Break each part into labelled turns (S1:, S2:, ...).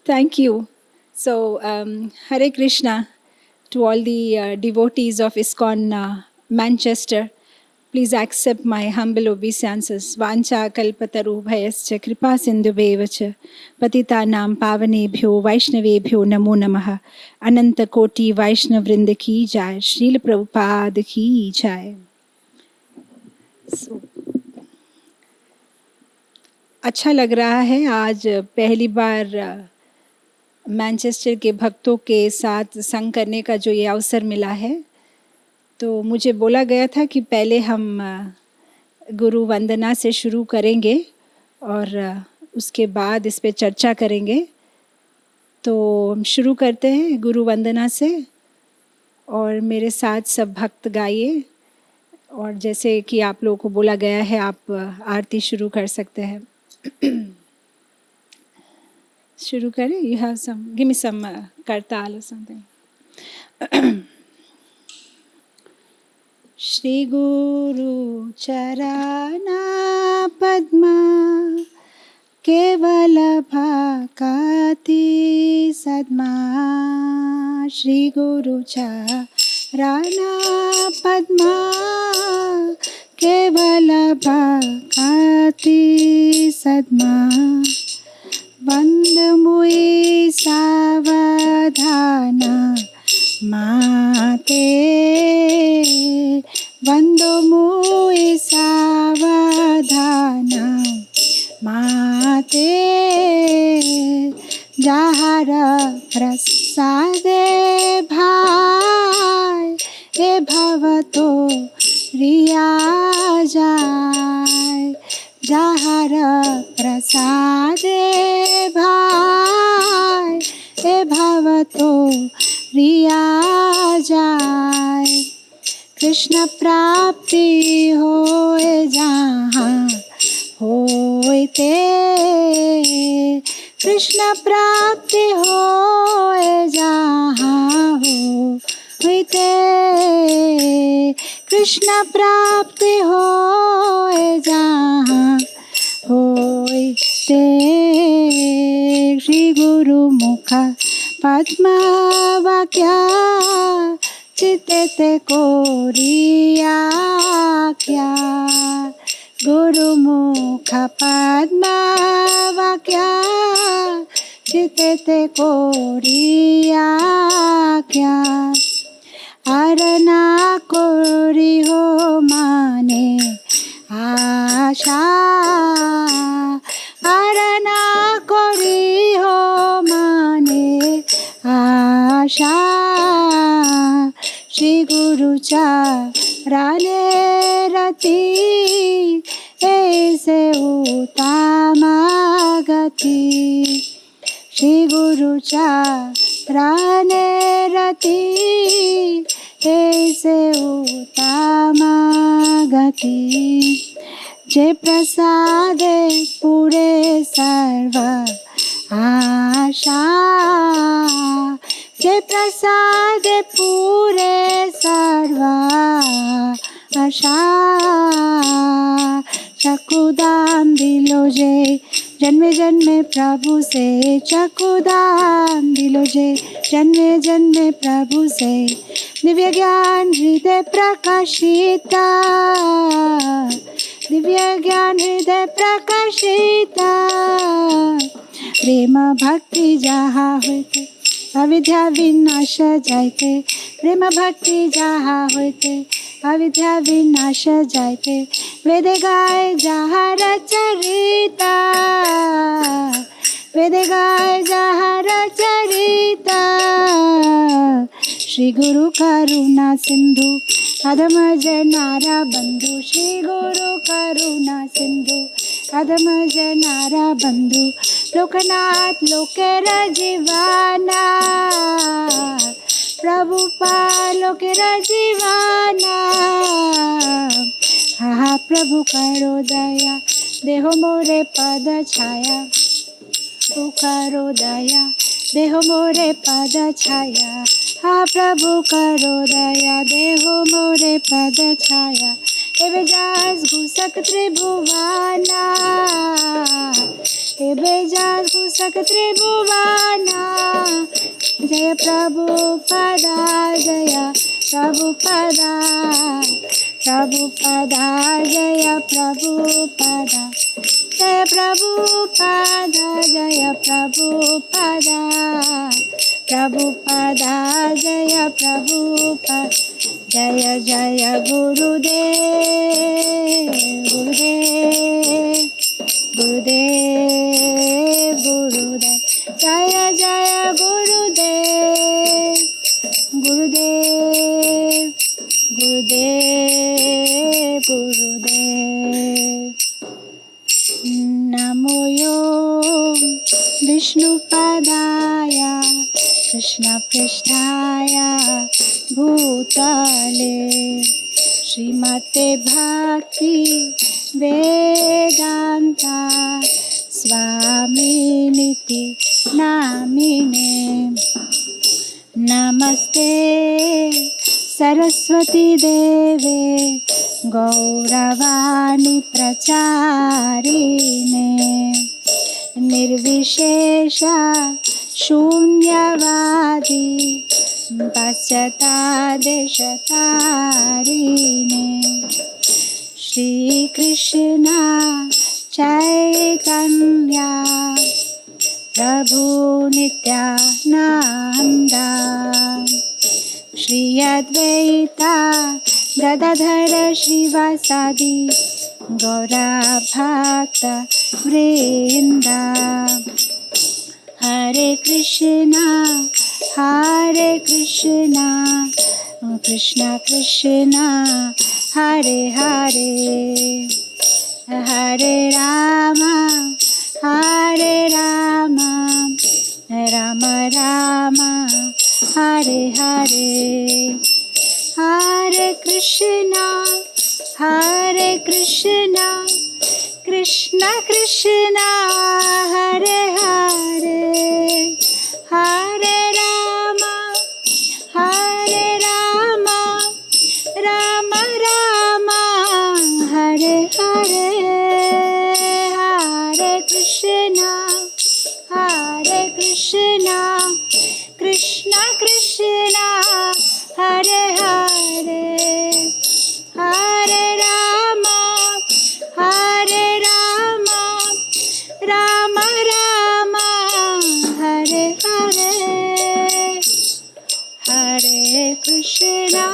S1: Thank you. So, Hare Krishna to all the devotees of ISKCON Manchester. Please accept my humble obeisances. Vancha kalpataru bhayascha kripa sindhubevacha patitanam pavanebhyo vaishnavebhyo namo namaha. Ananta koti Vaishnav vrinda ki jai. Srila Prabhupada ki jai. So, अच्छा लग रहा है आज पहली बार Manchester के भक्तों के साथ संग करने का जो ये अवसर मिला है। तो मुझे बोला गया था कि पहले हम गुरु वंदना से शुरू करेंगे और उसके बाद इस पे चर्चा करेंगे। तो हम शुरू करते हैं गुरु वंदना से और मेरे साथ सब भक्त गाइए और जैसे कि आप लोगों को बोला गया है आप आरती शुरू कर सकते हैं। शुरू करें। You have some, give me some kartal or something. Shri गुरु चरणा पद्मा केवल भाकाति सद्मा। श्री गुरु चरणा पद्मा केवल भाकाति सद्मा। वंद मुई सावधाना माते वंदो मुई सावधाना माते। जहर प्रसादे भाई ए भवतो रिया जाय। जहर प्रसादे भाई ए भवतो रिया जाय। कृष्ण प्राप्ति होए जहाँ होते। कृष्ण प्राप्ति होए जहाँ होते। कृष्ण प्राप्ति होए जहाँ होते। श्री गुरु मुख पद्मा वाक्या चित्ते कोरिया क्या। गुरु मुख पद्मा वाक्या चित्ते कोरिया क्या। अरना कोरी हो माने आशा। अरना कोरी हो माने आशा। श्री गुरु चरणे रति ऐसे उत्तमा गति। श्री गुरु चरणे रति ऐसे उत्तमा गति। जय प्रसादे पूरे सर्व आशा। जय प्रसादे पूरे सर्व आशा। चकुदान दिलो जे जन्मे जन्मे प्रभु से। चकुदान दिलो जे जन्मे जन्मे प्रभु से। दिव्य ज्ञान हृदय प्रकाशिता। दिव्य ज्ञान हृदय प्रकाशिता। प्रेम भक्ति जहाँ होते अविद्या विनाश जायते। प्रेम भक्ति जहाँ होते अविद्या विनाश जायते। वेद गाय जहाँ रचरिता। वेद गाय जहाँ रचरिता। श्री गुरु करुणा सिंधु अधम जनारा बंधु। श्री गुरु करुणा सिंधु अधम जनारा बंधु। लोकनाथ लोकेर जीवाना। प्रभु पालो के जीवाना। हा प्रभु करो दया देहो मोरे पद छाया। प्रभु करो दया देहो मोरे पद छाया। हा प्रभु करो दया देहो मोरे पद छाया। एबे जास घुसक त्रिभुवाना, एबे जास घुसक त्रिभुवाना। जय प्रभुपदा, जय प्रभुपदा, प्रभुपदा जय प्रभुपदा, जय प्रभुपदा, जय प्रभुपदा, प्रभुपदा जय प्रभुपदा। जय जय गुरुदेव, गुरुदेव, गुरुदेव, गुरुदेव, जय जय गुरुदेव, गुरुदेव, गुरुदेव, गुरुदेव। नमो यो विष्णुपदाय कृष्णपृष्ठाय भूतले श्रीमते भक्ति वेदांता स्वामिनिति नामिने। नमस्ते सरस्वती देवे गौरवाणी प्रचारिणे, निर्विशेष शून्यवादी पाश्चात्देशतारिणे। श्री कृष्ण चैतन्य प्रभु नित्यानंदा, श्री अद्वैता गदाधर श्रीवासादि गौरा भक्त वृंदा। हरे कृष्णा कृष्णा कृष्णा हरे हरे, हरे राम राम राम हरे हरे। हरे कृष्णा कृष्णा कृष्णा हरे हरे, हरे राम राम राम हरे हरे। हरे कृष्णा कृष्णा कृष्णा हरे हरे, हरे राम राम राम हरे हरे। हरे कृष्णा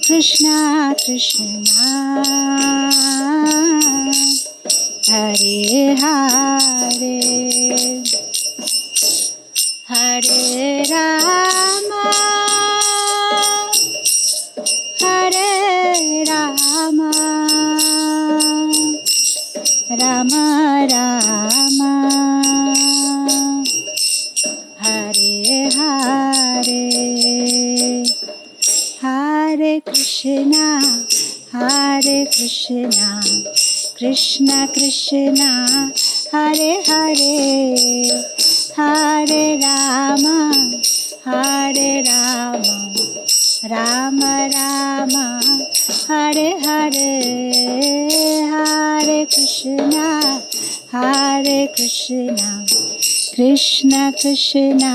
S1: कृष्णा कृष्णा हरे हरे, हरे राम राम राम हरे हरे। हरे कृष्णा कृष्णा कृष्णा हरे हरे, हरे राम राम राम हरे हरे। हरे कृष्णा कृष्णा कृष्णा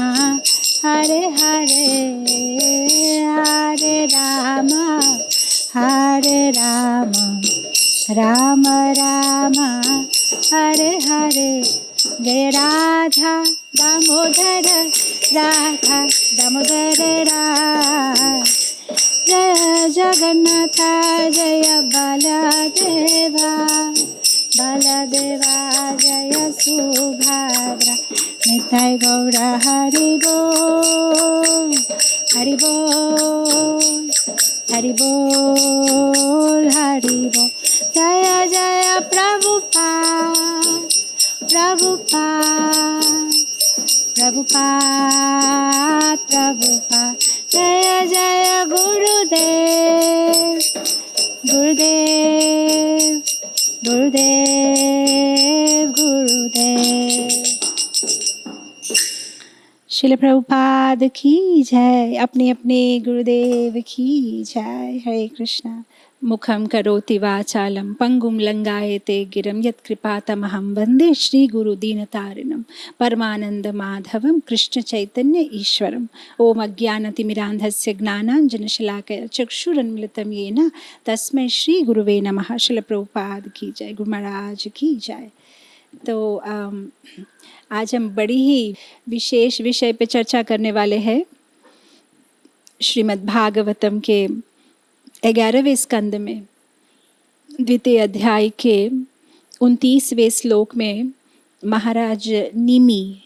S1: हरे हरे, हरे राम राम राम हरे हरे। जय राधा दामोदर, राधा दामोदर जय जगन्नाथ, जय बलदेवा जय सुभद्रा। निताय गौर हरि बोल, हरि बोल, हरि बोल, हरि बोल। जय जय प्रभुपाद, जय जय गुरुदेव, गुरुदेव। श्रील प्रभुपाद की जय। अपने अपने गुरुदेव की जय। हरे कृष्णा। मुखम करोति वाचालं पंगुं लंगायते गिरं यत्कृपातमहं वन्दे श्रीगुरुदीनतारिणं परमानंद माधवं कृष्ण चैतन्य ईश्वरम्। ओम अज्ञानतिमिरान्धस्य ज्ञानाञ्जनशलाकया चक्षुरुन्मिलितं येन तस्मै श्री गुरुवे नमः। श्रील प्रभुपाद की जय। गुरु महाराज की जय। तो आज हम बड़ी ही विशेष विषय पे चर्चा करने वाले हैं। श्रीमद् भागवतम के 11वें स्कंद में द्वितीय अध्याय के 29वें श्लोक में महाराज निमि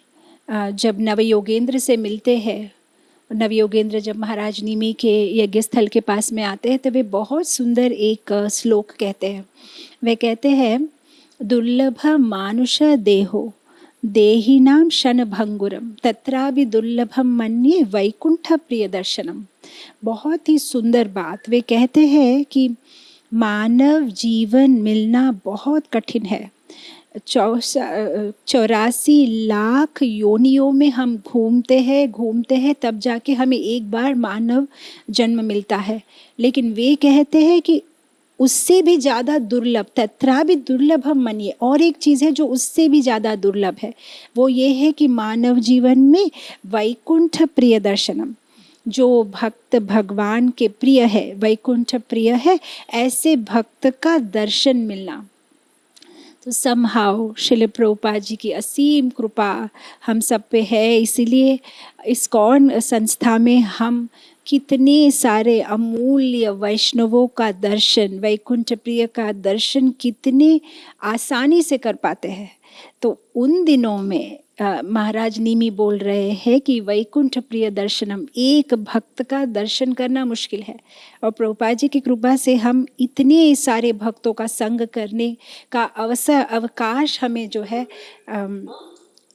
S1: जब नवयोगेंद्र से मिलते हैं, नवयोगेंद्र जब महाराज निमि के यज्ञ स्थल के पास में आते हैं तो वे बहुत सुंदर एक श्लोक कहते हैं। वे कहते हैं, दुर्लभ मानुष देहो देहिनाम शन भंगुरम तत्राभि दुर्लभम मन्ये वैकुंठ प्रिय दर्शनम। बहुत ही सुंदर बात। वे कहते हैं कि मानव जीवन मिलना बहुत कठिन है। 84 लाख योनियों में हम घूमते हैं तब जाके हमें एक बार मानव जन्म मिलता है। लेकिन वे कहते हैं कि उससे भी ज़्यादा दुर्लभ, तत्रा भी दुर्लभ हम मानिए। और एक चीज़ है जो उससे भी ज़्यादा दुर्लभ है, वो ये है कि मानव जीवन में वैकुंठ प्रिय दर्शनम। जो भक्त भगवान के प्रिय है, वैकुंठ प्रिय है, ऐसे भक्त का दर्शन मिलना। तो समहाउ श्रील प्रभुपाद जी की असीम कृपा हम सब पे है। इसीलिए इस्कॉन संस्था में हम कितने सारे अमूल्य वैष्णवों का दर्शन, वैकुंठ प्रिय का दर्शन कितने आसानी से कर पाते हैं। तो उन दिनों में महाराज निमि बोल रहे हैं कि वैकुंठ प्रिय दर्शनम, एक भक्त का दर्शन करना मुश्किल है। और प्रभुपाद जी की कृपा से हम इतने सारे भक्तों का संग करने का अवकाश हमें जो है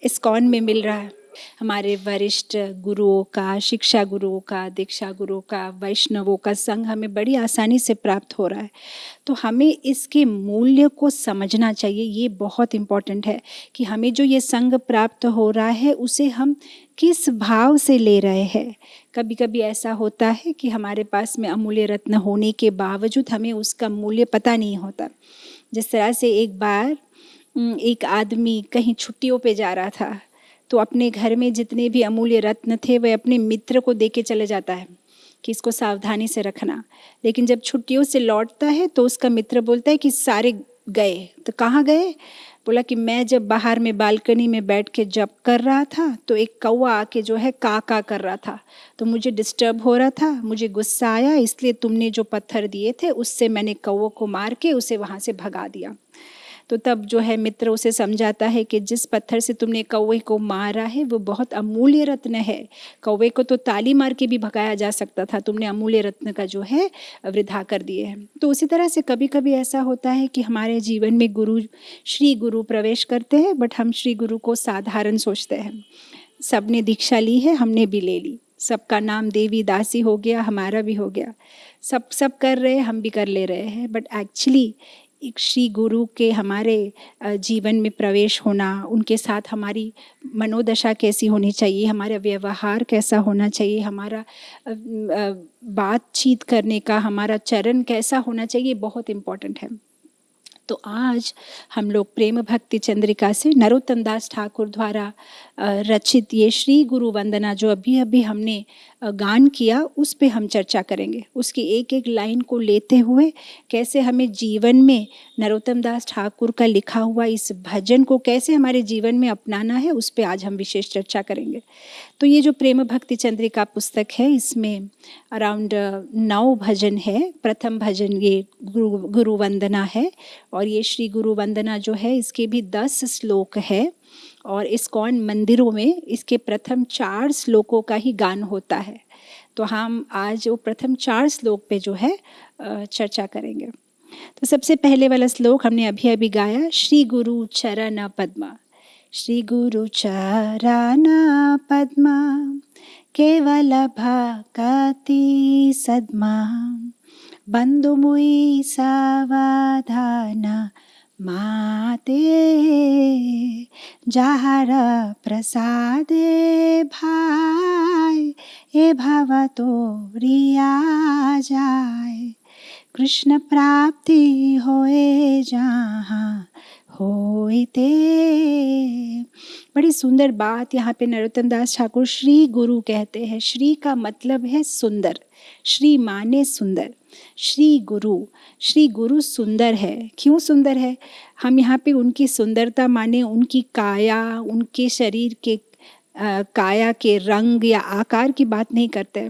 S1: इस्कॉन में मिल रहा है। हमारे वरिष्ठ गुरुओं का, शिक्षा गुरुओं का, दीक्षा गुरुओं का, वैष्णवों का संग हमें बड़ी आसानी से प्राप्त हो रहा है। तो हमें इसके मूल्य को समझना चाहिए। ये बहुत इम्पोर्टेंट है कि हमें जो ये संग प्राप्त हो रहा है उसे हम किस भाव से ले रहे हैं। कभी कभी ऐसा होता है कि हमारे पास में अमूल्य रत्न होने के बावजूद हमें उसका मूल्य पता नहीं होता। जिस तरह से एक बार एक आदमी कहीं छुट्टियों पे जा रहा था, तो अपने घर में जितने भी अमूल्य रत्न थे वह अपने मित्र को दे के चले जाता है कि इसको सावधानी से रखना। लेकिन जब छुट्टियों से लौटता है तो उसका मित्र बोलता है कि सारे गए। तो कहाँ गए? बोला कि मैं जब बाहर में बालकनी में बैठ के जप कर रहा था तो एक कौवा आके जो है का कर रहा था, तो मुझे डिस्टर्ब हो रहा था, मुझे गुस्सा आया, इसलिए तुमने जो पत्थर दिए थे उससे मैंने कौवे को मार के उसे वहाँ से भगा दिया। तो तब जो है मित्र उसे समझाता है कि जिस पत्थर से तुमने कौवे को मारा है वो बहुत अमूल्य रत्न है। कौवे को तो ताली मार के भी भगाया जा सकता था, तुमने अमूल्य रत्न का जो है वृथा कर दिए हैं। तो उसी तरह से कभी कभी ऐसा होता है कि हमारे जीवन में श्री गुरु प्रवेश करते हैं, बट हम श्री गुरु को साधारण सोचते हैं। सबने दीक्षा ली है, हमने भी ले ली, सबका नाम देवी दासी हो गया, हमारा भी हो गया, सब कर रहे हैं, हम भी कर ले रहे हैं। बट एक्चुअली एक श्री गुरु के हमारे जीवन में प्रवेश होना, उनके साथ हमारी मनोदशा कैसी होनी चाहिए, हमारा व्यवहार कैसा होना चाहिए, हमारा बातचीत करने का हमारा चरण कैसा होना चाहिए, बहुत इम्पोर्टेंट है। तो आज हम लोग प्रेम भक्ति चंद्रिका से नरोत्तम दास ठाकुर द्वारा रचित ये श्री गुरु वंदना जो अभी अभी हमने गान किया, उस पे हम चर्चा करेंगे। उसकी एक एक लाइन को लेते हुए कैसे हमें जीवन में नरोत्तम दास ठाकुर का लिखा हुआ इस भजन को कैसे हमारे जीवन में अपनाना है, उस पे आज हम विशेष चर्चा करेंगे। तो ये जो प्रेम भक्ति चंद्रिका पुस्तक है, इसमें अराउंड 9 भजन है। प्रथम भजन ये गुरु वंदना है, और ये श्री गुरु वंदना जो है इसके भी 10 श्लोक है। और इस्कॉन मंदिरों में इसके प्रथम 4 श्लोकों का ही गान होता है। तो हम आज वो प्रथम 4 श्लोक पे जो है चर्चा करेंगे। तो सबसे पहले वाला श्लोक हमने अभी अभी गाया, श्री गुरु चरण पद्मा। श्री गुरु चरण पद्मा केवल भक्ति सद्मा, बंधु मुई सावधान माते, যাহার প্রসাদে ভাই এ ভাব তোরিয়া যায় कृष्ण प्राप्ति होए जहाँ होते। बड़ी सुंदर बात यहाँ पे नरोत्तम दास ठाकुर श्री गुरु कहते हैं। श्री का मतलब है सुंदर, श्री माने सुंदर, श्री गुरु सुंदर है। क्यों सुंदर है? हम यहाँ पे उनकी सुंदरता माने उनकी काया, उनके शरीर के काया के रंग या आकार की बात नहीं करते।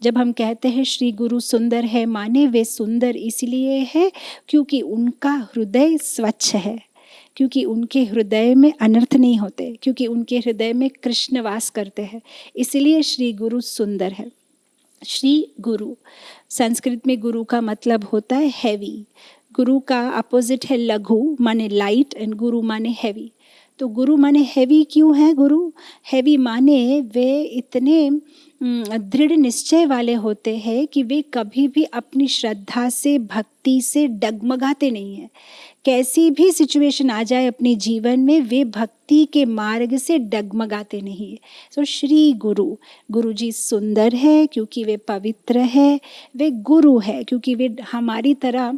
S1: जब हम कहते हैं श्री गुरु सुंदर है, माने वे सुंदर इसलिए है क्योंकि उनका हृदय स्वच्छ है, क्योंकि उनके हृदय में अनर्थ नहीं होते, क्योंकि उनके हृदय में कृष्ण वास करते हैं, इसलिए श्री गुरु सुंदर है। श्री गुरु, संस्कृत में गुरु का मतलब होता है हैवी। गुरु का अपोजिट है लघु माने लाइट, एंड गुरु माने हैवी। तो गुरु माने हैवी क्यों है? गुरु हैवी माने वे इतने दृढ़ निश्चय वाले होते हैं कि वे कभी भी अपनी श्रद्धा से, भक्ति से डगमगाते नहीं हैं। कैसी भी सिचुएशन आ जाए अपने जीवन में, वे भक्ति के मार्ग से डगमगाते नहीं है। तो श्री गुरु जी सुंदर है क्योंकि वे पवित्र है, वे गुरु है क्योंकि वे हमारी तरह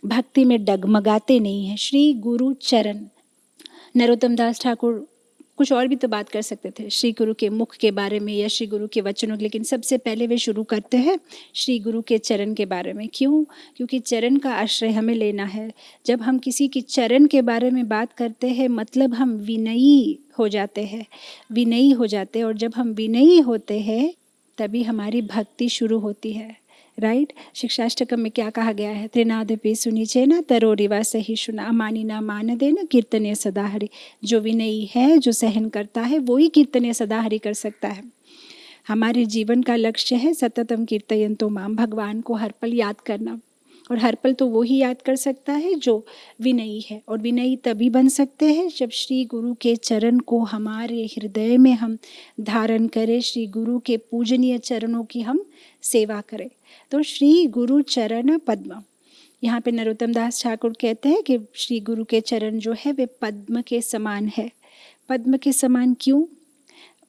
S1: भक्ति में डगमगाते नहीं हैं। श्री गुरु चरण। नरोत्तम दास ठाकुर कुछ और भी तो बात कर सकते थे श्री गुरु के मुख के बारे में या श्री गुरु के वचनों, लेकिन सबसे पहले वे शुरू करते हैं श्री गुरु के चरण के बारे में। क्यों? क्योंकि चरण का आश्रय हमें लेना है। जब हम किसी की चरण के बारे में बात करते हैं, मतलब हम विनयी हो जाते हैं, विनयी हो जाते हैं। और जब हम विनयी होते हैं तभी हमारी भक्ति शुरू होती है। राइट? शिक्षाष्टकम में क्या कहा गया है? त्रिनादपि सुनिचे न तरोरिवा सही सुना मानी ना मान दे न कीर्तनीय सदा हरि। जो विनयी है, जो सहन करता है, वो ही कीर्तनीय सदा हरि कर सकता है। हमारे जीवन का लक्ष्य है सततम कीर्तयन्तो माम, भगवान को हर पल याद करना। और हर पल तो वो ही याद कर सकता है जो विनयी है। और विनयी तभी बन सकते हैं जब श्री गुरु के चरण को हमारे हृदय में हम धारण करें, श्री गुरु के पूजनीय चरणों की हम सेवा करें। तो श्री गुरु चरण पद्म, यहाँ पे नरोत्तम दास ठाकुर कहते हैं कि श्री गुरु के चरण जो है वे पद्म के समान है। पद्म के समान क्यों?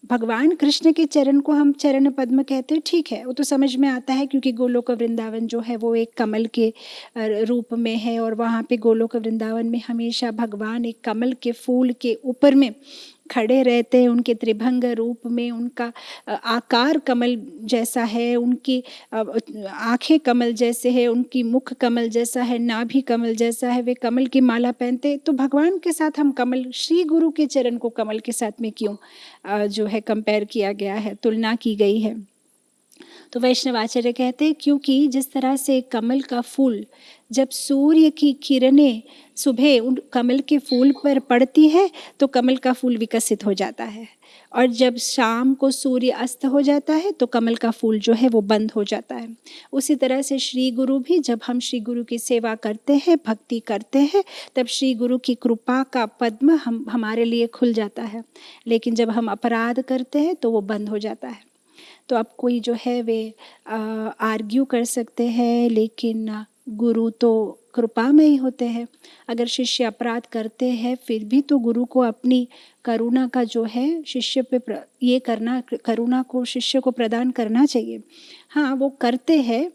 S1: भगवान कृष्ण के चरण को हम चरण पद्म कहते हैं, ठीक है, वो तो समझ में आता है क्योंकि गोलोक वृंदावन जो है वो एक कमल के रूप में है। और वहाँ पे गोलोक वृंदावन में हमेशा भगवान एक कमल के फूल के ऊपर में खड़े रहते हैं। उनके त्रिभंग रूप में उनका आकार कमल जैसा है, उनकी आंखें कमल जैसे है, उनकी मुख कमल जैसा है, नाभि कमल जैसा है, वे कमल की माला पहनते। तो भगवान के साथ हम कमल, श्री गुरु के चरण को कमल के साथ में क्यों जो है कंपेयर किया गया है, तुलना की गई है? तो वैष्णव आचार्य कहते हैं क्योंकि जिस तरह से कमल का फूल, जब सूर्य की किरणें सुबह उन कमल के फूल पर पड़ती है तो कमल का फूल विकसित हो जाता है, और जब शाम को सूर्य अस्त हो जाता है तो कमल का फूल जो है वो बंद हो जाता है। उसी तरह से श्री गुरु भी, जब हम श्री गुरु की सेवा करते हैं, भक्ति करते हैं, तब श्री गुरु की कृपा का पद्म हमारे लिए खुल जाता है। लेकिन जब हम अपराध करते हैं तो वो बंद हो जाता है। तो अब कोई जो है वे आर्ग्यू कर सकते हैं, लेकिन गुरु तो कृपा में ही होते हैं। अगर शिष्य अपराध करते हैं फिर भी तो गुरु को अपनी करुणा का जो है शिष्य पे ये करना, करुणा को शिष्य को प्रदान करना चाहिए। हाँ, वो करते हैं,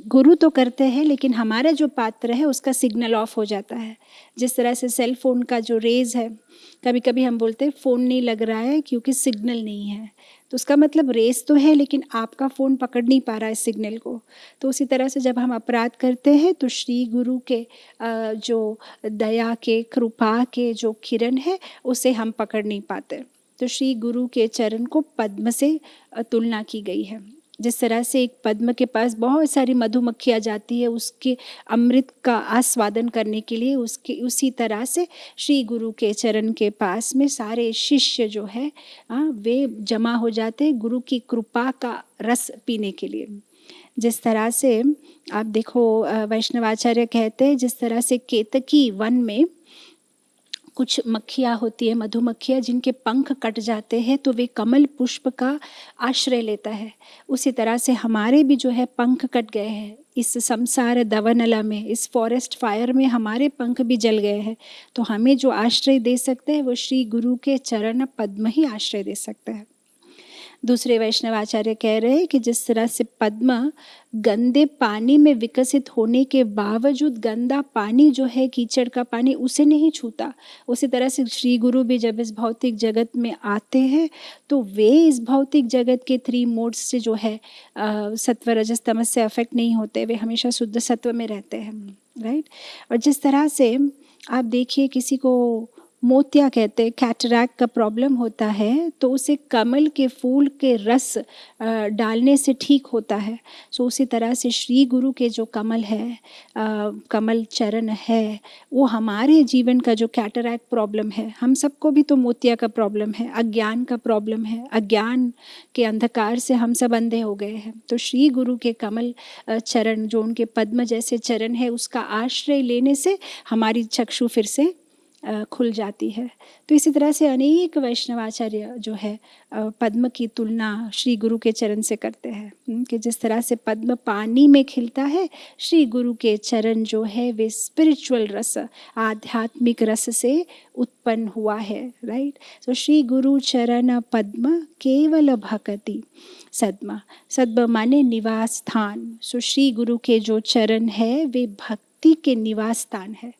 S1: गुरु तो करते हैं, लेकिन हमारा जो पात्र है उसका सिग्नल ऑफ हो जाता है। जिस तरह से सेल फोन का जो रेज है, कभी कभी हम बोलते हैं फ़ोन नहीं लग रहा है क्योंकि सिग्नल नहीं है, तो उसका मतलब रेस तो है लेकिन आपका फ़ोन पकड़ नहीं पा रहा है सिग्नल को। तो उसी तरह से जब हम अपराध करते हैं तो श्री गुरु के जो दया के, कृपा के जो किरण है उसे हम पकड़ नहीं पाते। तो श्री गुरु के चरण को पद्म से तुलना की गई है। जिस तरह से एक पद्म के पास बहुत सारी मधुमक्खियाँ जाती है उसके अमृत का आस्वादन करने के लिए, उसी तरह से श्री गुरु के चरण के पास में सारे शिष्य जो है वे जमा हो जाते हैं गुरु की कृपा का रस पीने के लिए। जिस तरह से आप देखो, वैष्णवाचार्य कहते हैं जिस तरह से केतकी वन में कुछ मक्खियाँ होती है, मधुमक्खियाँ, जिनके पंख कट जाते हैं तो वे कमल पुष्प का आश्रय लेता है। उसी तरह से हमारे भी जो है पंख कट गए हैं, इस संसार दवनला में, इस फॉरेस्ट फायर में हमारे पंख भी जल गए हैं, तो हमें जो आश्रय दे सकते हैं वो श्री गुरु के चरण पद्म ही आश्रय दे सकते हैं। दूसरे वैष्णव आचार्य कह रहे हैं कि जिस तरह से पद्म गंदे पानी में विकसित होने के बावजूद गंदा पानी जो है, कीचड़ का पानी, उसे नहीं छूता, उसी तरह से श्री गुरु भी जब इस भौतिक जगत में आते हैं तो वे इस भौतिक जगत के 3 मोड्स से जो है सत्व रजस तमस से अफेक्ट नहीं होते, वे हमेशा शुद्ध सत्व में रहते हैं, राइट। और जिस तरह से आप देखिए किसी को मोतिया कहते हैं, कैटरैक्ट का प्रॉब्लम होता है तो उसे कमल के फूल के रस डालने से ठीक होता है। सो उसी तरह से श्री गुरु के जो कमल है, कमल चरण है, वो हमारे जीवन का जो कैटरैक्ट प्रॉब्लम है, हम सबको भी तो मोतिया का प्रॉब्लम है, अज्ञान का प्रॉब्लम है, अज्ञान के अंधकार से हम सब अंधे हो गए हैं। तो श्री गुरु के कमल चरण, जो उनके पद्म जैसे चरण है, उसका आश्रय लेने से हमारी चक्षु फिर से खुल जाती है। तो इसी तरह से अनेक वैष्णवाचार्य जो है पद्म की तुलना श्री गुरु के चरण से करते हैं कि जिस तरह से पद्म पानी में खिलता है, श्री गुरु के चरण जो है वे स्पिरिचुअल रस, आध्यात्मिक रस से उत्पन्न हुआ है, राइट। तो श्री गुरु चरण पद्म केवल भक्ति सद्मा, सद्म माने निवास स्थान। सो श्री गुरु के जो चरण है वे भक्ति के निवास स्थान है।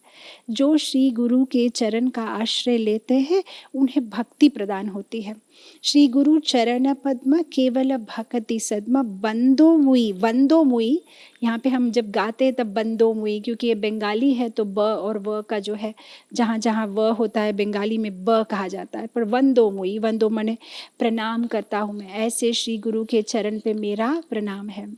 S1: जो श्री गुरु के चरण का आश्रय लेते हैं उन्हें भक्ति प्रदान होती है। श्री गुरु चरण पद्म केवल भक्ति सद्मा बंदो मुई, वंदो मुई, यहाँ पे हम जब गाते हैं तब बंदो मुई, क्योंकि ये बंगाली है तो ब और व का जो है, जहाँ जहाँ व होता है बंगाली में ब कहा जाता है, पर वंदो मुई, वंदो माने प्रणाम करता हूँ मैं, ऐसे श्री गुरु के चरण पे मेरा प्रणाम है।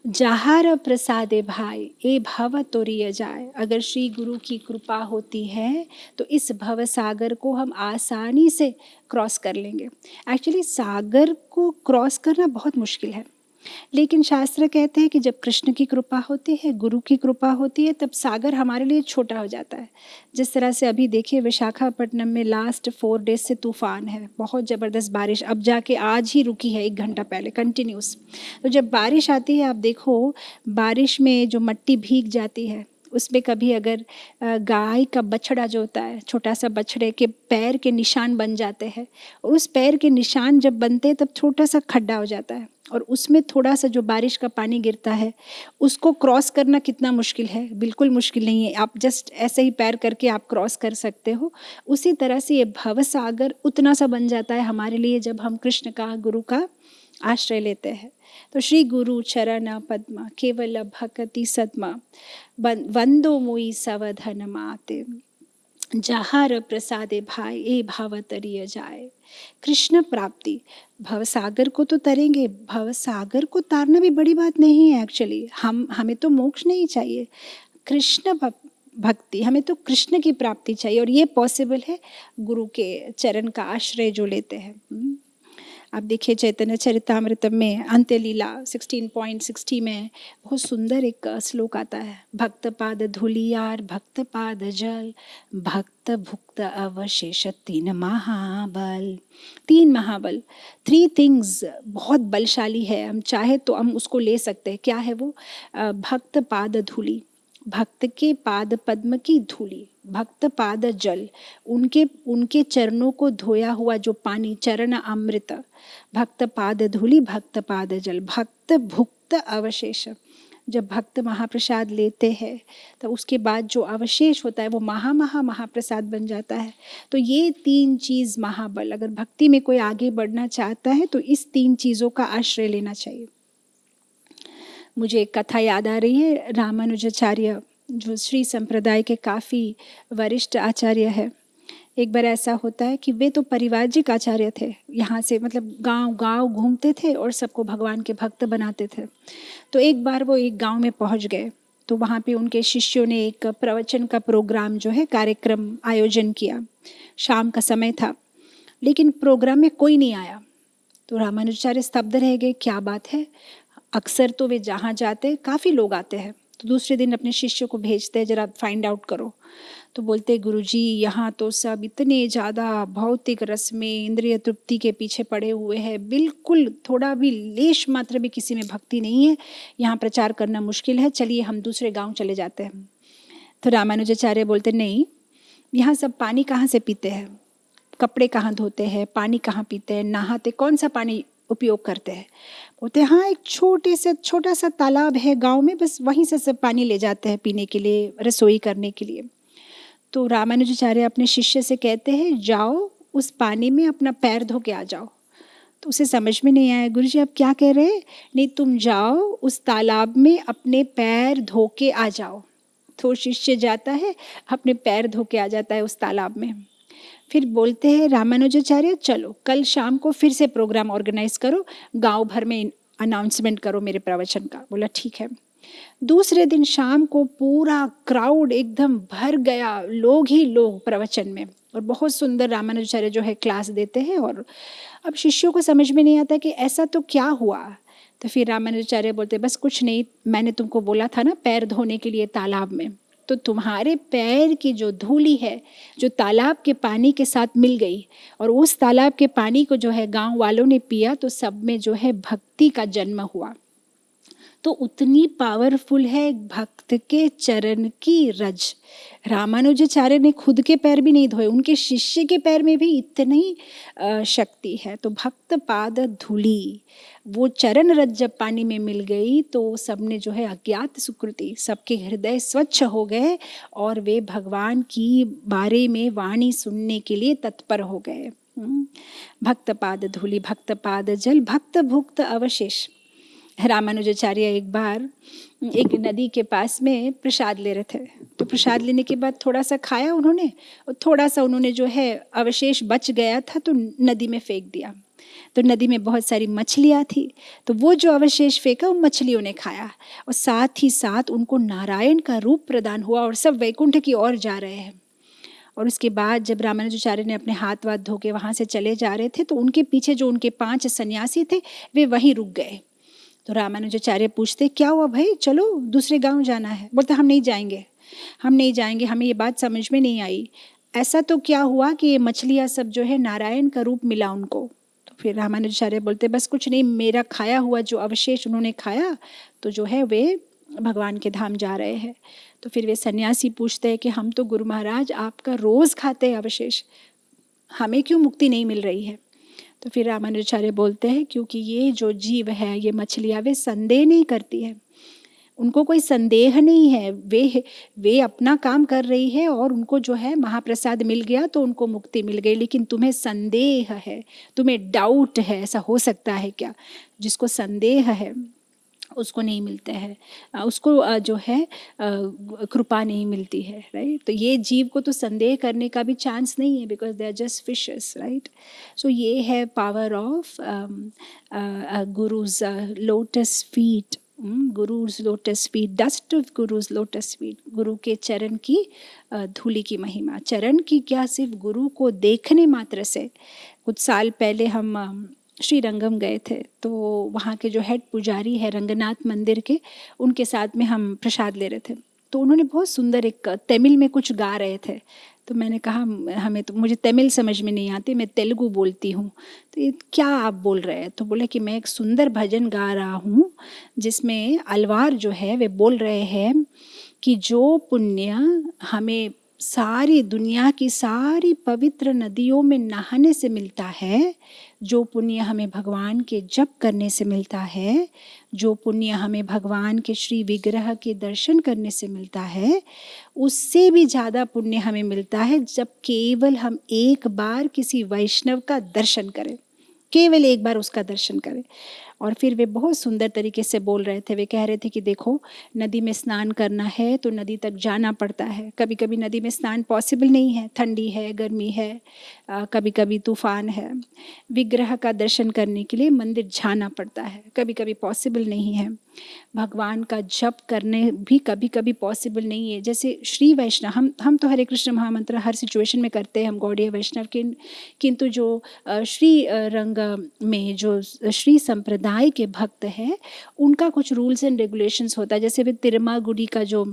S1: जहार प्रसादे भाई ए भव तोरिय जाए, अगर श्री गुरु की कृपा होती है तो इस भव सागर को हम आसानी से क्रॉस कर लेंगे। एक्चुअली सागर को क्रॉस करना बहुत मुश्किल है, लेकिन शास्त्र कहते हैं कि जब कृष्ण की कृपा होती है, गुरु की कृपा होती है, तब सागर हमारे लिए छोटा हो जाता है। जिस तरह से अभी देखिए विशाखापट्टनम में लास्ट 4 डेज से तूफान है, बहुत ज़बरदस्त बारिश, अब जाके आज ही रुकी है 1 घंटा पहले कंटिन्यूस। तो जब बारिश आती है, आप देखो बारिश में जो मिट्टी भीग जाती है उसमें कभी अगर गाय का बछड़ा जो होता है, छोटा सा बछड़े के पैर के निशान बन जाते हैं, और उस पैर के निशान जब बनते हैं तब छोटा सा खड्डा हो जाता है, और उसमें थोड़ा सा जो बारिश का पानी गिरता है उसको क्रॉस करना कितना मुश्किल है, बिल्कुल मुश्किल नहीं है, आप जस्ट ऐसे ही पैर करके आप क्रॉस कर सकते हो। उसी तरह से ये भव सागर उतना सा बन जाता है हमारे लिए जब हम कृष्ण का, गुरु का आश्रय लेते हैं। तो श्री गुरु चरण पद्मा केवल भक्ति सद्मा वंदो मुई सवधन माते, जहार प्रसादे भाई ए भाव तरिय जाए। कृष्ण प्राप्ति, भवसागर को तो तरेंगे, भवसागर को तारना भी बड़ी बात नहीं है एक्चुअली, हमें तो मोक्ष नहीं चाहिए, कृष्ण भक्ति, हमें तो कृष्ण की प्राप्ति चाहिए, और ये पॉसिबल है गुरु के चरण का आश्रय जो लेते हैं। आप देखिए चैतन्य चरितामृतम में अंत्य लीला 16.60 में बहुत सुंदर एक श्लोक आता है, भक्त पाद धूलियार भक्त पाद जल भक्त भुक्त अवशेष 3 महाबल। 3 महाबल, 3 थिंग्स बहुत बलशाली है, हम चाहे तो हम उसको ले सकते हैं। क्या है वो? भक्त पाद धूलि, भक्त के पाद पद्म की धूली, भक्त पाद जल, उनके चरणों को धोया हुआ जो पानी, चरण अमृत, भक्त पाद धूली भक्त पाद जल, भक्त भुक्त अवशेष। जब भक्त महाप्रसाद लेते हैं तो उसके बाद जो अवशेष होता है वो महाप्रसाद बन जाता है। तो ये 3 चीज़ महाबल, अगर भक्ति में कोई आगे बढ़ना चाहता है तो इस 3 चीज़ों का आश्रय लेना चाहिए। मुझे एक कथा याद आ रही है, रामानुजाचार्य जो श्री संप्रदाय के काफ़ी वरिष्ठ आचार्य है, एक बार ऐसा होता है कि वे तो परिवारजिक आचार्य थे, यहाँ से मतलब गांव घूमते थे और सबको भगवान के भक्त बनाते थे। तो एक बार वो एक गांव में पहुंच गए, तो वहाँ पे उनके शिष्यों ने एक प्रवचन का प्रोग्राम जो है कार्यक्रम आयोजन किया। शाम का समय था, लेकिन प्रोग्राम में कोई नहीं आया। तो रामानुजाचार्य स्तब्ध रह गए, क्या बात है, अक्सर तो वे जहाँ जाते काफ़ी लोग आते हैं, तो दूसरे दिन अपने शिष्य को भेजते हैं, जरा फाइंड आउट करो। तो बोलते गुरुजी यहाँ तो सब इतने ज़्यादा भौतिक रस में इंद्रिय तृप्ति के पीछे पड़े हुए हैं, बिल्कुल थोड़ा भी लेश मात्र भी किसी में भक्ति नहीं है, यहाँ प्रचार करना मुश्किल है, चलिए हम दूसरे गांव चले जाते हैं। तो रामानुजाचार्य बोलते नहीं, यहाँ सब पानी कहाँ से पीते हैं, कपड़े कहाँ धोते हैं, पानी कहाँ पीते हैं, नहाते कौन सा पानी उपयोग करते हैं। बोलते हाँ, एक छोटा सा तालाब है गांव में, बस वहीं से सब पानी ले जाते हैं पीने के लिए, रसोई करने के लिए। तो रामानुजाचार्य अपने शिष्य से कहते हैं जाओ उस पानी में अपना पैर धो के आ जाओ। तो उसे समझ में नहीं आया, गुरुजी आप क्या कह रहे हैं। नहीं, तुम जाओ उस तालाब में अपने पैर धो के आ जाओ। तो शिष्य जाता है, अपने पैर धो के आ जाता है उस तालाब में। फिर बोलते हैं रामानुजाचार्य चलो कल शाम को फिर से प्रोग्राम ऑर्गेनाइज करो, गांव भर में अनाउंसमेंट करो मेरे प्रवचन का। बोला ठीक है। दूसरे दिन शाम को पूरा क्राउड एकदम भर गया, लोग ही लोग प्रवचन में, और बहुत सुंदर रामानुजाचार्य जो है क्लास देते हैं। और अब शिष्यों को समझ में नहीं आता कि ऐसा तो क्या हुआ। तो फिर रामानुजाचार्य बोलते बस कुछ नहीं, मैंने तुमको बोला था ना पैर धोने के लिए तालाब में, तो तुम्हारे पैर की जो धूली है जो तालाब के पानी के साथ मिल गई, और उस तालाब के पानी को जो है गांव वालों ने पिया, तो सब में जो है भक्ति का जन्म हुआ। तो उतनी पावरफुल है भक्त के चरण की रज। रामानुजाचार्य ने खुद के पैर भी नहीं धोए, उनके शिष्य के पैर में भी इतनी शक्ति है। तो भक्त पाद धूली, वो चरण रज जब पानी में मिल गई तो सबने जो है अज्ञात सुकृति, सबके हृदय स्वच्छ हो गए और वे भगवान की बारे में वाणी सुनने के लिए तत्पर हो गए। भक्त पाद धूली भक्त पाद जल भक्त भुक्त अवशेष। रामानुजाचार्य एक बार एक नदी के पास में प्रसाद ले रहे थे, तो प्रसाद लेने के बाद थोड़ा सा खाया उन्होंने, और थोड़ा सा उन्होंने जो है अवशेष बच गया था तो नदी में फेंक दिया। तो नदी में बहुत सारी मछलियाँ थी, तो वो जो अवशेष फेंका उन मछलियों ने खाया, और साथ ही साथ उनको नारायण का रूप प्रदान हुआ और सब वैकुंठ की ओर जा रहे हैं। और उसके बाद जब रामानुजाचार्य ने अपने हाथ वाथ धो के वहाँ से चले जा रहे थे, तो उनके पीछे जो उनके 5 सन्यासी थे वे वहीं रुक गए। तो रामानुजाचार्य पूछते क्या हुआ भाई, चलो दूसरे गांव जाना है। बोलते हम नहीं जाएंगे, हमें ये बात समझ में नहीं आई, ऐसा तो क्या हुआ कि ये मछलियाँ सब जो है नारायण का रूप मिला उनको। तो फिर रामानुजाचार्य बोलते बस कुछ नहीं, मेरा खाया हुआ जो अवशेष उन्होंने खाया तो जो है वे भगवान के धाम जा रहे हैं। तो फिर वे सन्यासी पूछते हैं कि हम तो गुरु महाराज आपका रोज़ खाते हैं अवशेष, हमें क्यों मुक्ति नहीं मिल रही है। तो फिर रामानुजाचार्य बोलते हैं क्योंकि ये जो जीव है, ये मछलियाँ, वे संदेह नहीं करती है, उनको कोई संदेह नहीं है, वे अपना काम कर रही है और उनको जो है महाप्रसाद मिल गया तो उनको मुक्ति मिल गई। लेकिन तुम्हें संदेह है, तुम्हें डाउट है, ऐसा हो सकता है क्या। जिसको संदेह है उसको नहीं मिलता है, उसको जो है कृपा नहीं मिलती है, राइट। तो ये जीव को तो संदेह करने का भी चांस नहीं है, because they are just fishes, right. So ये है power of guru's lotus feet, guru's lotus feet, dust of guru's lotus feet, गुरु के चरण की धूली की महिमा। चरण की क्या, सिर्फ गुरु को देखने मात्र से। कुछ साल पहले हम श्रीरंगम गए थे, तो वहाँ के जो हेड पुजारी है रंगनाथ मंदिर के, उनके साथ में हम प्रसाद ले रहे थे। तो उन्होंने बहुत सुंदर एक तमिल में कुछ गा रहे थे। तो मैंने कहा मुझे तमिल समझ में नहीं आती, मैं तेलुगु बोलती हूँ, तो ये क्या आप बोल रहे हैं। तो बोले कि मैं एक सुंदर भजन गा रहा हूँ जिसमें अलवार जो है वे बोल रहे हैं कि जो पुण्य हमें सारी दुनिया की सारी पवित्र नदियों में नहाने से मिलता है, जो पुण्य हमें भगवान के जप करने से मिलता है, जो पुण्य हमें भगवान के श्री विग्रह के दर्शन करने से मिलता है, उससे भी ज़्यादा पुण्य हमें मिलता है जब केवल हम एक बार किसी वैष्णव का दर्शन करें, केवल एक बार उसका दर्शन करें। और फिर वे बहुत सुंदर तरीके से बोल रहे थे, वे कह रहे थे कि देखो नदी में स्नान करना है तो नदी तक जाना पड़ता है, कभी कभी नदी में स्नान पॉसिबल नहीं है, ठंडी है, गर्मी है, कभी कभी तूफान है। विग्रह का दर्शन करने के लिए मंदिर जाना पड़ता है, कभी कभी पॉसिबल नहीं है। भगवान का जप करने भी कभी कभी पॉसिबल नहीं है। जैसे श्री वैष्णव, हम तो हरे कृष्ण महामंत्र हर सिचुएशन में करते हैं, हम गौड़ीय वैष्णव के, किंतु जो श्री रंग में जो श्री संप्रदाय समुदाय के भक्त हैं उनका कुछ रूल्स एंड रेगुलेशंस होता है। जैसे वे तिरमा गुड़ी का जो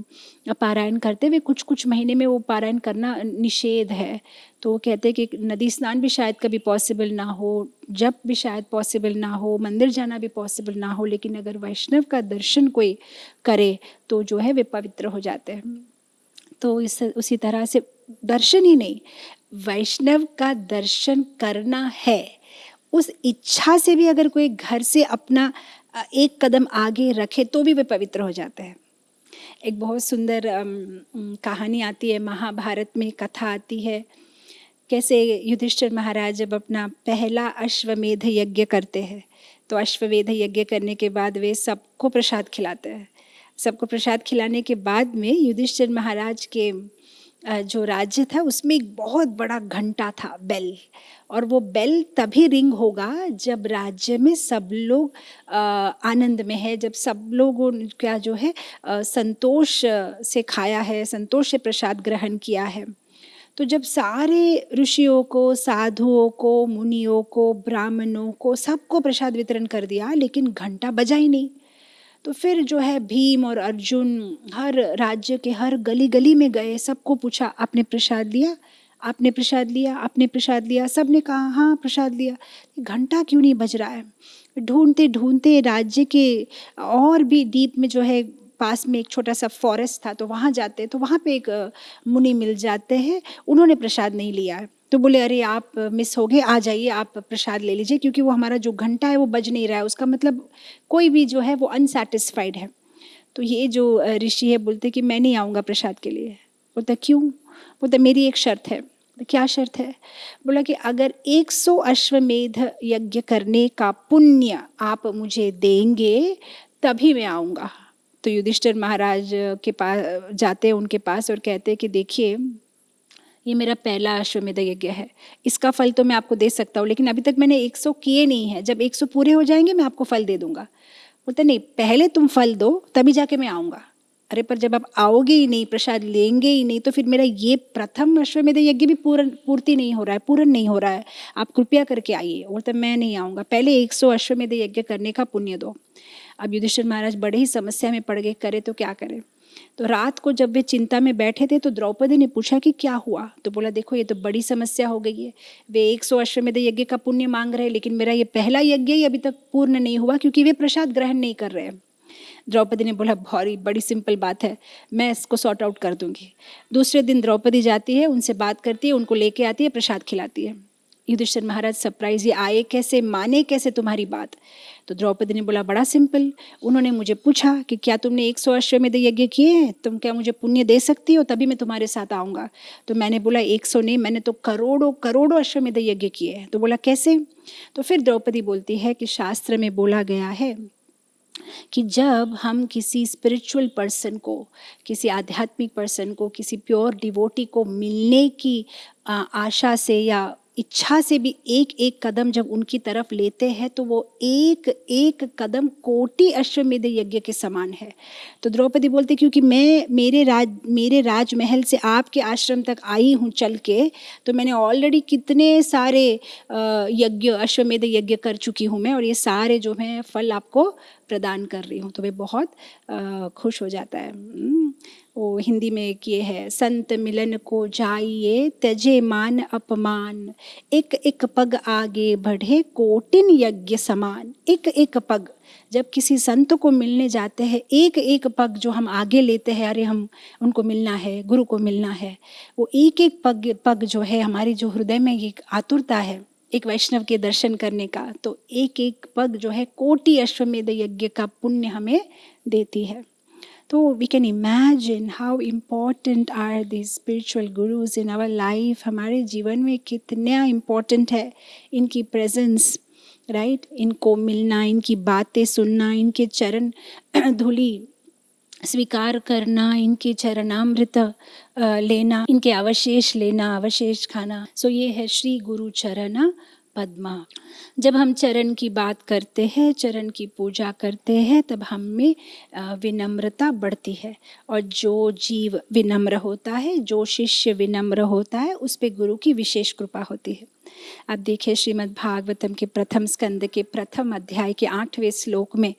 S1: पारायण करते हैं, वे कुछ कुछ महीने में वो पारायण करना निषेध है। तो वो कहते हैं कि नदी स्नान भी शायद कभी पॉसिबल ना हो, जप भी शायद पॉसिबल ना हो, मंदिर जाना भी पॉसिबल ना हो, लेकिन अगर वैष्णव का दर्शन कोई करे तो जो है वे पवित्र हो जाते हैं। तो उसी तरह से दर्शन ही नहीं, वैष्णव का दर्शन करना है, उस इच्छा से भी अगर कोई घर से अपना एक कदम आगे रखे तो भी वे पवित्र हो जाते हैं। एक बहुत सुंदर कहानी आती है, महाभारत में कथा आती है, कैसे युधिष्ठिर महाराज जब अपना पहला अश्वमेध यज्ञ करते हैं, तो अश्वमेध यज्ञ करने के बाद वे सबको प्रसाद खिलाते हैं। सबको प्रसाद खिलाने के बाद में युधिष्ठिर महाराज के जो राज्य था उसमें एक बहुत बड़ा घंटा था, बेल, और वो बेल तभी रिंग होगा जब राज्य में सब लोग आनंद में है, जब सब लोगों का जो है संतोष से खाया है, संतोष से प्रसाद ग्रहण किया है। तो जब सारे ऋषियों को, साधुओं को, मुनियों को, ब्राह्मणों को, सबको प्रसाद वितरण कर दिया, लेकिन घंटा बजा ही नहीं। तो फिर जो है भीम और अर्जुन हर राज्य के हर गली गली में गए, सबको पूछा आपने प्रसाद लिया, आपने प्रसाद लिया, आपने प्रसाद लिया। सब ने कहा हाँ प्रसाद लिया, घंटा क्यों नहीं बज रहा है। ढूंढते ढूंढते राज्य के और भी डीप में जो है पास में एक छोटा सा फॉरेस्ट था, तो वहाँ जाते तो वहाँ पे एक मुनि मिल जाते हैं, उन्होंने प्रसाद नहीं लिया है। तो बोले अरे आप मिस हो गए, आ जाइए आप प्रसाद ले लीजिए, क्योंकि वो हमारा जो घंटा है वो बज नहीं रहा है, उसका मतलब कोई भी जो है वो अनसेटिस्फाइड है। तो ये जो ऋषि है बोलते कि मैं नहीं आऊँगा प्रसाद के लिए। बोलता क्यों? बोलता मेरी एक शर्त है। क्या शर्त है? बोला कि अगर 100 अश्वमेध यज्ञ करने का पुण्य आप मुझे देंगे तभी मैं आऊँगा। तो युधिष्ठिर महाराज के पास जाते, उनके पास, और कहते कि देखिए ये मेरा पहला अश्वमेध यज्ञ है, इसका फल तो मैं आपको दे सकता हूँ, लेकिन अभी तक मैंने 100 किए नहीं है, जब 100 पूरे हो जाएंगे मैं आपको फल दे दूंगा। बोलते नहीं, पहले तुम फल दो तभी जाके मैं आऊँगा। अरे पर जब आप आओगे ही नहीं, प्रसाद लेंगे ही नहीं, तो फिर मेरा ये प्रथम अश्वमेध यज्ञ भी पूर्ति नहीं हो रहा है, पूर्ण नहीं हो रहा है, आप कृपया करके आइए। बोलते मैं नहीं आऊँगा, पहले 100 अश्वमेध यज्ञ करने का पुण्य दो। अब युधिष्ठिर महाराज बड़े ही समस्या में पड़ गए, करे तो क्या करे। तो रात को जब वे चिंता में बैठे थे तो द्रौपदी ने पूछा कि क्या हुआ। तो बोला देखो ये तो बड़ी समस्या हो गई है, वे 100 अश्वमेध यज्ञ का पुण्य मांग रहे हैं, लेकिन मेरा ये पहला यज्ञ ही अभी तक पूर्ण नहीं हुआ, क्योंकि वे प्रसाद ग्रहण नहीं कर रहे हैं। द्रौपदी ने बोला बहुत बड़ी सिंपल बात है, मैं इसको सॉर्ट आउट कर दूंगी। दूसरे दिन द्रौपदी जाती है, उनसे बात करती है, उनको लेके आती है, प्रसाद खिलाती है। युधिष्ठिर महाराज सरप्राइज, ये आए कैसे, माने कैसे तुम्हारी बात। तो द्रौपदी ने बोला बड़ा सिंपल, उन्होंने मुझे पूछा कि क्या तुमने 100 अश्वमेध यज्ञ किए हैं, तुम क्या मुझे पुण्य दे सकती हो, तभी मैं तुम्हारे साथ आऊँगा। तो मैंने बोला 100 नहीं, मैंने तो करोड़ों करोड़ों अश्वमेध यज्ञ किए हैं। तो बोला कैसे? तो फिर द्रौपदी बोलती है कि शास्त्र में बोला गया है कि जब हम किसी स्पिरिचुअल पर्सन को, किसी आध्यात्मिक पर्सन को, किसी प्योर डिवोटी को मिलने की आशा से या इच्छा से भी एक एक कदम जब उनकी तरफ लेते हैं, तो वो एक एक कदम कोटि अश्वमेध यज्ञ के समान है। तो द्रौपदी बोलती क्योंकि मैं मेरे राजमहल से आपके आश्रम तक आई हूँ चल के, तो मैंने ऑलरेडी कितने सारे यज्ञ, अश्वमेध यज्ञ कर चुकी हूँ मैं, और ये सारे जो हैं फल आपको प्रदान कर रही हूँ। तो वे बहुत खुश हो जाता है। वो हिंदी में किए है, संत मिलन को जाइए त्यजे मान अपमान, एक एक पग आगे बढ़े कोटिन यज्ञ समान। एक एक पग, जब किसी संत को मिलने जाते हैं, एक एक पग जो हम आगे लेते हैं, अरे हम उनको मिलना है, गुरु को मिलना है, वो एक एक पग जो है, हमारी जो हृदय में एक आतुरता है एक वैष्णव के दर्शन करने का, तो एक एक पग जो है कोटि अश्वमेध यज्ञ का पुण्य हमें देती है। तो we can imagine how important are this spiritual gurus in our life. हमारे जीवन में कितना इम्पॉर्टेंट है इनकी प्रेजेंस, राइट? इनको मिलना, इनकी बातें सुनना, इनके चरण धूलि स्वीकार करना, इनके चरणामृत लेना, इनके अवशेष लेना, अवशेष खाना। सो ये है श्री गुरु चरण पद्मा। जब हम चरण की बात करते हैं, चरण की पूजा करते हैं, तब हम में विनम्रता बढ़ती है, और जो जीव विनम्र होता है, जो शिष्य विनम्र होता है, उस पे गुरु की विशेष कृपा होती है। आप देखिए श्रीमद् भागवतम के प्रथम स्कंद के प्रथम अध्याय के 8वें श्लोक में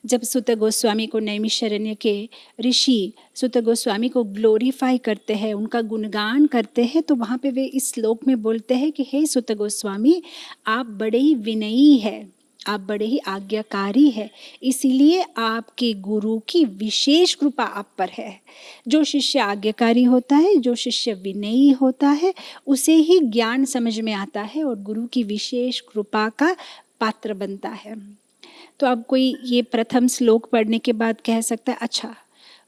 S1: जब सुत गोस्वामी को नैमिषारण्य के ऋषि सुत गोस्वामी को ग्लोरीफाई करते हैं, उनका गुणगान करते हैं, तो वहाँ पे वे इस श्लोक में बोलते हैं कि हे सुत गोस्वामी, आप बड़े ही विनयी हैं, आप बड़े ही आज्ञाकारी है, इसीलिए आपके गुरु की विशेष कृपा आप पर है। जो शिष्य आज्ञाकारी होता है, जो शिष्य विनयी होता है, उसे ही ज्ञान समझ में आता है और गुरु की विशेष कृपा का पात्र बनता है। तो अब कोई ये प्रथम श्लोक पढ़ने के बाद कह सकता है, अच्छा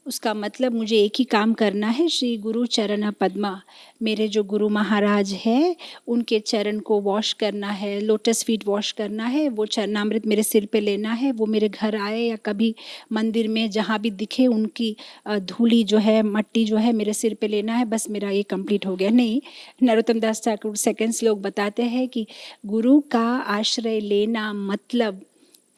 S1: उसका मतलब मुझे एक ही काम करना है, श्री गुरु चरण पद्मा, मेरे जो गुरु महाराज हैं उनके चरण को वॉश करना है, लोटस फीट वॉश करना है, वो चरणामृत मेरे सिर पे लेना है, वो मेरे घर आए या कभी मंदिर में जहाँ भी दिखे उनकी धूली जो है, मट्टी जो है मेरे सिर पे लेना है, बस मेरा ये कंप्लीट हो गया। नहीं, नरोत्तम दास ठाकुर सेकंड श्लोक बताते हैं कि गुरु का आश्रय लेना मतलब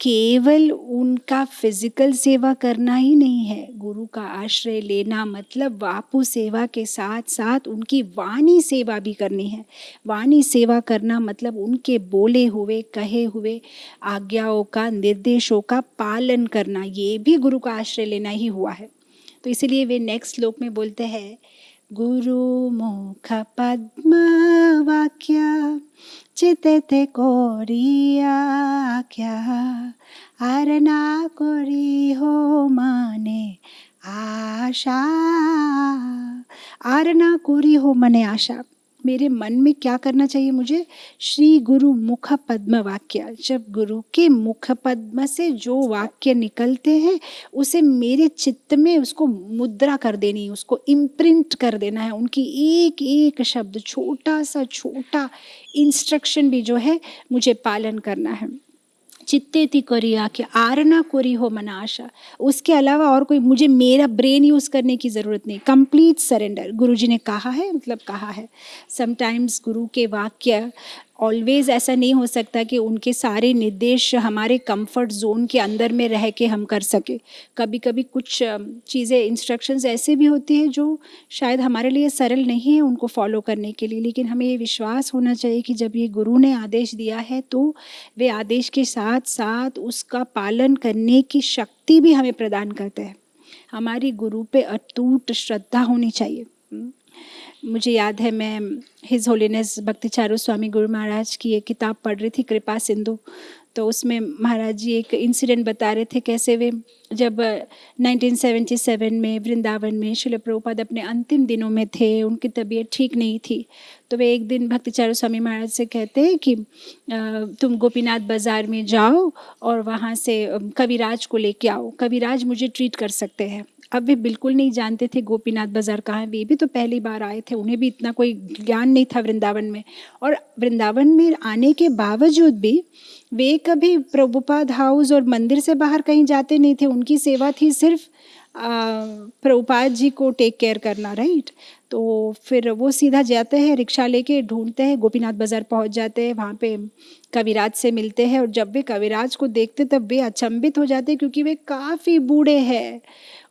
S1: केवल उनका फिजिकल सेवा करना ही नहीं है। गुरु का आश्रय लेना मतलब वापु सेवा के साथ साथ उनकी वाणी सेवा भी करनी है। वाणी सेवा करना मतलब उनके बोले हुए, कहे हुए आज्ञाओं का, निर्देशों का पालन करना, ये भी गुरु का आश्रय लेना ही हुआ है। तो इसीलिए वे नेक्स्ट श्लोक में बोलते हैं, गुरु मुख पद्म वाक्य चितेते कोरिया क्या, आरना कोरी हो माने आशा, आरना कोरी हो मने आशा। मेरे मन में क्या करना चाहिए मुझे? श्री गुरु मुख पद्म वाक्य, जब गुरु के मुख पद्म से जो वाक्य निकलते हैं उसे मेरे चित्त में उसको मुद्रा कर देनी, उसको इम्प्रिंट कर देना है। उनकी एक एक शब्द, छोटा सा छोटा इंस्ट्रक्शन भी जो है मुझे पालन करना है। चित्तेति करिया कि आरना कोरी हो मना आशा। उसके अलावा और कोई मुझे मेरा ब्रेन यूज़ करने की ज़रूरत नहीं। Complete surrender. गुरुजी ने कहा है मतलब कहा है। समटाइम्स गुरु के वाक्य ऑलवेज ऐसा नहीं हो सकता कि उनके सारे निर्देश हमारे कंफर्ट जोन के अंदर में रह के हम कर सके। कभी कभी कुछ चीज़ें, इंस्ट्रक्शंस ऐसे भी होती है जो शायद हमारे लिए सरल नहीं है उनको फॉलो करने के लिए, लेकिन हमें ये विश्वास होना चाहिए कि जब ये गुरु ने आदेश दिया है तो वे आदेश के साथ साथ उसका पालन करने की शक्ति भी हमें प्रदान करते हैं। हमारी गुरु पे अटूट श्रद्धा होनी चाहिए। मुझे याद है, मैं हिज होलीनेस भक्ति चारू स्वामी गुरु महाराज की एक किताब पढ़ रही थी, कृपा सिंधु। तो उसमें महाराज जी एक इंसिडेंट बता रहे थे कैसे वे जब 1977 में वृंदावन में श्रील प्रभुपाद अपने अंतिम दिनों में थे, उनकी तबीयत ठीक नहीं थी। तो वे एक दिन भक्ति चारू स्वामी महाराज से कहते हैं कि तुम गोपीनाथ बाज़ार में जाओ और वहाँ से कविराज को लेके आओ, कविराज मुझे ट्रीट कर सकते हैं। अब वे बिल्कुल नहीं जानते थे गोपीनाथ बाज़ार कहाँ है, वे भी तो पहली बार आए थे, उन्हें भी इतना कोई ज्ञान नहीं था वृंदावन में। और वृंदावन में आने के बावजूद भी वे कभी प्रभुपाद हाउस और मंदिर से बाहर कहीं जाते नहीं थे। उनकी सेवा थी सिर्फ प्रभुपाद जी को टेक केयर करना, राइट। तो फिर वो सीधा जाते हैं, रिक्शा लेके ढूंढते हैं, गोपीनाथ बाज़ार पहुंच जाते हैं, वहाँ पे कविराज से मिलते हैं। और जब वे कविराज को देखते तब वे अचंभित हो जाते क्योंकि वे काफ़ी बूढ़े हैं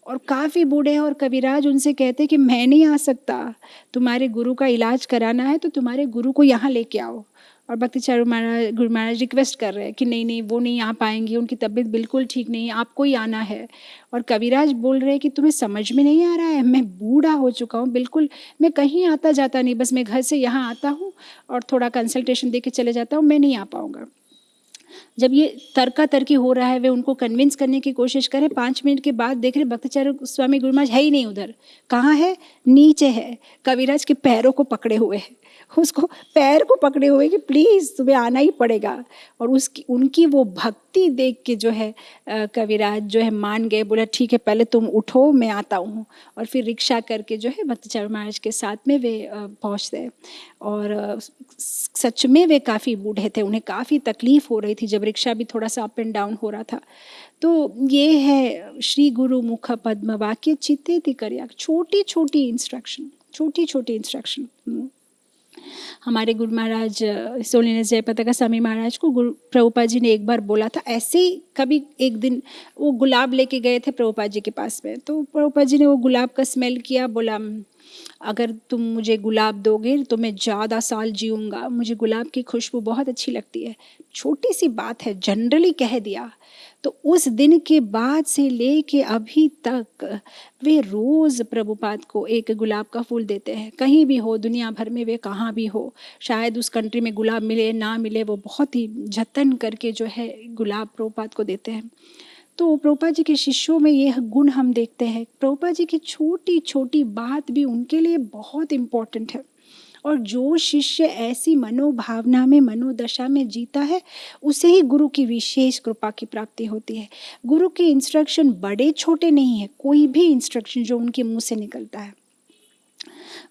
S1: और कविराज उनसे कहते कि मैं नहीं आ सकता, तुम्हारे गुरु का इलाज कराना है तो तुम्हारे गुरु को यहाँ लेके आओ। और भक्ति चारू महाराज, गुरु महाराज रिक्वेस्ट कर रहे हैं कि नहीं वो नहीं आ पाएंगी, उनकी तबीयत बिल्कुल ठीक नहीं है, आपको ही आना है। और कविराज बोल रहे हैं कि तुम्हें समझ में नहीं आ रहा है, मैं बूढ़ा हो चुका हूँ, बिल्कुल मैं कहीं आता जाता नहीं, बस मैं घर से यहाँ आता हूँ और थोड़ा कंसल्टेशन दे के चले जाता हूँ, मैं नहीं आ पाऊँगा। जब ये तर्की हो रहा है, वे उनको कन्विंस करने की कोशिश करें। 5 मिनट के बाद देख रहे भक्ति चारू स्वामी गुरु महाराज है ही नहीं उधर। कहाँ है? नीचे है, कविराज के पैरों को पकड़े हुए है, उसको पैर को पकड़े हुए कि प्लीज़ तुम्हें आना ही पड़ेगा। और उनकी वो भक्ति देख के जो है कविराज जो है मान गए, बोला ठीक है पहले तुम उठो मैं आता हूँ। और फिर रिक्शा करके जो है भक्ति चारू महाराज के साथ में वे पहुँचते। और सच में वे काफ़ी बूढ़े थे, उन्हें काफ़ी तकलीफ़ हो रही थी जब रिक्शा भी थोड़ा सा अप एंड डाउन हो रहा था। तो ये है श्री गुरु मुख पद्म वाक्य चित्तेति करिया, छोटी छोटी इंस्ट्रक्शन। हमारे गुरु महाराज होलीनेस जयपताका स्वामी महाराज को गुरु प्रभुपाद जी ने एक बार बोला था, ऐसे ही कभी एक दिन वो गुलाब लेके गए थे प्रभुपाद जी के पास में। तो प्रभुपाद जी ने वो गुलाब का स्मेल किया, बोला अगर तुम मुझे गुलाब दोगे तो मैं ज़्यादा साल जीऊँगा, मुझे गुलाब की खुशबू बहुत अच्छी लगती है। छोटी सी बात है, जनरली कह दिया। तो उस दिन के बाद से लेके अभी तक वे रोज़ प्रभुपाद को एक गुलाब का फूल देते हैं। कहीं भी हो दुनिया भर में, वे कहाँ भी हो, शायद उस कंट्री में गुलाब मिले ना मिले, वो बहुत ही जतन करके जो है गुलाब प्रभुपाद को देते हैं। तो प्रभुपाद जी के शिष्यों में यह गुण हम देखते हैं। प्रभुपाद जी की छोटी छोटी बात भी उनके लिए बहुत इम्पोर्टेंट है। और जो शिष्य ऐसी मनोभावना में, मनोदशा में जीता है, उसे ही गुरु की विशेष कृपा की प्राप्ति होती है। गुरु के इंस्ट्रक्शन बड़े छोटे नहीं है, कोई भी इंस्ट्रक्शन जो उनके मुंह से निकलता है।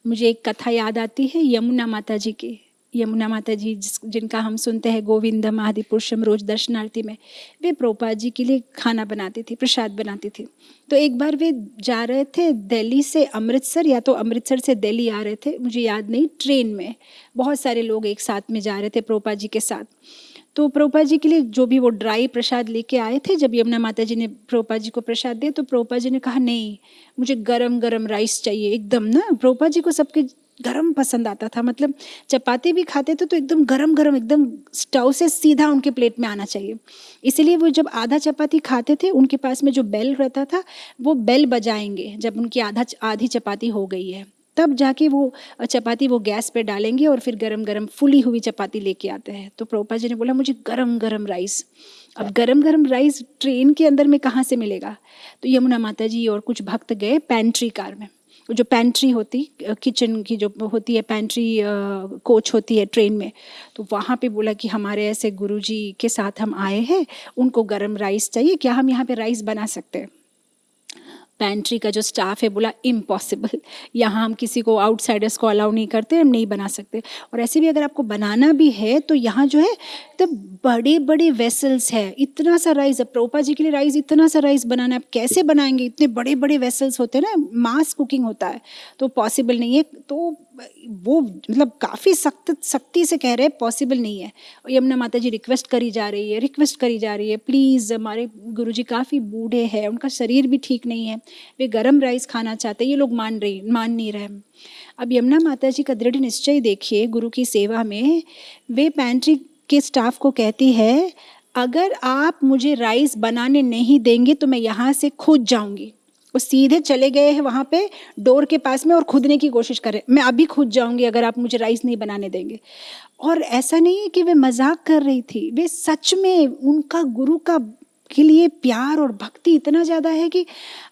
S1: मुझे एक कथा याद आती है यमुना माता जी की। यमुना माता जी जिनका हम सुनते हैं गोविंदम आदि पुरुषम रोज दर्शनार्थी में, वे प्रभुपाद जी के लिए खाना बनाती थी, प्रसाद बनाती थी। तो एक बार वे जा रहे थे दिल्ली से अमृतसर, या तो अमृतसर से दिल्ली आ रहे थे, मुझे याद नहीं, ट्रेन में बहुत सारे लोग एक साथ में जा रहे थे प्रभुपाद जी के साथ। तो प्रभुपाद जी के लिए जो भी वो ड्राई प्रसाद लेके आए थे, जब यमुना माता जी ने प्रभुपाद जी को प्रसाद दिया तो प्रभुपाद जी ने कहा नहीं, मुझे गरम गरम राइस चाहिए एकदम ना। प्रभुपाद जी को सबके गरम पसंद आता था, मतलब चपाती भी खाते थे तो एकदम गरम गरम, एकदम स्टोव से सीधा उनके प्लेट में आना चाहिए। इसलिए वो जब आधा चपाती खाते थे, उनके पास में जो बेल रहता था, वो बेल बजाएंगे जब उनकी आधी चपाती हो गई है, तब जाके वो चपाती वो गैस पे डालेंगे और फिर गरम गरम फुली हुई चपाती लेके आते हैं। तो प्रभुपाद जी ने बोला मुझे गरम गरम राइस। अब गरम गरम राइस ट्रेन के अंदर में कहाँ से मिलेगा? तो यमुना माता जी और कुछ भक्त गए पैंट्री कार में। जो पैंट्री होती, किचन की जो होती है पैंट्री कोच होती है ट्रेन में, तो वहाँ पे बोला कि हमारे ऐसे गुरुजी के साथ हम आए हैं, उनको गरम राइस चाहिए, क्या हम यहाँ पे राइस बना सकते हैं? पैंट्री का जो स्टाफ है बोला इम्पॉसिबल, यहाँ हम किसी को आउटसाइडर्स को अलाउ नहीं करते, हम नहीं बना सकते। और ऐसे भी अगर आपको बनाना भी है तो यहाँ जो है तो बड़े बड़े वेसल्स है, इतना सा राइस, अब प्रभुपाद जी के लिए राइस, इतना सा राइस बनाना है, आप कैसे बनाएंगे? इतने बड़े बड़े वेसल्स होते हैं ना, मास कुकिंग होता है, तो पॉसिबल नहीं है। तो वो मतलब काफ़ी सख्ती से कह रहे हैं पॉसिबल नहीं है। और यमुना माता जी रिक्वेस्ट करी जा रही है, प्लीज़, हमारे गुरुजी काफ़ी बूढ़े हैं, उनका शरीर भी ठीक नहीं है, वे गरम राइस खाना चाहते हैं, ये लोग मान नहीं रहे। अब यमुना माता जी का दृढ़ निश्चय देखिए गुरु की सेवा में। वे पैंट्री के स्टाफ को कहती है, अगर आप मुझे राइस बनाने नहीं देंगे तो मैं यहाँ से खुद जाऊँगी। वो सीधे चले गए हैं वहाँ पे डोर के पास में और खुदने की कोशिश कर रहे, मैं अभी खुद जाऊँगी अगर आप मुझे राइस नहीं बनाने देंगे। और ऐसा नहीं है कि वे मजाक कर रही थी, वे सच में, उनका गुरु का के लिए प्यार और भक्ति इतना ज़्यादा है कि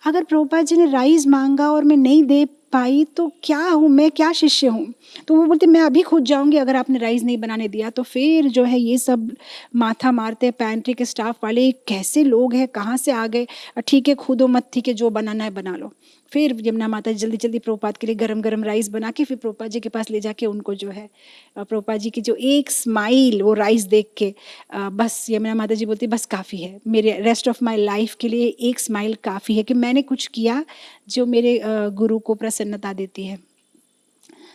S1: अगर प्रभुपाद जी ने राइस मांगा और मैं नहीं दे पाई तो क्या हूँ मैं, क्या शिष्य हूँ? तो वो बोलते मैं अभी खुद जाऊँगी अगर आपने राइस नहीं बनाने दिया। तो फिर जो है ये सब माथा मारते हैं पैंट्री के स्टाफ वाले, कैसे लोग हैं, कहाँ से आ गए, ठीक है खुदो मत, ठीक है जो बनाना है बना लो। फिर यमुना माता जल्दी जल्दी प्रभुपाद के लिए गरम गरम राइस बना के फिर प्रभुपाद जी के पास ले जाके उनको जो है प्रभुपाद जी की जो एक स्माइल, वो राइस देख के बस यमुना माता जी बोलती बस काफ़ी है, मेरे रेस्ट ऑफ माय लाइफ के लिए एक स्माइल काफ़ी है कि मैंने कुछ किया जो मेरे गुरु को प्रसन्नता देती है।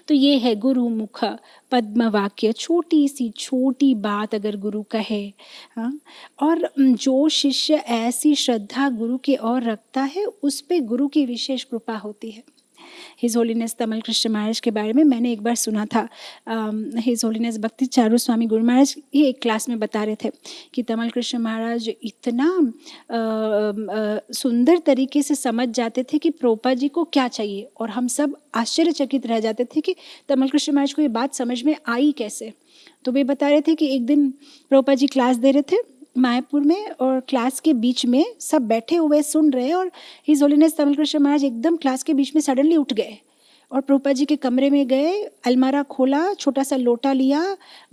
S1: तो ये है गुरु मुख पद्म वाक्य, छोटी सी छोटी बात अगर गुरु कहे। हाँ, और जो शिष्य ऐसी श्रद्धा गुरु की ओर रखता है उस पे गुरु की विशेष कृपा होती है। हिज होलीनेस तमल कृष्ण महाराज के बारे में मैंने एक बार सुना था। हिज होलीनेस भक्ति चारू स्वामी गुरु महाराज ये एक क्लास में बता रहे थे कि तमल कृष्ण महाराज इतना सुंदर तरीके से समझ जाते थे कि प्रभुपाद जी को क्या चाहिए, और हम सब आश्चर्यचकित रह जाते थे कि तमल कृष्ण महाराज को ये बात समझ में आई कैसे। तो वे बता रहे थे कि एक दिन प्रभुपाद जी क्लास दे रहे थे मायापुर में, और क्लास के बीच में सब बैठे हुए सुन रहे, और हिज होलीनेस तमल कृष्ण महाराज एकदम क्लास के बीच में सडनली उठ गए और प्रभुपाद जी के कमरे में गए, अलमारा खोला, छोटा सा लोटा लिया,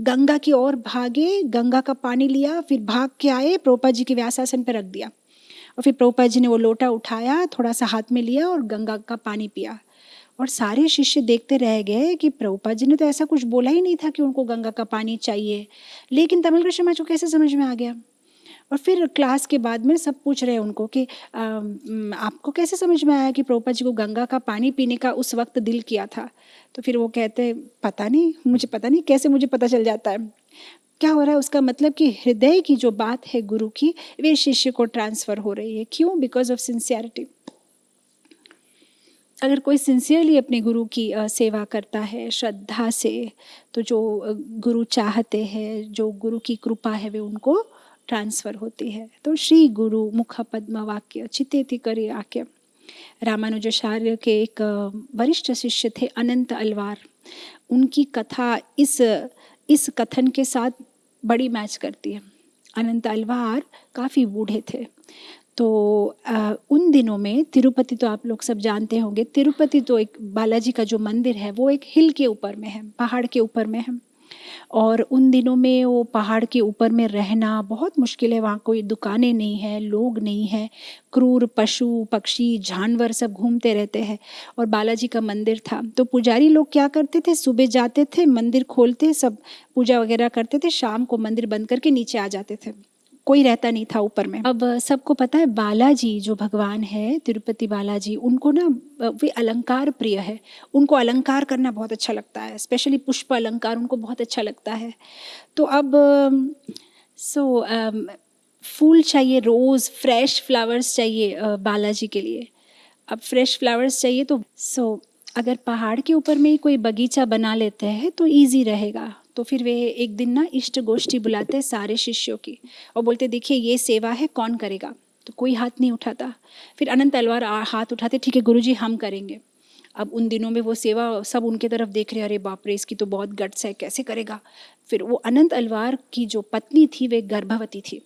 S1: गंगा की ओर भागे, गंगा का पानी लिया, फिर भाग के आए, प्रभुपाद जी के व्यासासन पर रख दिया, और फिर प्रभुपाद जी ने वो लोटा उठाया, थोड़ा सा हाथ में लिया और गंगा का पानी पिया। और सारे शिष्य देखते रह गए कि प्रभुपाद जी ने तो ऐसा कुछ बोला ही नहीं था कि उनको गंगा का पानी चाहिए, लेकिन तमल कृष्ण महाराज को कैसे समझ में आ गया। और फिर क्लास के बाद में सब पूछ रहे हैं उनको कि आपको कैसे समझ में आया कि प्रभुपाद जी को गंगा का पानी पीने का उस वक्त दिल किया था? तो फिर वो कहते पता नहीं कैसे मुझे पता चल जाता है। क्या हो रहा है उसका मतलब कि हृदय की जो बात है गुरु की, वे शिष्य को ट्रांसफर हो रही है। क्यों? Because of sincerity. अगर कोई सिंसियरली अपने गुरु की सेवा करता है श्रद्धा से, तो जो गुरु चाहते हैं, जो गुरु की कृपा है, वे उनको ट्रांसफ़र होती है। तो श्री गुरु मुख पद्म वाक्य चित्तेति करे आक्य। रामानुजाचार्य के एक वरिष्ठ शिष्य थे अनंत अलवार। उनकी कथा इस कथन के साथ बड़ी मैच करती है। अनंत अलवार काफ़ी बूढ़े थे, तो उन दिनों में तिरुपति तो आप लोग सब जानते होंगे। तिरुपति तो एक बालाजी का जो मंदिर है वो एक हिल के ऊपर में है, पहाड़ के ऊपर में है। और उन दिनों में वो पहाड़ के ऊपर में रहना बहुत मुश्किल है। वहाँ कोई दुकानें नहीं है, लोग नहीं है, क्रूर पशु पक्षी जानवर सब घूमते रहते हैं। और बालाजी का मंदिर था, तो पुजारी लोग क्या करते थे, सुबह जाते थे, मंदिर खोलते, सब पूजा वगैरह करते थे, शाम को मंदिर बंद करके नीचे आ जाते थे, कोई रहता नहीं था ऊपर में। अब सबको पता है बालाजी जो भगवान है, तिरुपति बालाजी, उनको ना वे अलंकार प्रिय है। उनको अलंकार करना बहुत अच्छा लगता है, स्पेशली पुष्प अलंकार उनको बहुत अच्छा लगता है। तो अब फूल चाहिए, रोज़ फ्रेश फ्लावर्स चाहिए बालाजी के लिए। अब फ्रेश फ्लावर्स चाहिए तो अगर पहाड़ के ऊपर में ही कोई बगीचा बना लेते हैं तो इजी रहेगा। तो फिर वे एक दिन ना इष्ट गोष्ठी बुलाते हैं सारे शिष्यों की और बोलते देखिए ये सेवा है, कौन करेगा। तो कोई हाथ नहीं उठाता। फिर अनंत तलवार हाथ उठाते, ठीक है गुरुजी हम करेंगे। अब उन दिनों में वो सेवा सब उनके तरफ देख रहे, अरे बाप रे इसकी तो बहुत गट्स है, कैसे करेगा। फिर वो अनंत अलवार की जो पत्नी थी वे गर्भवती थी,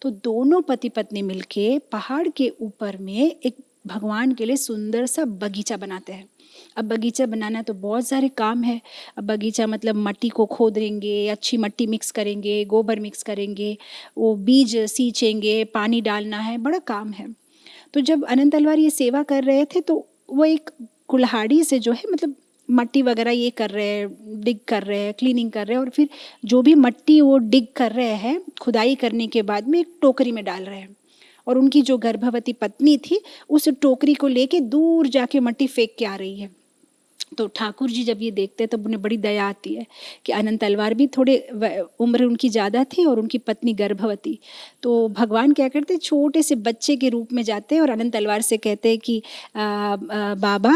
S1: तो दोनों पति पत्नी मिलके पहाड़ के ऊपर में एक भगवान के लिए सुंदर सा बगीचा बनाते हैं। अब बगीचा बनाना तो बहुत सारे काम है। अब बगीचा मतलब मट्टी को खोदेंगे, अच्छी मट्टी मिक्स करेंगे, गोबर मिक्स करेंगे, वो बीज सींचेंगे, पानी डालना है, बड़ा काम है। तो जब अनंत तलवार ये सेवा कर रहे थे तो वो एक कुल्हाड़ी से जो है मतलब मट्टी वगैरह ये कर रहे हैं, डिग कर रहे हैं, क्लीनिंग कर रहे हैं, और फिर जो भी मट्टी वो डिग कर रहे हैं खुदाई करने के बाद में एक टोकरी में डाल रहे हैं। और उनकी जो गर्भवती पत्नी थी उस टोकरी को लेके दूर जाके मट्टी फेंक के आ रही है। तो ठाकुर जी जब ये देखते हैं तब उन्हें बड़ी दया आती है कि अनंत तलवार भी थोड़े उम्र उनकी ज़्यादा थी और उनकी पत्नी गर्भवती। तो भगवान क्या करते, छोटे से बच्चे के रूप में जाते हैं और अनंत तलवार से कहते हैं कि बाबा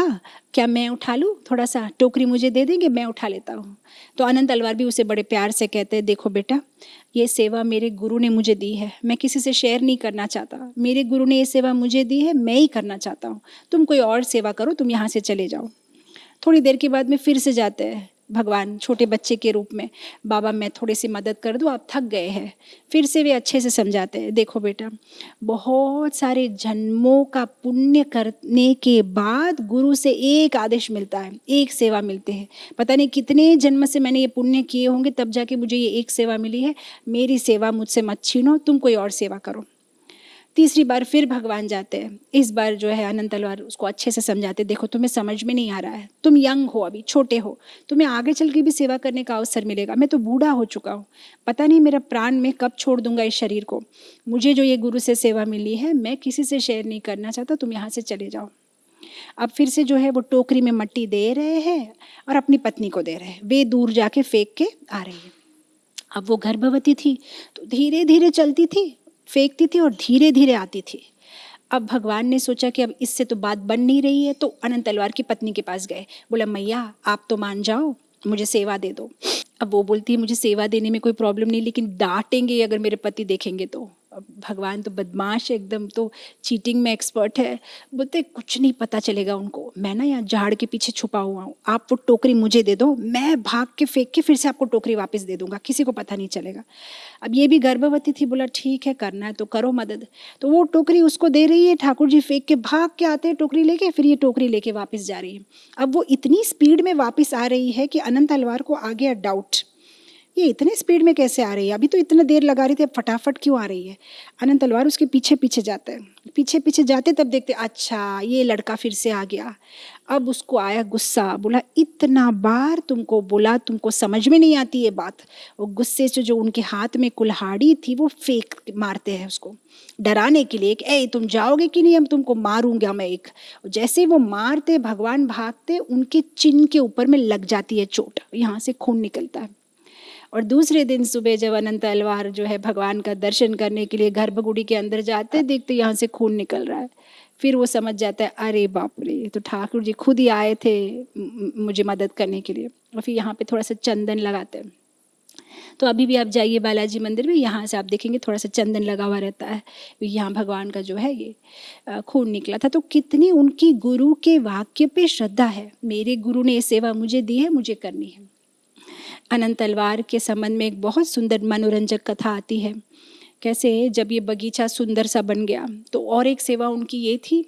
S1: क्या मैं उठा लूँ, थोड़ा सा टोकरी मुझे दे देंगे, मैं उठा लेता हूँ। तो अनंत तलवार भी उसे बड़े प्यार से कहते हैं देखो बेटा, ये सेवा मेरे गुरु ने मुझे दी है, मैं किसी से शेयर नहीं करना चाहता। मेरे गुरु ने ये सेवा मुझे दी है, मैं ही करना चाहता हूँ। तुम कोई और सेवा करो, तुम यहाँ से चले जाओ। थोड़ी देर के बाद में फिर से जाते हैं भगवान छोटे बच्चे के रूप में, बाबा मैं थोड़ी सी मदद कर दूँ, आप थक गए हैं। फिर से वे अच्छे से समझाते हैं देखो बेटा, बहुत सारे जन्मों का पुण्य करने के बाद गुरु से एक आदेश मिलता है, एक सेवा मिलती है। पता नहीं कितने जन्म से मैंने ये पुण्य किए होंगे तब जाके मुझे ये एक सेवा मिली है। मेरी सेवा मुझसे मत छीनो, तुम कोई और सेवा करो। तीसरी बार फिर भगवान जाते हैं। इस बार जो है अनंत तलवार उसको अच्छे से समझाते, देखो तुम्हें समझ में नहीं आ रहा है, तुम यंग हो, अभी छोटे हो, तुम्हें आगे चल के भी सेवा करने का अवसर मिलेगा। मैं तो बूढ़ा हो चुका हूँ, पता नहीं मेरा प्राण मैं कब छोड़ दूंगा इस शरीर को। मुझे जो ये गुरु से सेवा मिली है मैं किसी से शेयर नहीं करना चाहता, तुम यहाँ से चले जाओ। अब फिर से जो है वो टोकरी में मट्टी दे रहे हैं और अपनी पत्नी को दे रहे हैं। वे दूर जाके फेंक के आ रही है। अब वो गर्भवती थी तो धीरे धीरे चलती थी, फेंकती थी और धीरे धीरे आती थी। अब भगवान ने सोचा कि अब इससे तो बात बन नहीं रही है, तो अनंत तलवार की पत्नी के पास गए, बोला मैया आप तो मान जाओ, मुझे सेवा दे दो। अब वो बोलती है मुझे सेवा देने में कोई प्रॉब्लम नहीं, लेकिन डांटेंगे अगर मेरे पति देखेंगे तो। अब भगवान तो बदमाश है एकदम, तो चीटिंग में एक्सपर्ट है। बोलते कुछ नहीं पता चलेगा उनको, मैं ना यहाँ झाड़ के पीछे छुपा हुआ हूँ, आप वो टोकरी मुझे दे दो, मैं भाग के फेंक के फिर से आपको टोकरी वापस दे दूंगा, किसी को पता नहीं चलेगा। अब ये भी गर्भवती थी, बोला ठीक है करना है तो करो मदद। तो वो टोकरी उसको दे रही है, ठाकुर जी फेंक के भाग के आते हैं टोकरी लेके, फिर ये टोकरी लेके वापस जा रही है। अब वो इतनी स्पीड में वापस आ रही है कि अनंत तलवार को आ गया डाउट, ये इतने स्पीड में कैसे आ रही है, अभी तो इतना देर लगा रही थी, फटाफट क्यों आ रही है। अनंत तलवार उसके पीछे पीछे जाते हैं, पीछे पीछे जाते तब देखते अच्छा ये लड़का फिर से आ गया। अब उसको आया गुस्सा, बोला इतना बार तुमको बोला, तुमको समझ में नहीं आती ये बात। वो गुस्से से जो उनके हाथ में कुल्हाड़ी थी वो फेंक मारते हैं उसको डराने के लिए, ए तुम जाओगे कि नहीं, हम तुमको मारूंगा मैं एक। जैसे वो मारते भगवान भागते, उनके चिन्ह के ऊपर में लग जाती है चोट, यहाँ से खून निकलता है। और दूसरे दिन सुबह जब अनंत तलवार जो है भगवान का दर्शन करने के लिए गर्भगुड़ी के अंदर जाते, देखते यहाँ से खून निकल रहा है। फिर वो समझ जाता है, अरे बाप रे, ये तो ठाकुर जी खुद ही आए थे मुझे मदद करने के लिए। और फिर यहाँ पे थोड़ा सा चंदन लगाते हैं। तो अभी भी आप जाइए बालाजी मंदिर में, यहाँ से आप देखेंगे थोड़ा सा चंदन लगा हुआ रहता है। यहाँ भगवान का जो है ये खून निकला था। तो कितनी उनकी गुरु के वाक्य पे श्रद्धा है, मेरे गुरु ने ये सेवा मुझे दी है, मुझे करनी है। अनंत तलवार के संबंध में एक बहुत सुंदर मनोरंजक कथा आती है। कैसे जब ये बगीचा सुंदर सा बन गया तो और एक सेवा उनकी ये थी,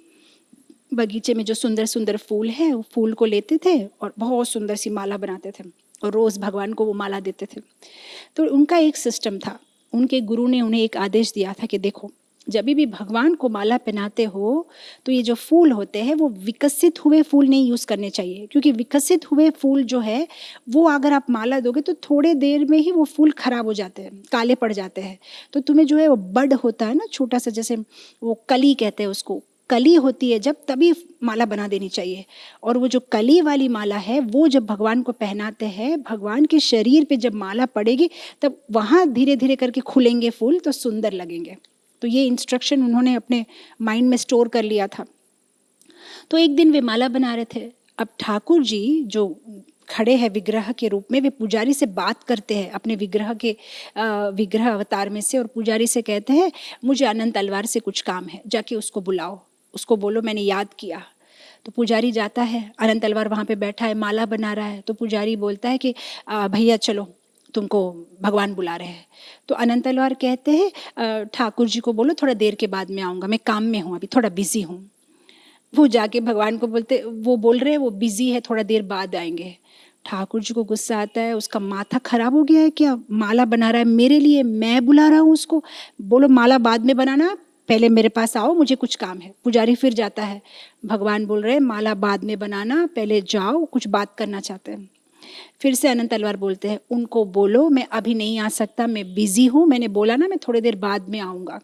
S1: बगीचे में जो सुंदर सुंदर फूल है वो फूल को लेते थे और बहुत सुंदर सी माला बनाते थे और रोज़ भगवान को वो माला देते थे। तो उनका एक सिस्टम था, उनके गुरु ने उन्हें एक आदेश दिया था कि देखो, जब भी भगवान को माला पहनाते हो तो ये जो फूल होते हैं वो विकसित हुए फूल नहीं यूज़ करने चाहिए, क्योंकि विकसित हुए फूल जो है वो अगर आप माला दोगे तो थोड़े देर में ही वो फूल खराब हो जाते हैं, काले पड़ जाते हैं। तो तुम्हें जो है वो बड होता है ना, छोटा सा, जैसे वो कली कहते हैं उसको, कली होती है जब, तभी माला बना देनी चाहिए। और वो जो कली वाली माला है वो जब भगवान को पहनाते हैं, भगवान के शरीर पे जब माला पड़ेगी तब वहाँ धीरे धीरे करके खुलेंगे फूल, तो सुंदर लगेंगे। तो ये इंस्ट्रक्शन उन्होंने अपने माइंड में स्टोर कर लिया था। तो एक दिन वे माला बना रहे थे। अब ठाकुर जी जो खड़े हैं विग्रह के रूप में, वे पुजारी से बात करते हैं अपने विग्रह अवतार में से, और पुजारी से कहते हैं मुझे अनंत तलवार से कुछ काम है, जाके उसको बुलाओ, उसको बोलो मैंने याद किया। तो पुजारी जाता है, अनंत तलवार वहाँ पे बैठा है, माला बना रहा है। तो पुजारी बोलता है कि भैया चलो, तुमको भगवान बुला रहे हैं। तो अनंत तलवार कहते हैं ठाकुर जी को बोलो थोड़ा देर के बाद में आऊँगा, मैं काम में हूँ, अभी थोड़ा बिजी हूँ। वो जाके भगवान को बोलते, वो बोल रहे हैं वो बिजी है, थोड़ा देर बाद आएंगे। ठाकुर जी को गुस्सा आता है, उसका माथा खराब हो गया है क्या, माला बना रहा है मेरे लिए, मैं बुला रहा हूँ उसको, बोलो माला बाद में बनाना, पहले मेरे पास आओ, मुझे कुछ काम है। पुजारी फिर जाता है, भगवान बोल रहे हैं माला बाद में बनाना, पहले जाओ, कुछ बात करना चाहते हैं। फिर से अनंत तलवार बोलते हैं उनको बोलो मैं अभी नहीं आ सकता, मैं बिजी हूँ, मैंने बोला ना मैं थोड़ी देर बाद में आऊँगा।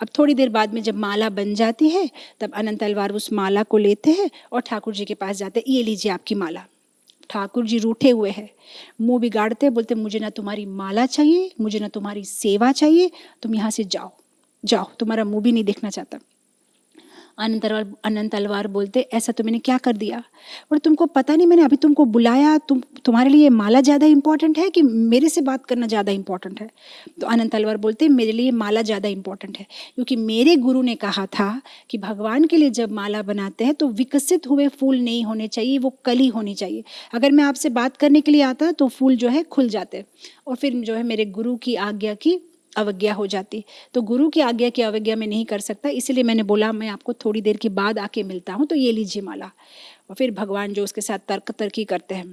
S1: अब थोड़ी देर बाद में जब माला बन जाती है तब अनंत तलवार उस माला को लेते हैं और ठाकुर जी के पास जाते हैं, ये लीजिए आपकी माला। ठाकुर जी रूठे हुए हैं, मुंह बिगाड़ते, बोलते मुझे ना तुम्हारी माला चाहिए, मुझे ना तुम्हारी सेवा चाहिए, तुम यहाँ से जाओ जाओ, तुम्हारा मुंह भी नहीं देखना चाहता। अनंत तलवार बोलते ऐसा तो मैंने क्या कर दिया, और तुमको पता नहीं मैंने अभी तुमको बुलाया, तुम्हारे लिए माला ज़्यादा इम्पोर्टेंट है कि मेरे से बात करना ज़्यादा इम्पोर्टेंट है। तो अनंत तलवार बोलते मेरे लिए माला ज़्यादा इम्पोर्टेंट है, क्योंकि मेरे गुरु ने कहा था कि भगवान के लिए जब माला बनाते हैं तो विकसित हुए फूल नहीं होने चाहिए, वो कली होनी चाहिए। अगर मैं आपसे बात करने के लिए आता तो फूल जो है खुल जाते और फिर जो है मेरे गुरु की आज्ञा की अवज्ञा हो जाती। तो गुरु की आज्ञा की अवज्ञा मैं नहीं कर सकता, इसलिए मैंने बोला मैं आपको थोड़ी देर के बाद आके मिलता हूँ, तो ये लीजिए माला। और फिर भगवान जो उसके साथ तर्की करते हैं,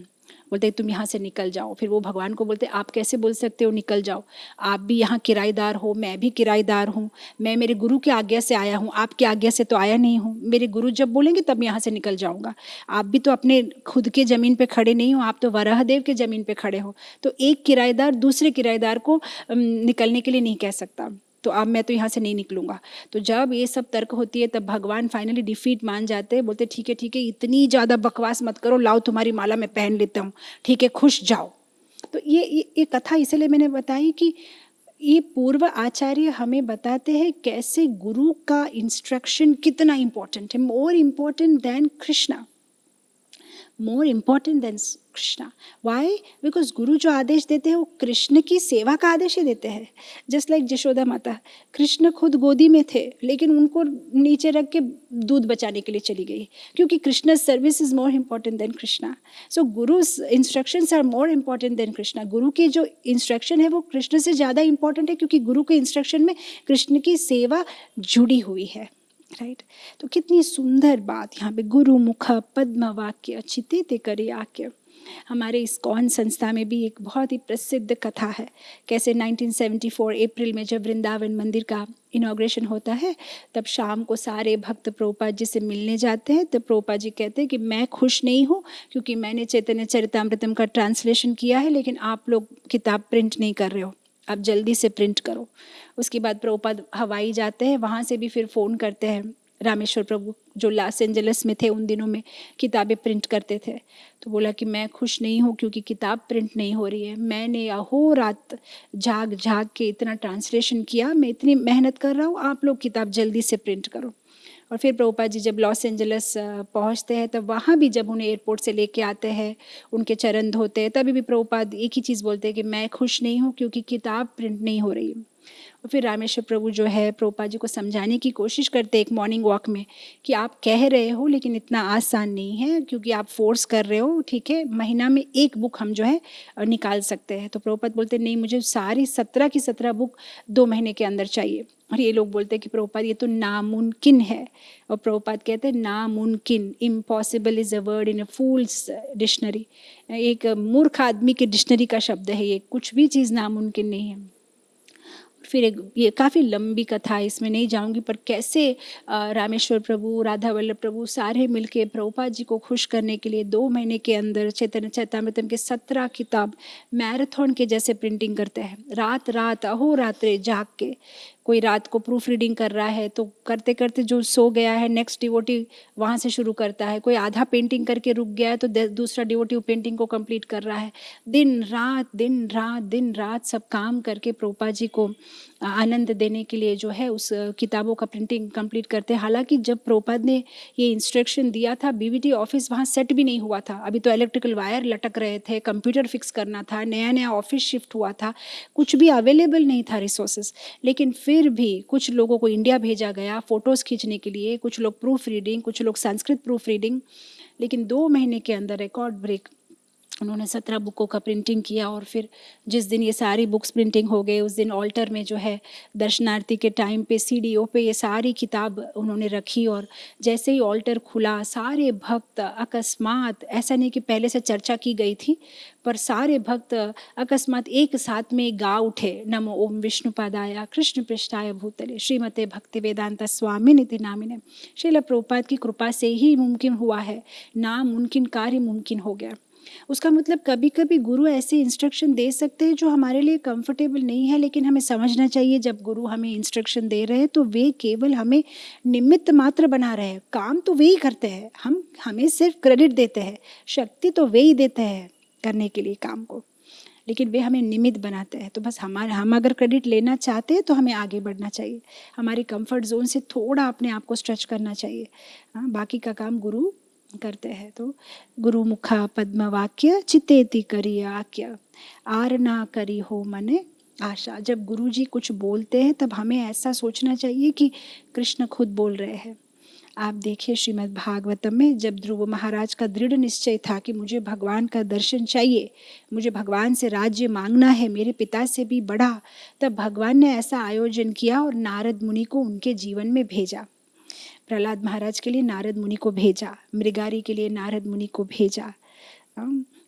S1: बोलते तुम यहाँ से निकल जाओ। फिर वो भगवान को बोलते आप कैसे बोल सकते हो निकल जाओ, आप भी यहाँ किराएदार हो, मैं भी किराएदार हूँ, मैं मेरे गुरु की आज्ञा से आया हूँ, आपकी आज्ञा से तो आया नहीं हूँ, मेरे गुरु जब बोलेंगे तब यहाँ से निकल जाऊँगा। आप भी तो अपने खुद के ज़मीन पे खड़े नहीं हो, आप तो वराहदेव के ज़मीन पे खड़े हो, तो एक किराएदार दूसरे किराएदार को निकलने के लिए नहीं कह सकता, तो अब मैं तो यहाँ से नहीं निकलूँगा। तो जब ये सब तर्क होती है तब भगवान फाइनली डिफीट मान जाते हैं, बोलते ठीक है इतनी ज़्यादा बकवास मत करो, लाओ तुम्हारी माला मैं पहन लेता हूँ, ठीक है खुश जाओ। तो ये कथा इसलिए मैंने बताई कि ये पूर्व आचार्य हमें बताते हैं कैसे गुरु का इंस्ट्रक्शन कितना इम्पोर्टेंट है, more important than Krishna, more important than Krishna. Why? Because गुरु जो आदेश देते हैं वो कृष्ण की सेवा का आदेश ही देते हैं। जस्ट लाइक यशोदा माता, कृष्ण खुद गोदी में थे लेकिन उनको नीचे रख के दूध बचाने के लिए चली गई, क्योंकि Krishna service is more important than Krishna. So guru instructions are more important than Krishna. गुरु की जो इंस्ट्रक्शन है वो कृष्ण से ज़्यादा इम्पॉर्टेंट है, क्योंकि गुरु के इंस्ट्रक्शन में कृष्ण की सेवा जुड़ी हुई है। राइट? तो कितनी सुंदर बात यहाँ पे, गुरु मुख पद्म वाक्य चिते ते करे आक्य। हमारे इस्कॉन संस्था में भी एक बहुत ही प्रसिद्ध कथा है, कैसे 1974 अप्रैल में जब वृंदावन मंदिर का इनॉग्रेशन होता है तब शाम को सारे भक्त प्रभुपाद जी से मिलने जाते हैं। तो प्रभुपाद जी कहते हैं कि मैं खुश नहीं हूँ क्योंकि मैंने चैतन्य चरितामृतम का ट्रांसलेशन किया है लेकिन आप लोग किताब प्रिंट नहीं कर रहे हो, आप जल्दी से प्रिंट करो। उसके बाद प्रभुपाद हवाई जाते हैं, वहाँ से भी फिर फ़ोन करते हैं रामेश्वर प्रभु जो लॉस एंजलिस में थे उन दिनों में किताबें प्रिंट करते थे। तो बोला कि मैं खुश नहीं हूँ क्योंकि किताब प्रिंट नहीं हो रही है, मैंने अहोरात जाग जाग के इतना ट्रांसलेशन किया, मैं इतनी मेहनत कर रहा हूँ, आप लोग किताब जल्दी से प्रिंट करो। और फिर प्रभुपाद जी जब लॉस एंजलिस पहुँचते हैं तब वहाँ भी जब उन्हें एयरपोर्ट से लेके आते हैं, उनके चरण धोते हैं, तभी भी प्रभुपाद एक ही चीज़ बोलते हैं कि मैं खुश नहीं हूँ क्योंकि किताब प्रिंट नहीं हो रही है। और फिर रामेश्वर प्रभु जो है प्रभुपाद जी को समझाने की कोशिश करते हैं एक मॉर्निंग वॉक में कि आप कह रहे हो लेकिन इतना आसान नहीं है क्योंकि आप फोर्स कर रहे हो, ठीक है, महीना में एक बुक हम जो है निकाल सकते हैं। तो प्रभुपाद बोलते नहीं, मुझे सारी 17 की 17 बुक 2 महीने के अंदर चाहिए। और ये लोग बोलते हैं कि प्रभुपाद ये तो नामुमकिन है। और प्रभुपाद कहते हैं नामुमकिन, impossible is a word in a fools dictionary. एक मूर्ख आदमी के डिक्शनरी का शब्द है ये, कुछ भी चीज़ नामुमकिन नहीं है। फिर एक ये काफ़ी लंबी कथा है, इसमें नहीं जाऊंगी, पर कैसे रामेश्वर प्रभु, राधा वल्लभ प्रभु सारे मिलके प्रभुपाद जी को खुश करने के लिए 2 महीने के अंदर चैतन्य चैतामृतम के 17 किताब मैराथन के जैसे प्रिंटिंग करते हैं। रात रात अहोरात्रे जाग के, कोई रात को प्रूफ रीडिंग कर रहा है तो करते करते जो सो गया है नेक्स्ट डिवोटी वहाँ से शुरू करता है, कोई आधा पेंटिंग करके रुक गया है तो दूसरा डिवोटी पेंटिंग को कंप्लीट कर रहा है। दिन रात दिन रात दिन रात सब काम करके प्रभुपाद जी को आनंद देने के लिए जो है उस किताबों का प्रिंटिंग कंप्लीट करते हैं। हालांकि जब प्रभुपाद ने ये इंस्ट्रक्शन दिया था, बीबीटी ऑफिस वहाँ सेट भी नहीं हुआ था, अभी तो इलेक्ट्रिकल वायर लटक रहे थे, कंप्यूटर फिक्स करना था, नया नया ऑफिस शिफ्ट हुआ था, कुछ भी अवेलेबल नहीं था रिसोर्सेज। लेकिन फिर भी कुछ लोगों को इंडिया भेजा गया फ़ोटोज़ खींचने के लिए, कुछ लोग प्रूफ रीडिंग, कुछ लोग संस्कृत प्रूफ रीडिंग। लेकिन 2 महीने के अंदर रिकॉर्ड ब्रेक उन्होंने 17 बुकों का प्रिंटिंग किया। और फिर जिस दिन ये सारी बुक्स प्रिंटिंग हो गए उस दिन ऑल्टर में जो है दर्शनार्थी के टाइम पे सीडीओ पे ये सारी किताब उन्होंने रखी। और जैसे ही ऑल्टर खुला सारे भक्त अकस्मात, ऐसा नहीं कि पहले से चर्चा की गई थी, पर सारे भक्त अकस्मात एक साथ में गा उठे, नमो ओम विष्णुपादाय कृष्ण पृष्ठाय भूतले श्रीमते भक्ति वेदांत स्वामी निति नामिने। श्रील प्रभुपाद की कृपा से ही मुमकिन हुआ है, नामुमकिन कार्य मुमकिन हो गया। उसका मतलब कभी कभी गुरु ऐसे इंस्ट्रक्शन दे सकते हैं जो हमारे लिए कंफर्टेबल नहीं है, लेकिन हमें समझना चाहिए जब गुरु हमें इंस्ट्रक्शन दे रहे हैं तो वे केवल हमें निमित्त मात्र बना रहे हैं, काम तो वे ही करते हैं, हम हमें सिर्फ क्रेडिट देते हैं, शक्ति तो वे ही देते हैं करने के लिए काम को, लेकिन वे हमें निमित्त बनाते हैं। तो बस हम अगर क्रेडिट लेना चाहते हैं तो हमें आगे बढ़ना चाहिए, हमारी कंफर्ट जोन से थोड़ा अपने आप को स्ट्रेच करना चाहिए। बाकी का काम गुरु करते हैं। तो गुरु मुखा पद्म वाक्य चितेति करी आज्ञा, आर ना करी हो मने आशा। जब गुरु जी कुछ बोलते हैं तब हमें ऐसा सोचना चाहिए कि कृष्ण खुद बोल रहे हैं। आप देखिए श्रीमद् भागवतम में जब ध्रुव महाराज का दृढ़ निश्चय था कि मुझे भगवान का दर्शन चाहिए, मुझे भगवान से राज्य मांगना है मेरे पिता से भी बड़ा, तब भगवान ने ऐसा आयोजन किया और नारद मुनि को उनके जीवन में भेजा। प्रहलाद महाराज के लिए नारद मुनि को भेजा, मृगारी के लिए नारद मुनि को भेजा,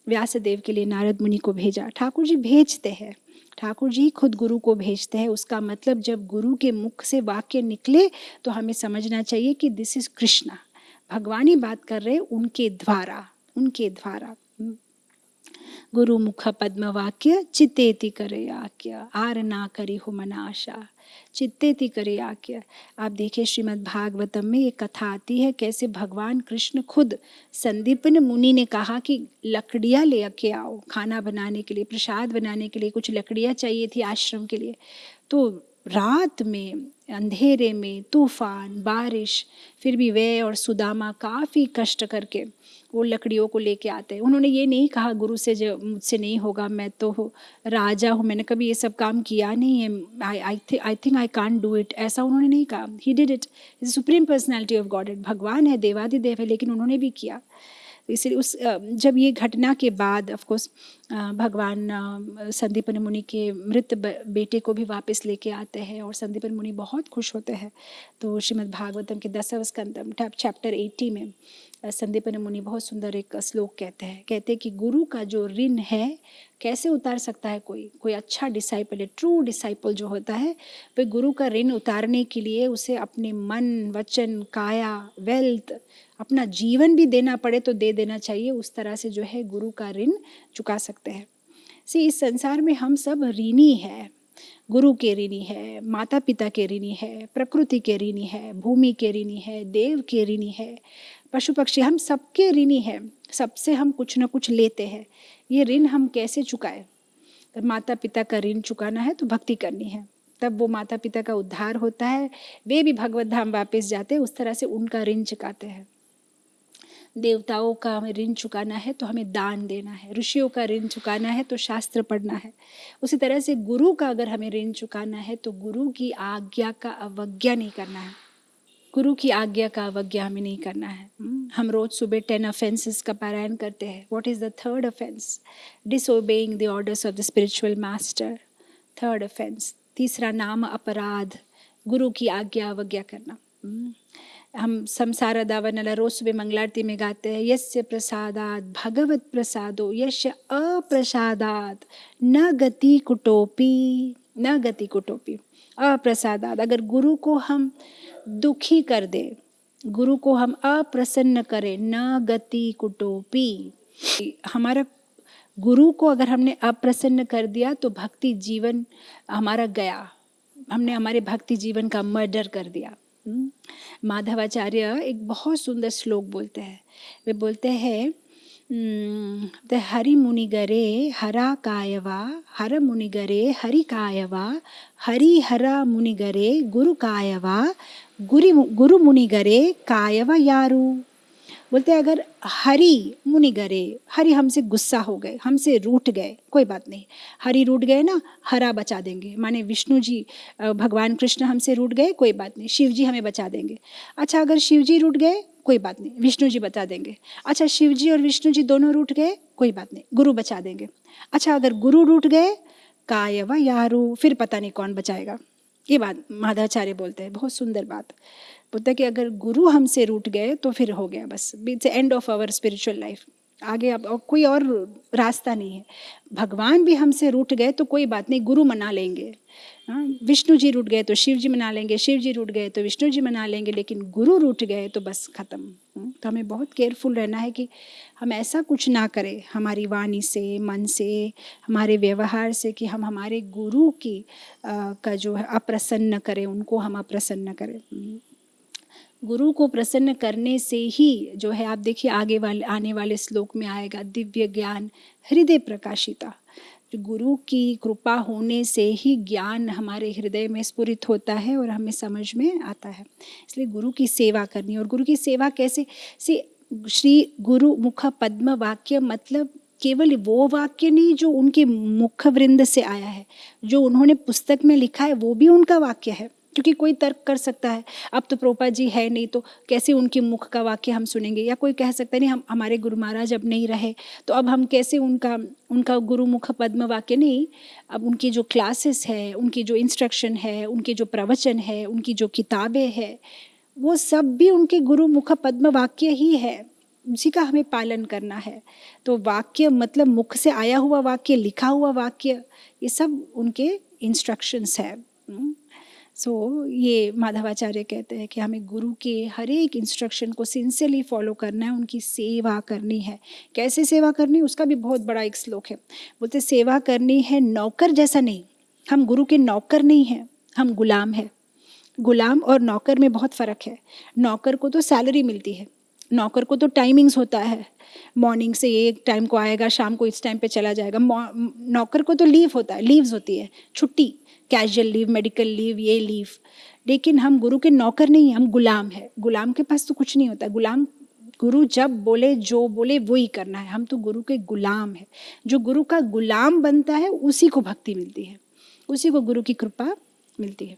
S1: व्यासदेव के लिए नारद मुनि को भेजा। ठाकुर जी भेजते हैं, ठाकुर जी खुद गुरु को भेजते हैं। उसका मतलब जब गुरु के मुख से वाक्य निकले तो हमें समझना चाहिए कि दिस इज कृष्णा, भगवान ही बात कर रहे उनके द्वारा, उनके द्वारा। गुरु मुख पद्म वाक्य चित्तेति करे आज्ञा, आर ना करी हो मना आशा, चित्तेति करे आज्ञा। आप देखिए श्रीमद् भागवतम में एक कथा आती है कैसे भगवान कृष्ण खुद संदीपन मुनि ने कहा कि लकड़ियाँ ले के आओ, खाना बनाने के लिए, प्रसाद बनाने के लिए कुछ लकड़ियाँ चाहिए थी आश्रम के लिए। तो रात में अंधेरे में तूफान बारिश, फिर भी वे और सुदामा काफ़ी कष्ट करके वो लकड़ियों को लेके आते हैं। उन्होंने ये नहीं कहा गुरु से जो मुझसे नहीं होगा, मैं तो राजा हूँ, मैंने कभी ये सब काम किया नहीं है, I think I can't do it, ऐसा उन्होंने नहीं कहा। He did it, supreme personality of God, भगवान है, देवादिदेव है, लेकिन उन्होंने भी किया। इसलिए उस जब ये घटना के बाद ऑफ कोर्स भगवान संदीपन मुनि के मृत बेटे को भी वापस लेके आते हैं और संदीपन मुनि बहुत खुश होते हैं। तो श्रीमद् भागवतम के 10वें स्कंद चैप्टर 80 में संदीपन मुनि बहुत सुंदर एक श्लोक कहते हैं कि गुरु का जो ऋण है कैसे उतार सकता है कोई अच्छा डिसाइपल है, ट्रू डिसाइपल जो होता है, वह गुरु का ऋण उतारने के लिए उसे अपने मन वचन काया वेल्थ अपना जीवन भी देना पड़े तो दे देना चाहिए। उस तरह से जो है गुरु का ऋण चुका सकते हैं। इस संसार में हम सब ऋणी है, गुरु के ऋणी है, माता पिता के ऋणी है, प्रकृति के ऋणी है, भूमि के ऋणी है, देव के ऋणी है, पशु पक्षी, हम सबके ऋणी है, सबसे हम कुछ न कुछ लेते हैं। ये ऋण हम कैसे चुकाएं? माता पिता का ऋण चुकाना है तो भक्ति करनी है, तब वो माता पिता का उद्धार होता है, वे भी भगवत धाम वापस जाते हैं। उस तरह से उनका ऋण चुकाते हैं। देवताओं का हमें ऋण चुकाना है तो हमें दान देना है, ऋषियों का ऋण चुकाना है तो शास्त्र पढ़ना है। उसी तरह से गुरु का अगर हमें ऋण चुकाना है तो गुरु की आज्ञा का अवज्ञा नहीं करना है। गुरु की आज्ञा का अवज्ञा हमें नहीं करना है। हम रोज सुबह 10 ऑफेंसेस का पारायण करते हैं। What is the third offence? Disobeying the orders of the spiritual master. Third offence. तीसरा नाम अपराध, गुरु की आज्ञा अवज्ञा करना। हम संसार दावनला रोज सुबह मंगलारती में गाते हैं, यस्य प्रसादात भगवत प्रसादो यस्य अप्रसादात न गति कुटोपी, न गति कुटोपी। अप्रसादात, अगर गुरु को हम दुखी कर दे, गुरु को हम अप्रसन्न करें, न गति कुटोपी। हमारा गुरु को अगर हमने अप्रसन्न कर दिया तो भक्ति जीवन हमारा गया, हमने हमारे भक्ति जीवन का मर्डर कर दिया। माधवाचार्य एक बहुत सुंदर श्लोक बोलते हैं। वे बोलते हैं हरि मुनिगरे हरा कायवा, हर मुनिगरे हरि कायवा, हरि हरा मुनिगरे गुरु कायवा, गुरु मुनिगरे कायवा यारू। बोलते हैं अगर हरि मुनिगरे, हरि हमसे गुस्सा हो गए, हमसे रूठ गए, कोई बात नहीं, हरि रूठ गए ना, हरा बचा देंगे। माने विष्णु जी, भगवान कृष्ण हमसे रूठ गए, कोई बात नहीं, शिव जी हमें बचा देंगे। अच्छा अगर शिव जी रूठ गए, कोई बात नहीं, विष्णु जी बचा देंगे। अच्छा शिव जी और विष्णु जी दोनों रूठ गए, कोई बात नहीं, गुरु बचा देंगे। अच्छा अगर गुरु रूठ गए, कायवा यारू, फिर पता नहीं कौन बचाएगा। ये बात माधवाचार्य बोलते हैं, बहुत सुंदर बात। बोलता है कि अगर गुरु हमसे रूठ गए तो फिर हो गया, बस it's end of our spiritual life. आगे अब कोई और रास्ता नहीं है। भगवान भी हमसे रूठ गए तो कोई बात नहीं, गुरु मना लेंगे। विष्णु जी रूठ गए तो शिव जी मना लेंगे, शिव जी रूठ गए तो विष्णु जी मना लेंगे, लेकिन गुरु रूठ गए तो बस खत्म। तो हमें बहुत केयरफुल रहना है कि हम ऐसा कुछ ना करें हमारी वाणी से, मन से, हमारे व्यवहार से, कि हम हमारे गुरु की का जो है अप्रसन्न करें, उनको हम अप्रसन्न करें। गुरु को प्रसन्न करने से ही जो है, आप देखिए आगे वाले आने वाले श्लोक में आएगा, दिव्य ज्ञान हृदय प्रकाशिता। गुरु की कृपा होने से ही ज्ञान हमारे हृदय में स्फुरित होता है और हमें समझ में आता है। इसलिए गुरु की सेवा करनी। और गुरु की सेवा कैसे? श्री गुरु मुख पद्म वाक्य मतलब केवल वो वाक्य नहीं जो उनके मुख वृंद से आया है, जो उन्होंने पुस्तक में लिखा है वो भी उनका वाक्य है। क्योंकि कोई तर्क कर सकता है, अब तो प्रभुपाद जी है नहीं तो कैसे उनके मुख का वाक्य हम सुनेंगे, या कोई कह सकता है नहीं, हम हमारे गुरु महाराज अब नहीं रहे तो अब हम कैसे उनका गुरु मुख पद्म वाक्य नहीं, अब उनकी जो क्लासेस है, उनकी जो इंस्ट्रक्शन है, उनके जो प्रवचन है, उनकी जो किताबें हैं, वो सब भी उनके गुरु मुख पद्म वाक्य ही है, उसी का हमें पालन करना है। तो वाक्य मतलब मुख से आया हुआ वाक्य, लिखा हुआ वाक्य, ये सब उनके इंस्ट्रक्शंस है। ये माधवाचार्य कहते हैं कि हमें गुरु के हर एक इंस्ट्रक्शन को सिंसियरली फॉलो करना है, उनकी सेवा करनी है। कैसे सेवा करनी, उसका भी बहुत बड़ा एक श्लोक है। बोलते सेवा करनी है नौकर जैसा नहीं, हम गुरु के नौकर नहीं हैं, हम गुलाम हैं। गुलाम और नौकर में बहुत फ़र्क है। नौकर को तो सैलरी मिलती है, नौकर को तो टाइमिंग्स होता है, मॉर्निंग से एक टाइम को आएगा, शाम को इस टाइम पे चला जाएगा। नौकर को तो लीव होता है, लीव्स होती है, छुट्टी, कैजुअल लीव, मेडिकल लीव, ये लीव। लेकिन हम गुरु के नौकर नहीं, हम गुलाम है। गुलाम के पास तो कुछ नहीं होता। गुलाम, गुरु जब बोले, जो बोले वो ही करना है। हम तो गुरु के गुलाम है। जो गुरु का गुलाम बनता है उसी को भक्ति मिलती है, उसी को गुरु की कृपा मिलती है।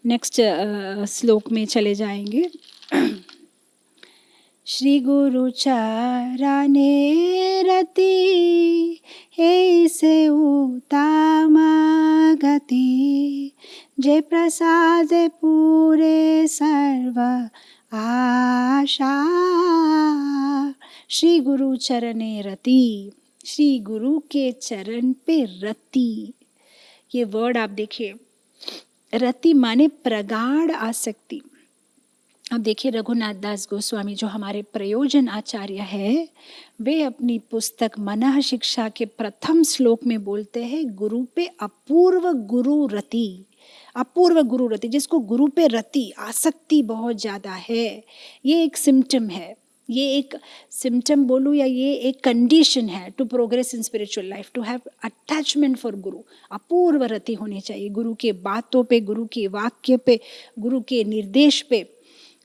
S1: नेक्स्ट श्लोक में चले जाएंगे। श्री गुरु चरणे रति ऐसे उत्तमा गति, जे प्रसाद पूरे सर्व आशा। श्री गुरु चरणे रति, श्री गुरु के चरण पे रति, ये वर्ड आप देखिए, रति माने प्रगाढ़ आसक्ति। अब देखिए रघुनाथ दास गोस्वामी जो हमारे प्रयोजन आचार्य है, वे अपनी पुस्तक मनः शिक्षा के प्रथम श्लोक में बोलते हैं गुरु पे अपूर्व गुरु रति। अपूर्व गुरु रति, जिसको गुरु पे रति, आसक्ति बहुत ज्यादा है, ये एक सिम्टम है। ये एक सिम्टम बोलूँ या ये एक कंडीशन है to progress in spiritual life, to have attachment for guru. अपूर्व रति होनी चाहिए गुरु के बातों पे, गुरु के वाक्य पे, गुरु के निर्देश पे,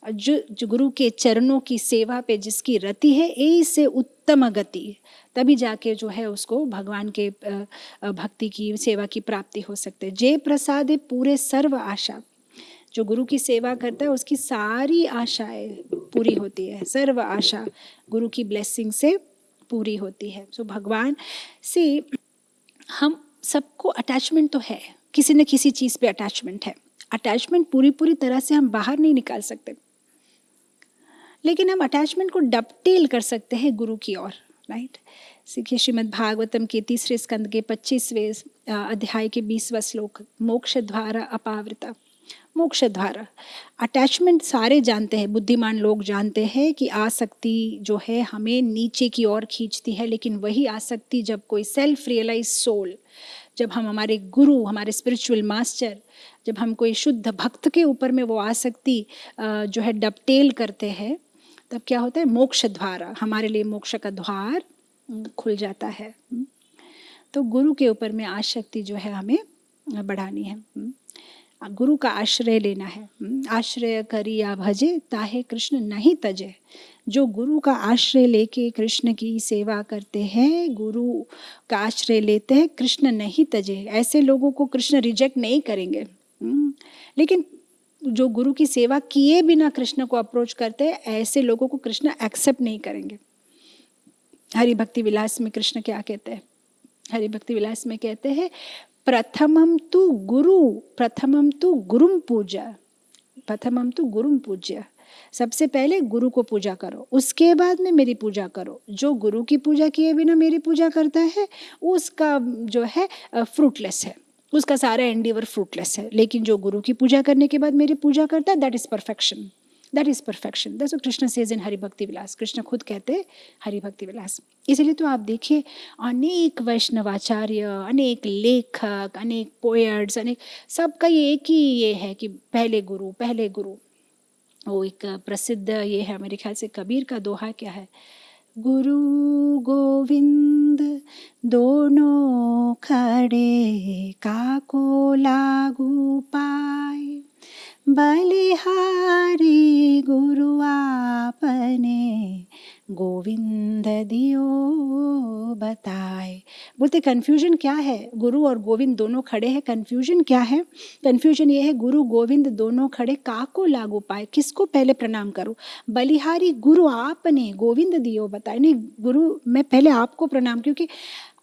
S1: जो गुरु के चरणों की सेवा पे जिसकी रति है, यही से उत्तम गति, तभी जाके जो है उसको भगवान के भक्ति की सेवा की प्राप्ति हो सकते है। जय प्रसादे पूरे सर्व आशा, जो गुरु की सेवा करता है उसकी सारी आशाएं पूरी होती है, सर्व आशा गुरु की ब्लेसिंग से पूरी होती है। सो भगवान से हम सबको अटैचमेंट तो है, किसी न किसी चीज़ पे अटैचमेंट है। अटैचमेंट पूरी तरह से हम बाहर नहीं निकाल सकते, लेकिन हम अटैचमेंट को डबटेल कर सकते हैं गुरु की ओर, राइट। सीखिए श्रीमद् भागवतम के 3 स्कंद के 25वें अध्याय के 20वां श्लोक, मोक्ष द्वारा अपावृता। मोक्ष द्वारा अटैचमेंट सारे जानते हैं, बुद्धिमान लोग जानते हैं कि आसक्ति जो है हमें नीचे की ओर खींचती है, लेकिन वही आसक्ति जब कोई सेल्फ रियलाइज सोल, जब हम हमारे गुरु, हमारे स्पिरिचुअल मास्टर, जब हम कोई शुद्ध भक्त के ऊपर में वो आसक्ति जो है डबटेल करते हैं, तब क्या होता है, मोक्ष द्वारा, हमारे लिए मोक्ष का द्वार खुल जाता है। तो गुरु के ऊपर में आसक्ति जो है हमें बढ़ानी है, गुरु का आश्रय लेना है। आश्रय करिया भजे ताहे कृष्ण नहीं तजे। जो गुरु का आश्रय लेके कृष्ण की सेवा करते हैं, गुरु का आश्रय लेते हैं, कृष्ण नहीं तजे। ऐसे लोगों को कृष्ण रिजेक्ट नहीं करेंगे। लेकिन जो गुरु की सेवा किए बिना कृष्ण को अप्रोच करते हैं, ऐसे लोगों को कृष्ण एक्सेप्ट नहीं करेंगे। हरि भक्ति विलास में कृष्ण क्या कहते हैं? हरि भक्ति विलास में कहते हैं, प्रथमम तु गुरुम पूजा, प्रथमम तु गुरुम पूज्य। सबसे पहले गुरु को पूजा करो, उसके बाद में मेरी पूजा करो। जो गुरु की पूजा किए बिना मेरी पूजा करता है, उसका जो है फ्रूटलेस है, उसका सारा एंडीवर फ्रूटलेस है। लेकिन जो गुरु की पूजा करने के बाद मेरी पूजा करता है, that is perfection, that is perfection. That's what Krishna says in Hari भक्ति विलास। कृष्ण खुद कहते हैं हरि भक्ति विलास। इसीलिए तो आप देखिए अनेक वैष्णवाचार्य, अनेक लेखक, अनेक पोएट्स, अनेक, सबका ये एक ही ये है कि पहले गुरु, पहले गुरु। वो एक प्रसिद्ध ये है, मेरे ख्याल से कबीर का दोहा क्या है, गुरु गोविंद दोनों खड़े काको लागू पाए, बलिहारी गुरु आपने गोविंद दियो बताए। बोलते कंफ्यूजन क्या है, गुरु और गोविंद दोनों खड़े हैं, कंफ्यूजन क्या है? कंफ्यूजन ये है, गुरु गोविंद दोनों खड़े काको लागू पाए, किसको पहले प्रणाम करूं? बलिहारी गुरु आपने गोविंद दियो बताए। नहीं, गुरु मैं पहले आपको प्रणाम, क्योंकि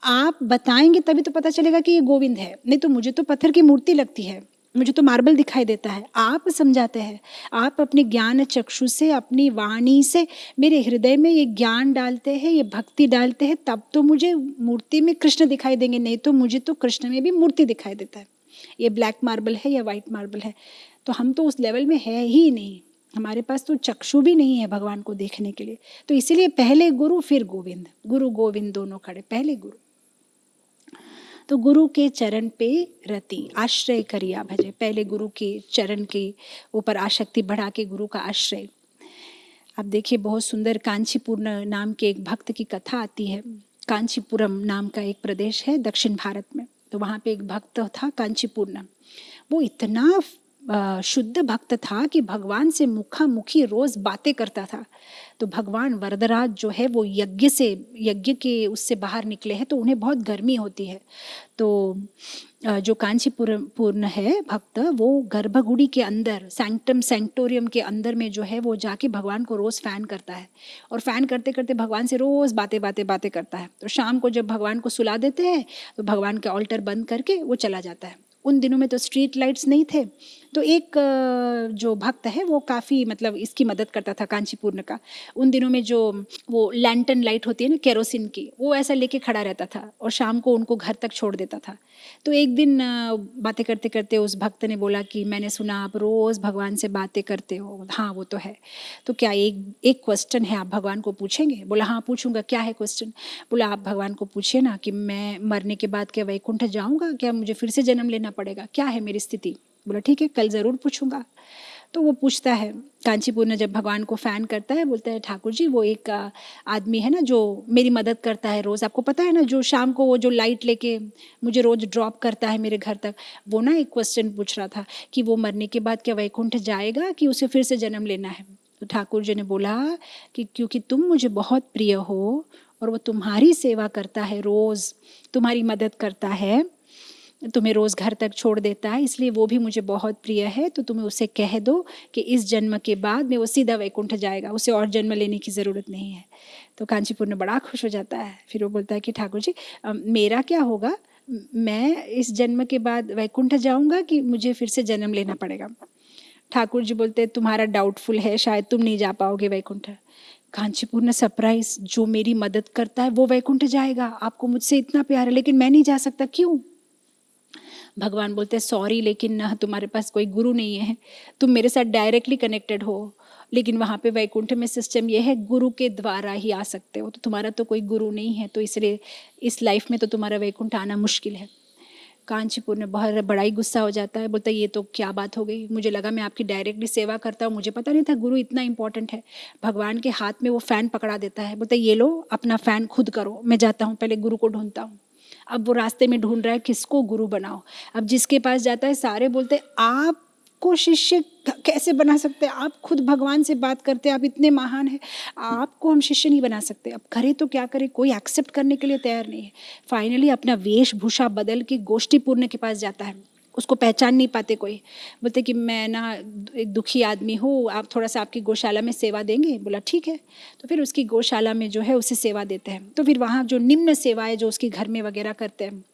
S1: आप बताएंगे तभी तो पता चलेगा कि ये गोविंद है, नहीं तो मुझे तो पत्थर की मूर्ति लगती है, मुझे तो मार्बल दिखाई देता है। आप समझाते हैं, आप अपने ज्ञान चक्षु से, अपनी वाणी से मेरे हृदय में ये ज्ञान डालते हैं, ये भक्ति डालते हैं, तब तो मुझे मूर्ति में कृष्ण दिखाई देंगे, नहीं तो मुझे तो कृष्ण में भी मूर्ति दिखाई देता है। ये ब्लैक मार्बल है या वाइट मार्बल है, तो हम तो उस लेवल में है ही नहीं, हमारे पास तो चक्षु भी नहीं है भगवान को देखने के लिए। तो इसीलिए पहले गुरु फिर गोविंद, गुरु गोविंद दोनों खड़े, पहले गुरु। तो गुरु के चरण पे रति, आश्रय करिया भजे, पहले गुरु के चरण के ऊपर आसक्ति बढ़ा के गुरु का आश्रय। आप देखिए बहुत सुंदर कांचीपुरम नाम के एक भक्त की कथा आती है। कांचीपुरम नाम का एक प्रदेश है दक्षिण भारत में, तो वहाँ पे एक भक्त था कांचीपुरम। वो इतना शुद्ध भक्त था कि भगवान से मुखामुखी रोज बातें करता था। तो भगवान वरदराज जो है वो यज्ञ के उससे बाहर निकले हैं, तो उन्हें बहुत गर्मी होती है। तो जो कांचीपुरम है भक्त, वो गर्भगुड़ी के अंदर, सैंक्टम सैंक्टोरियम के अंदर में जो है वो जाके भगवान को रोज फैन करता है, और फैन करते करते भगवान से रोज बातें करता है। तो शाम को जब भगवान को सुला देते हैं, तो भगवान का ऑल्टर बंद करके वो चला जाता है। उन दिनों में तो स्ट्रीट लाइट्स नहीं थे, तो एक जो भक्त है वो काफ़ी मतलब इसकी मदद करता था कांचीपुरम का। उन दिनों में जो वो लैंटर्न लाइट होती है ना केरोसिन की, वो ऐसा लेके खड़ा रहता था और शाम को उनको घर तक छोड़ देता था। तो एक दिन बातें करते करते उस भक्त ने बोला कि मैंने सुना आप रोज़ भगवान से बातें करते हो। हाँ वो तो है, तो क्या एक क्वेश्चन है, आप भगवान को पूछेंगे? बोला हाँ पूछूंगा। क्या है क्वेश्चन? बोला आप भगवान को पूछिए ना कि मैं मरने के बाद क्या वैकुंठ जाऊंगा, क्या मुझे फिर से जन्म लेना पड़ेगा, क्या है मेरी स्थिति? बोला ठीक है, कल ज़रूर पूछूंगा। तो वो पूछता है, कांचीपुर जब भगवान को फ़ैन करता है, बोलता है ठाकुर जी वो एक आदमी है ना जो मेरी मदद करता है रोज़, आपको पता है ना, जो शाम को वो जो लाइट लेके मुझे रोज़ ड्रॉप करता है मेरे घर तक, वो ना एक क्वेश्चन पूछ रहा था कि वो मरने के बाद क्या वैकुंठ जाएगा कि उसे फिर से जन्म लेना है। तो ठाकुर जी ने बोला कि क्योंकि तुम मुझे बहुत प्रिय हो और वो तुम्हारी सेवा करता है, रोज़ तुम्हारी मदद करता है, तुम्हें रोज़ घर तक छोड़ देता है, इसलिए वो भी मुझे बहुत प्रिय है, तो तुम्हें उसे कह दो कि इस जन्म के बाद में वो सीधा वैकुंठ जाएगा, उसे और जन्म लेने की ज़रूरत नहीं है। तो कांचीपुर बड़ा खुश हो जाता है। फिर वो बोलता है कि ठाकुर जी मेरा क्या होगा, मैं इस जन्म के बाद वैकुंठ जाऊंगा कि मुझे फिर से जन्म लेना पड़ेगा। ठाकुर जी बोलते तुम्हारा डाउटफुल है, शायद तुम नहीं जा पाओगे वैकुंठ। कांचीपुर सरप्राइज, जो मेरी मदद करता है वो वैकुंठ जाएगा, आपको मुझसे इतना प्यार है लेकिन मैं नहीं जा सकता, क्यों? भगवान बोलते हैं सॉरी, लेकिन ना तुम्हारे पास कोई गुरु नहीं है, तुम मेरे साथ डायरेक्टली कनेक्टेड हो, लेकिन वहाँ पे वैकुंठ में सिस्टम ये है गुरु के द्वारा ही आ सकते हो, तो तुम्हारा तो कोई गुरु नहीं है, तो इसलिए इस लाइफ में तो तुम्हारा वैकुंठ आना मुश्किल है। कांचीपुर बहुत बड़ा ही गुस्सा हो जाता है, बोलता है ये तो क्या बात हो गई, मुझे लगा मैं आपकी डायरेक्टली सेवा करता हूँ, मुझे पता नहीं था गुरु इतना इंपॉर्टेंट है। भगवान के हाथ में वो फ़ैन पकड़ा देता है, बोलता है ये लो अपना फ़ैन खुद करो, मैं जाता हूँ पहले गुरु को ढूंढता हूँ। अब वो रास्ते में ढूंढ रहा है किसको गुरु बनाओ। अब जिसके पास जाता है सारे बोलते हैं आपको शिष्य कैसे बना सकते हैं, आप खुद भगवान से बात करते हैं, आप इतने महान हैं, आपको हम शिष्य नहीं बना सकते। अब करे तो क्या करे, कोई एक्सेप्ट करने के लिए तैयार नहीं है। फाइनली अपना वेशभूषा बदल के गोष्ठीपूर्ण के पास जाता है, उसको पहचान नहीं पाते कोई, बोलते कि मैं ना एक दुखी आदमी हूँ, आप थोड़ा सा आपकी गौशाला में सेवा देंगे। बोला ठीक है, तो फिर उसकी गौशाला में जो है उसे सेवा देते हैं। तो फिर वहाँ जो निम्न सेवाएं जो उसके घर में वगैरह करते हैं।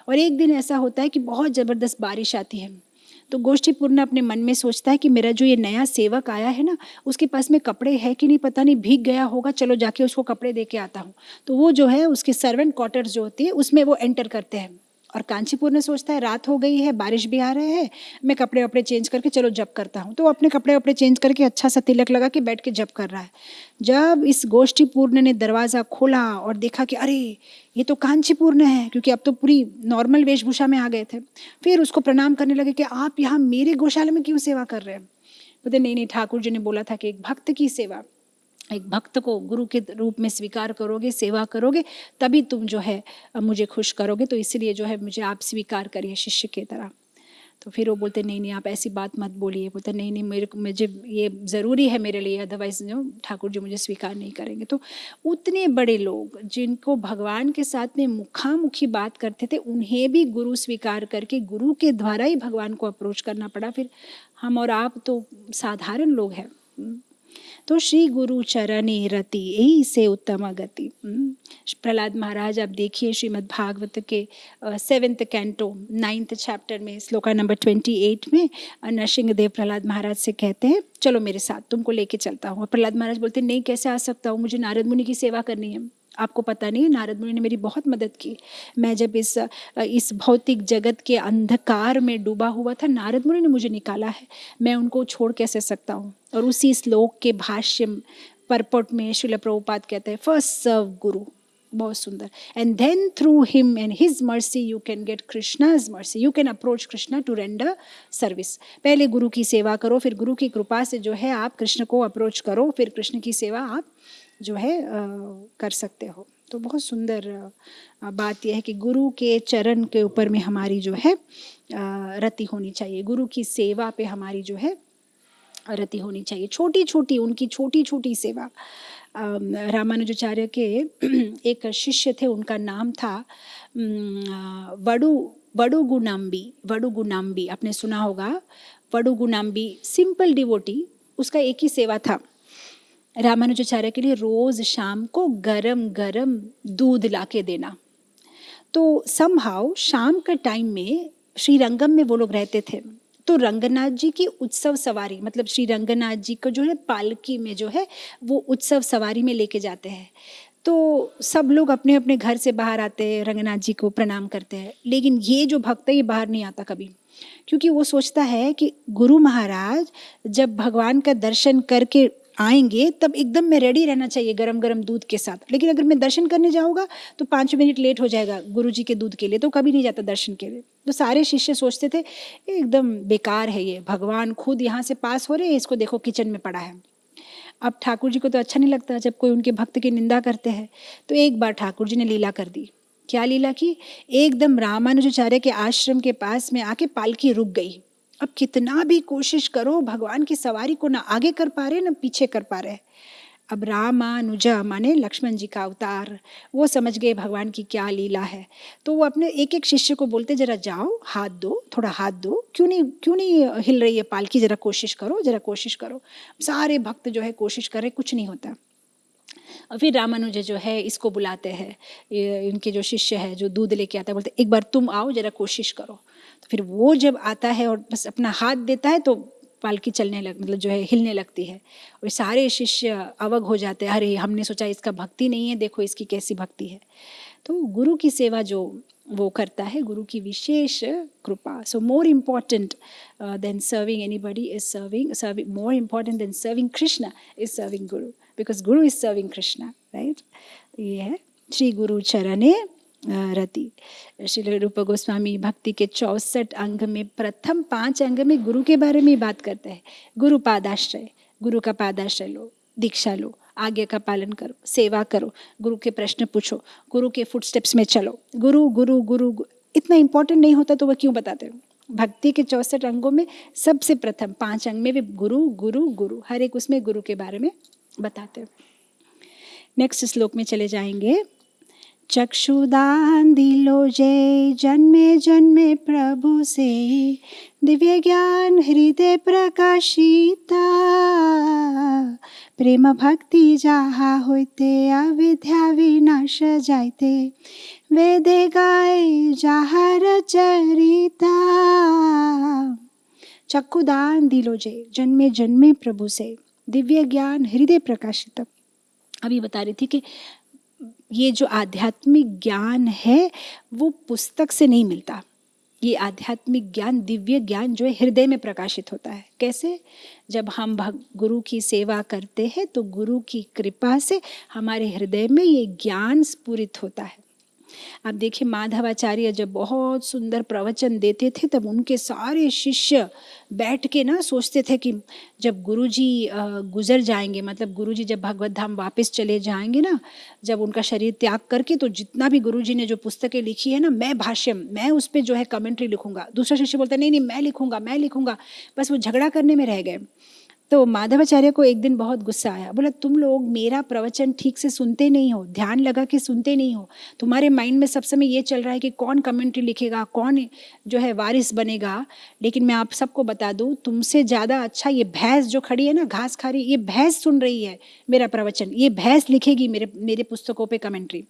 S1: और एक दिन ऐसा होता है कि बहुत ज़बरदस्त बारिश आती है, तो गोष्ठीपूर्ण अपने मन में सोचता है कि मेरा जो ये नया सेवक आया है ना, उसके पास में कपड़े है कि नहीं पता नहीं, भीग गया होगा, चलो जाके उसको कपड़े दे के आता हूँ। तो वो जो है उसके सर्वेंट क्वार्टर्स जो होती है उसमें वो एंटर करते हैं। और कांचीपुर ने सोचता है रात हो गई है, बारिश भी आ रहे हैं, मैं कपड़े वपड़े चेंज करके चलो जप करता हूँ। तो अपने कपड़े वपड़े चेंज करके अच्छा सा तिलक लगा के बैठ के जप कर रहा है। जब इस गोष्ठीपूर्ण ने दरवाज़ा खोला और देखा कि अरे ये तो कांचीपूर्ण है, क्योंकि अब तो पूरी नॉर्मल वेशभूषा में आ गए थे, फिर उसको प्रणाम करने लगे कि आप यहाँ मेरे गौशाला में क्यों सेवा कर रहे हैं। बोलते नहीं, ठाकुर जी ने बोला था कि एक भक्त की सेवा, एक भक्त को गुरु के रूप में स्वीकार करोगे, सेवा करोगे, तभी तुम जो है मुझे खुश करोगे, तो इसलिए जो है मुझे आप स्वीकार करिए शिष्य की तरह। तो फिर वो बोलते नहीं आप ऐसी बात मत बोलिए। बोलते नहीं मुझे ये ज़रूरी है मेरे लिए, अदरवाइज जो ठाकुर जी मुझे स्वीकार नहीं करेंगे। तो उतने बड़े लोग जिनको भगवान के साथ में मुखामुखी बात करते थे, उन्हें भी गुरु स्वीकार करके गुरु के द्वारा ही भगवान को अप्रोच करना पड़ा। फिर हम और आप तो साधारण लोग हैं। तो श्री गुरु चरणे रति यही से उत्तम गति। प्रहलाद महाराज आप देखिए श्रीमद् भागवत के 7th कैंटो 9th चैप्टर में श्लोका नंबर 28 में नरसिंहदेव प्रहलाद महाराज से कहते हैं चलो मेरे साथ, तुमको लेके चलता हूँ। और प्रहलाद महाराज बोलते नहीं कैसे आ सकता हूँ, मुझे नारद मुनि की सेवा करनी है। आपको पता नहीं, नारद मुनि ने मेरी बहुत मदद की। मैं जब इस भौतिक जगत के अंधकार में डूबा हुआ था, नारद मुनि ने मुझे निकाला है, मैं उनको छोड़ कैसे सकता हूँ। और उसी श्लोक के भाष्य परपट में श्रील प्रभुपाद कहते हैं फर्स्ट सर्व गुरु, बहुत सुंदर, and then through him and his mercy you can get Krishna's mercy, you can approach Krishna to render service. पहले गुरु की सेवा करो, फिर गुरु की कृपा से जो है आप कृष्ण को अप्रोच करो, फिर कृष्ण की सेवा आप जो है कर सकते हो। तो बहुत सुंदर बात यह है कि गुरु के चरण के ऊपर में हमारी जो है रति होनी चाहिए, गुरु की सेवा पे हमारी जो है रति होनी चाहिए। छोटी छोटी उनकी छोटी छोटी सेवा। रामानुजाचार्य के एक शिष्य थे, उनका नाम था वडुगुणाम्बी, आपने सुना होगा वडुगुणाम्बी, सिंपल डिवोटी। उसका एक ही सेवा था, रामानुजाचार्य के लिए रोज शाम को गरम गरम दूध लाके देना। तो समहाउ शाम के टाइम में श्रीरंगम में वो लोग रहते थे, तो रंगनाथ जी की उत्सव सवारी, मतलब श्री रंगनाथ जी को जो है पालकी में जो है वो उत्सव सवारी में लेके जाते हैं। तो सब लोग अपने अपने घर से बाहर आते हैं, रंगनाथ जी को प्रणाम करते हैं, लेकिन ये जो भक्त है ये बाहर नहीं आता कभी, क्योंकि वो सोचता है कि गुरु महाराज जब भगवान का दर्शन करके आएंगे तब एकदम मैं रेडी रहना चाहिए गरम गरम दूध के साथ। लेकिन अगर मैं दर्शन करने जाऊँगा तो 5 मिनट लेट हो जाएगा गुरु जी के दूध के लिए, तो कभी नहीं जाता दर्शन के लिए। तो सारे शिष्य सोचते थे एकदम बेकार है ये, भगवान खुद यहाँ से पास हो रहे हैं, इसको देखो किचन में पड़ा है। अब ठाकुर जी को तो अच्छा नहीं लगता जब कोई उनके भक्त की निंदा करते हैं। तो एक बार ठाकुर जी ने लीला कर दी। क्या लीला की? एकदम रामानुजाचार्य के आश्रम के पास में आके पालकी रुक गई। अब कितना भी कोशिश करो भगवान की सवारी को ना आगे कर पा रहे ना पीछे कर पा रहे। अब रामानुजा माने लक्ष्मण जी का अवतार, वो समझ गए भगवान की क्या लीला है। तो वो अपने एक एक शिष्य को बोलते जरा जाओ हाथ दो, थोड़ा हाथ दो, क्यों नहीं हिल रही है पालकी, जरा कोशिश करो, जरा कोशिश करो। सारे भक्त जो है कोशिश कर रहे, कुछ नहीं होता। और फिर रामानुजा जो है इसको बुलाते हैं, इनके जो शिष्य है जो दूध लेके आता है, बोलते एक बार तुम आओ जरा कोशिश करो। तो फिर वो जब आता है और बस अपना हाथ देता है तो पालकी चलने मतलब जो है हिलने लगती है। और सारे शिष्य अवग हो जाते हैं, अरे हमने सोचा इसका भक्ति नहीं है, देखो इसकी कैसी भक्ति है। तो गुरु की सेवा जो वो करता है, गुरु की विशेष कृपा। So more important than serving anybody is serving more important than serving Krishna is serving guru, because guru is serving Krishna, right. ये है श्री गुरु चरणे रति। श्री रूप गोस्वामी भक्ति के 64 अंग में प्रथम 5 अंग में गुरु के बारे में बात करते हैं। गुरु पादाश्रय, गुरु का पादाश्रय लो, दीक्षा लो, आज्ञा का पालन करो, सेवा करो, गुरु के प्रश्न पूछो, गुरु के फुटस्टेप्स में चलो। गुरु गुरु गुरु इतना इंपॉर्टेंट नहीं होता तो वह क्यों बताते हो? भक्ति के 64 अंगों में सबसे प्रथम 5 अंग में भी गुरु गुरु गुरु, हर एक उसमें गुरु के बारे में बताते हो। नेक्स्ट श्लोक में चले जाएंगे। चक्षुदान दिलो जय, जन्मे जन्मे प्रभु से, दिव्य ज्ञान हृदय प्रकाशिता, प्रेम भक्ति जाहा होते, अविद्या विनाश जायते, वेदे गाय जाहर चरिता। चक्षुदान दिलो जय, जन्मे जन्मे प्रभु से, दिव्य ज्ञान हृदय प्रकाशित। अभी बता रही थी कि ये जो आध्यात्मिक ज्ञान है वो पुस्तक से नहीं मिलता। ये आध्यात्मिक ज्ञान, दिव्य ज्ञान जो है हृदय में प्रकाशित होता है। कैसे? जब हम गुरु की सेवा करते हैं तो गुरु की कृपा से हमारे हृदय में ये ज्ञान स्फुरित होता है। आप देखिए माधवाचार्य जब बहुत सुंदर प्रवचन देते थे तब उनके सारे शिष्य बैठ के ना सोचते थे कि जब गुरुजी गुजर जाएंगे, मतलब गुरुजी जब भगवत धाम वापस चले जाएंगे ना, जब उनका शरीर त्याग करके, तो जितना भी गुरुजी ने जो पुस्तकें लिखी है ना, मैं उस पर जो है कमेंट्री लिखूंगा। दूसरा शिष्य बोलता नहीं मैं लिखूंगा। बस वो झगड़ा करने में रह गए। तो माधवाचार्य को एक दिन बहुत गुस्सा आया। बोला तुम लोग मेरा प्रवचन ठीक से सुनते नहीं हो, ध्यान लगा के सुनते नहीं हो। तुम्हारे माइंड में सब समय ये चल रहा है कि कौन कमेंट्री लिखेगा, कौन जो है वारिस बनेगा। लेकिन मैं आप सबको बता दूं, तुमसे ज़्यादा अच्छा ये भैंस जो खड़ी है ना, घास खा रही, ये भैंस सुन रही है मेरा प्रवचन। ये भैंस लिखेगी मेरे पुस्तकों पर कमेंट्री।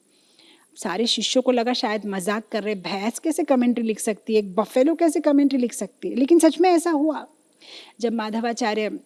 S1: सारे शिष्यों को लगा शायद मजाक कर रहे, भैंस कैसे कमेंट्री लिख सकती है, एक बफेलो कैसे कमेंट्री लिख सकती है। लेकिन सच में ऐसा हुआ। जब माधवाचार्य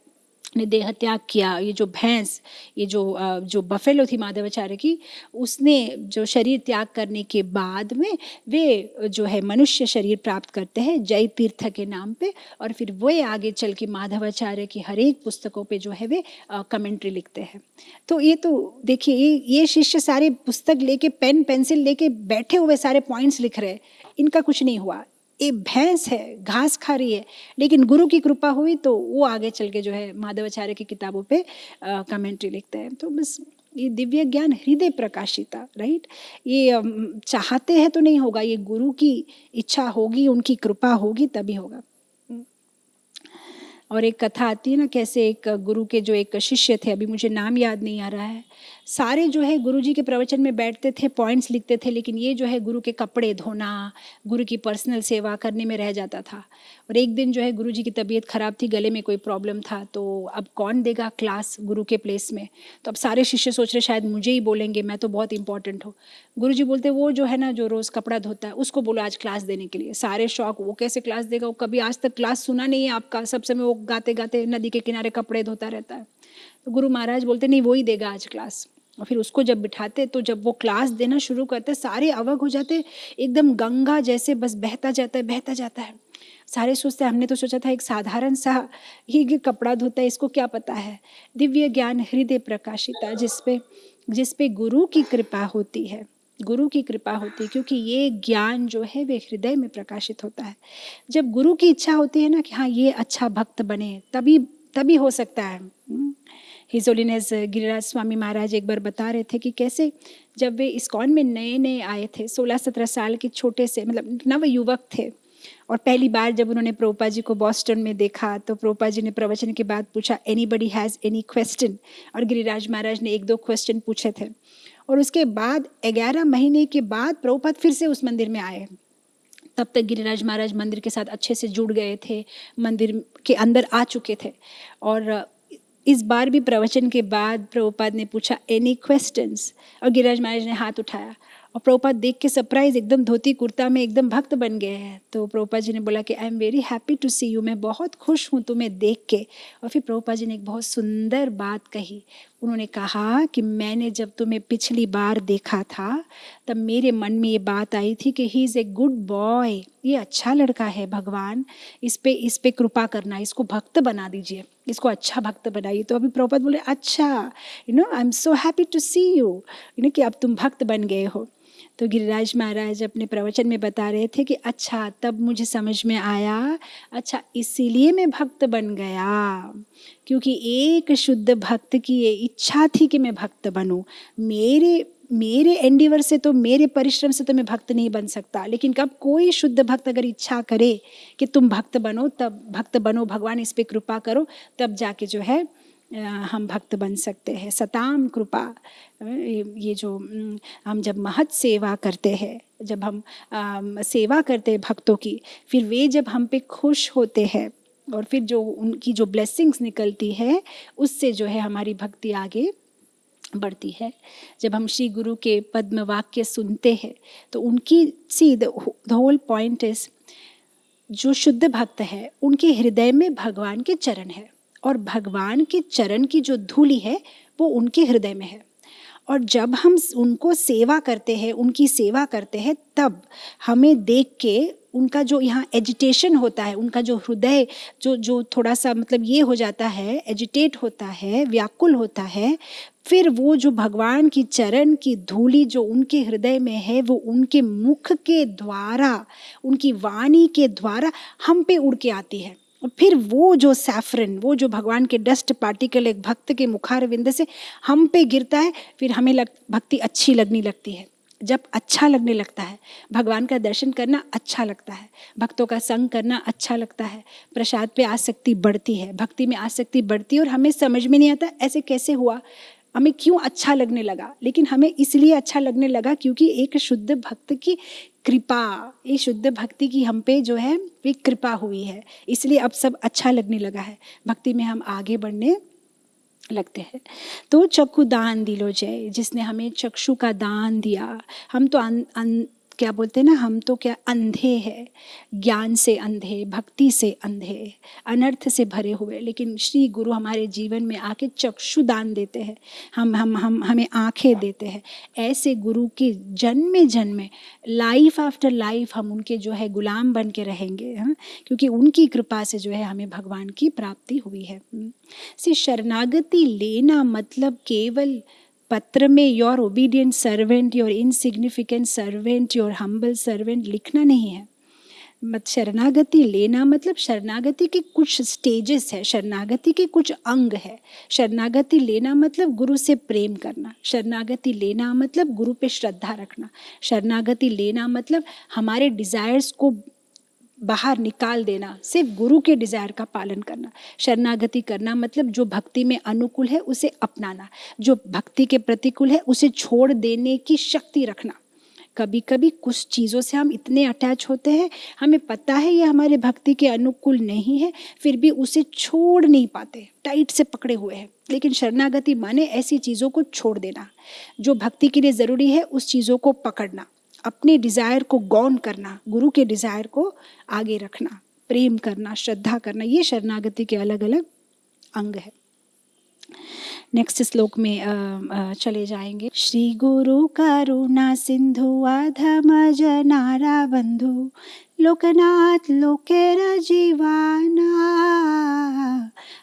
S1: ने देह त्याग किया, ये जो भैंस, ये जो बफेलो थी माधवाचार्य की, उसने जो शरीर त्याग करने के बाद में वे जो है मनुष्य शरीर प्राप्त करते हैं जय तीर्थ के नाम पे। और फिर वे आगे चल के माधवाचार्य की हर एक पुस्तकों पे जो है वे कमेंट्री लिखते हैं। तो ये तो देखिए ये शिष्य सारे पुस्तक लेके पेन पेंसिल लेके बैठे हुए सारे पॉइंट्स लिख रहे, इनका कुछ नहीं हुआ। ये भैंस है, घास खा रही है। लेकिन गुरु की कृपा हुई तो वो आगे चल के जो है माधवाचार्य की किताबों पे कमेंट्री लिखते हैं। तो बस ये दिव्य ज्ञान हृदय प्रकाशिता, राइट। ये चाहते हैं तो नहीं होगा, ये गुरु की इच्छा होगी, उनकी कृपा होगी तभी होगा। और एक कथा आती है ना, कैसे एक गुरु के जो एक शिष्य थे, अभी मुझे नाम याद नहीं आ रहा है, सारे जो है गुरु जी के प्रवचन में बैठते थे, पॉइंट्स लिखते थे, लेकिन ये जो है गुरु के कपड़े धोना, गुरु की पर्सनल सेवा करने में रह जाता था। और एक दिन जो है गुरु जी की तबीयत खराब थी, गले में कोई प्रॉब्लम था, तो अब कौन देगा क्लास गुरु के प्लेस में। तो अब सारे शिष्य सोच रहे शायद मुझे ही बोलेंगे, मैं तो बहुत इंपॉर्टेंट हूँ। गुरु जी बोलते वो जो है ना जो रोज़ कपड़ा धोता है उसको बोलो आज क्लास देने के लिए। सारे शौक, वो कैसे क्लास देगा, वो कभी आज तक क्लास सुना नहीं है आपका, सब समय वो गाते गाते नदी के किनारे कपड़े धोता रहता है। तो गुरु महाराज बोलते नहीं वो ही देगा आज क्लास। और फिर उसको जब बिठाते तो जब वो क्लास देना शुरू करते सारे अवग हो जाते, एकदम गंगा जैसे बस बहता जाता है बहता जाता है। सारे सोचते हैं हमने तो सोचा था एक साधारण सा ही कपड़ा धोता है, इसको क्या पता है। दिव्य ज्ञान हृदय प्रकाशिता, जिस पे गुरु की कृपा होती है, गुरु की कृपा होती है, क्योंकि ये ज्ञान जो है वे हृदय में प्रकाशित होता है। जब गुरु की इच्छा होती है ना कि हाँ ये अच्छा भक्त बने, तभी तभी हो सकता है। हिज होलीनेस गिरिराज स्वामी महाराज एक बार बता रहे थे कि कैसे जब वे इस्कॉन में नए नए आए थे, 16-17 साल के छोटे से मतलब नव युवक थे, और पहली बार जब उन्होंने प्रभुपाद जी को बॉस्टन में देखा तो प्रभुपाद जी ने प्रवचन के बाद पूछा एनीबडी हैज़ एनी क्वेश्चन, और गिरिराज महाराज ने 1-2 क्वेश्चन पूछे थे। और उसके बाद 11 महीने के बाद प्रभुपाद फिर से उस मंदिर में आए। तब तक गिरिराज महाराज मंदिर के साथ अच्छे से जुड़ गए थे, मंदिर के अंदर आ चुके थे। और इस बार भी प्रवचन के बाद प्रभुपाद ने पूछा एनी क्वेश्चंस, और गिरिराज महाराज ने हाथ उठाया, और प्रभुपाद देख के सरप्राइज, एकदम धोती कुर्ता में एकदम भक्त बन गए हैं। तो प्रभुपाद जी ने बोला कि I am very happy to see you, मैं बहुत खुश हूँ तुम्हें देख के। और फिर प्रभुपाद जी ने एक बहुत सुंदर बात कही। उन्होंने कहा कि मैंने जब तुम्हें पिछली बार देखा था तब मेरे मन में ये बात आई थी कि he is a good boy, ये अच्छा लड़का है, भगवान इस पे कृपा करना, इसको भक्त बना दीजिए, इसको अच्छा भक्त बनाइए। तो अभी प्रभुपाद बोले अच्छा, I am so happy to see you, कि अब तुम भक्त बन गए हो। तो गिरिराज महाराज अपने प्रवचन में बता रहे थे कि अच्छा तब मुझे समझ में आया, अच्छा इसीलिए मैं भक्त बन गया, क्योंकि एक शुद्ध भक्त की ये इच्छा थी कि मैं भक्त बनूं। मेरे एंडिवर से तो, मेरे परिश्रम से तो मैं भक्त नहीं बन सकता, लेकिन कब कोई शुद्ध भक्त अगर इच्छा करे कि तुम भक्त बनो, तब भक्त बनो, भगवान इस पे कृपा करो, तब जाके जो है हम भक्त बन सकते हैं। सताम कृपा, ये जो हम जब महत सेवा करते हैं, जब हम सेवा करते हैं भक्तों की, फिर वे जब हम पे खुश होते हैं और फिर जो उनकी जो ब्लेसिंग्स निकलती है, उससे जो है हमारी भक्ति आगे बढ़ती है। जब हम श्री गुरु के पद्म वाक्य सुनते हैं तो उनकी द होल पॉइंट इज, जो शुद्ध भक्त है उनके हृदय में भगवान के चरण है, और भगवान के चरण की जो धूली है वो उनके हृदय में है। और जब हम उनको सेवा करते हैं, उनकी सेवा करते हैं, तब हमें देख के उनका जो यहाँ एजिटेशन होता है, उनका जो हृदय जो थोड़ा सा मतलब ये हो जाता है, एजिटेट होता है, व्याकुल होता है, फिर वो जो भगवान की चरण की धूली जो उनके हृदय में है, वो उनके मुख के द्वारा, उनकी वाणी के द्वारा हम पे उड़ के आती है। और फिर वो जो सैफरन, वो जो भगवान के डस्ट पार्टिकल एक भक्त के मुखारविंद से हम पे गिरता है, फिर हमें भक्ति अच्छी लगने लगती है। जब अच्छा लगने लगता है, भगवान का दर्शन करना अच्छा लगता है, भक्तों का संग करना अच्छा लगता है, प्रसाद पे आसक्ति बढ़ती है, भक्ति में आसक्ति बढ़ती है, और हमें समझ में नहीं आता ऐसे कैसे हुआ, हमें क्यों अच्छा लगने लगा। लेकिन हमें इसलिए अच्छा लगने लगा क्योंकि एक शुद्ध भक्त की कृपा, ये शुद्ध भक्ति की हम पे जो है वे कृपा हुई है, इसलिए अब सब अच्छा लगने लगा है, भक्ति में हम आगे बढ़ने लगते हैं। तो चक्षु दान दिलो जय, जिसने हमें चक्षु का दान दिया। हम तो क्या बोलते हैं ना, हम तो क्या अंधे हैं, ज्ञान से अंधे, भक्ति से अंधे, अनर्थ से भरे हुए, लेकिन श्री गुरु हमारे जीवन में आके चक्षु दान देते हैं, हमें आंखें देते हैं। ऐसे गुरु के जन्मे जन्मे, लाइफ आफ्टर लाइफ हम उनके जो है गुलाम बन के रहेंगे, हाँ, क्योंकि उनकी कृपा से जो है हमें भगवान की प्राप्ति हुई है। से शरणागति लेना मतलब केवल पत्र में your obedient servant, your insignificant servant, your humble servant लिखना नहीं है। शरणागति लेना मतलब शरणागति के कुछ स्टेजेस है, शरणागति के कुछ अंग है। शरणागति लेना मतलब गुरु से प्रेम करना, शरणागति लेना मतलब गुरु पे श्रद्धा रखना, शरणागति लेना मतलब हमारे डिजायर्स को बाहर निकाल देना, सिर्फ गुरु के डिजायर का पालन करना। शरणागति करना मतलब जो भक्ति में अनुकूल है उसे अपनाना, जो भक्ति के प्रतिकूल है उसे छोड़ देने की शक्ति रखना। कभी कभी कुछ चीज़ों से हम इतने अटैच होते हैं, हमें पता है ये हमारे भक्ति के अनुकूल नहीं है, फिर भी उसे छोड़ नहीं पाते, टाइट से पकड़े हुए हैं। लेकिन शरणागति माने ऐसी चीज़ों को छोड़ देना, जो भक्ति के लिए ज़रूरी है उस चीज़ों को पकड़ना, अपने डिज़ायर को गौन करना, गुरु के डिज़ायर को आगे रखना, प्रेम करना, श्रद्धा करना, ये शरणागति के अलग अलग अंग है। नेक्स्ट श्लोक में चले जाएंगे। श्री गुरु करुणा सिंधु अधम जनारा बंधु लोकनाथ लोकेर जीवाना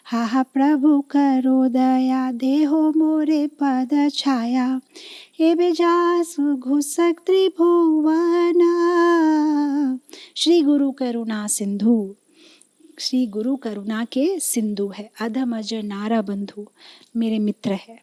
S1: हा प्रभु करो दया देहो मोरे पद छाया हे बेजासु घुसक त्रिभुवना। श्री गुरु करुणा सिंधु, श्री गुरु करुणा के सिंधु है। अधम अज नारा बंधु मेरे मित्र है।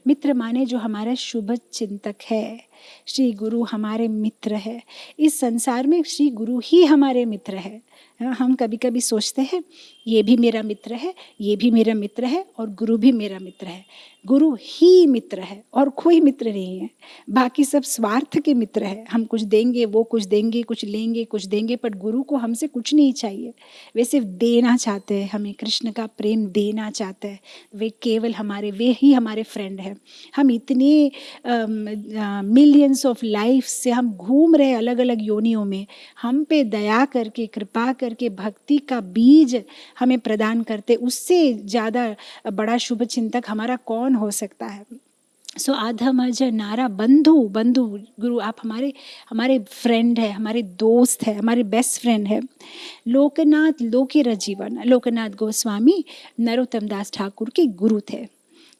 S1: मित्र माने जो हमारा शुभ चिंतक है। श्री गुरु हमारे मित्र है। इस संसार में श्री गुरु ही हमारे मित्र है। हम कभी कभी सोचते हैं ये भी मेरा मित्र है, ये भी मेरा मित्र है और गुरु भी मेरा मित्र है। गुरु ही मित्र है और कोई मित्र नहीं है। बाकी सब स्वार्थ के मित्र है। हम कुछ देंगे, वो कुछ देंगे, कुछ लेंगे, कुछ देंगे, पर गुरु को हमसे कुछ नहीं चाहिए। वे सिर्फ देना चाहते हैं, हमें कृष्ण का प्रेम देना चाहते हैं। वे केवल वे ही हमारे फ्रेंड हैं। हम इतने मिलियंस ऑफ लाइफ से हम घूम रहे अलग अलग योनियों में, हम पे दया करके, कृपा करके, भक्ति का बीज हमें प्रदान करते, उससे ज़्यादा बड़ा शुभ चिंतक हमारा कौन हो सकता है। सो अधम अज नारा बंधु, बंधु गुरु आप हमारे फ्रेंड है, हमारे दोस्त है, हमारे बेस्ट फ्रेंड है। लोकनाथ लोकेर जीवन, लोकनाथ गोस्वामी नरोत्तम दास ठाकुर के गुरु थे।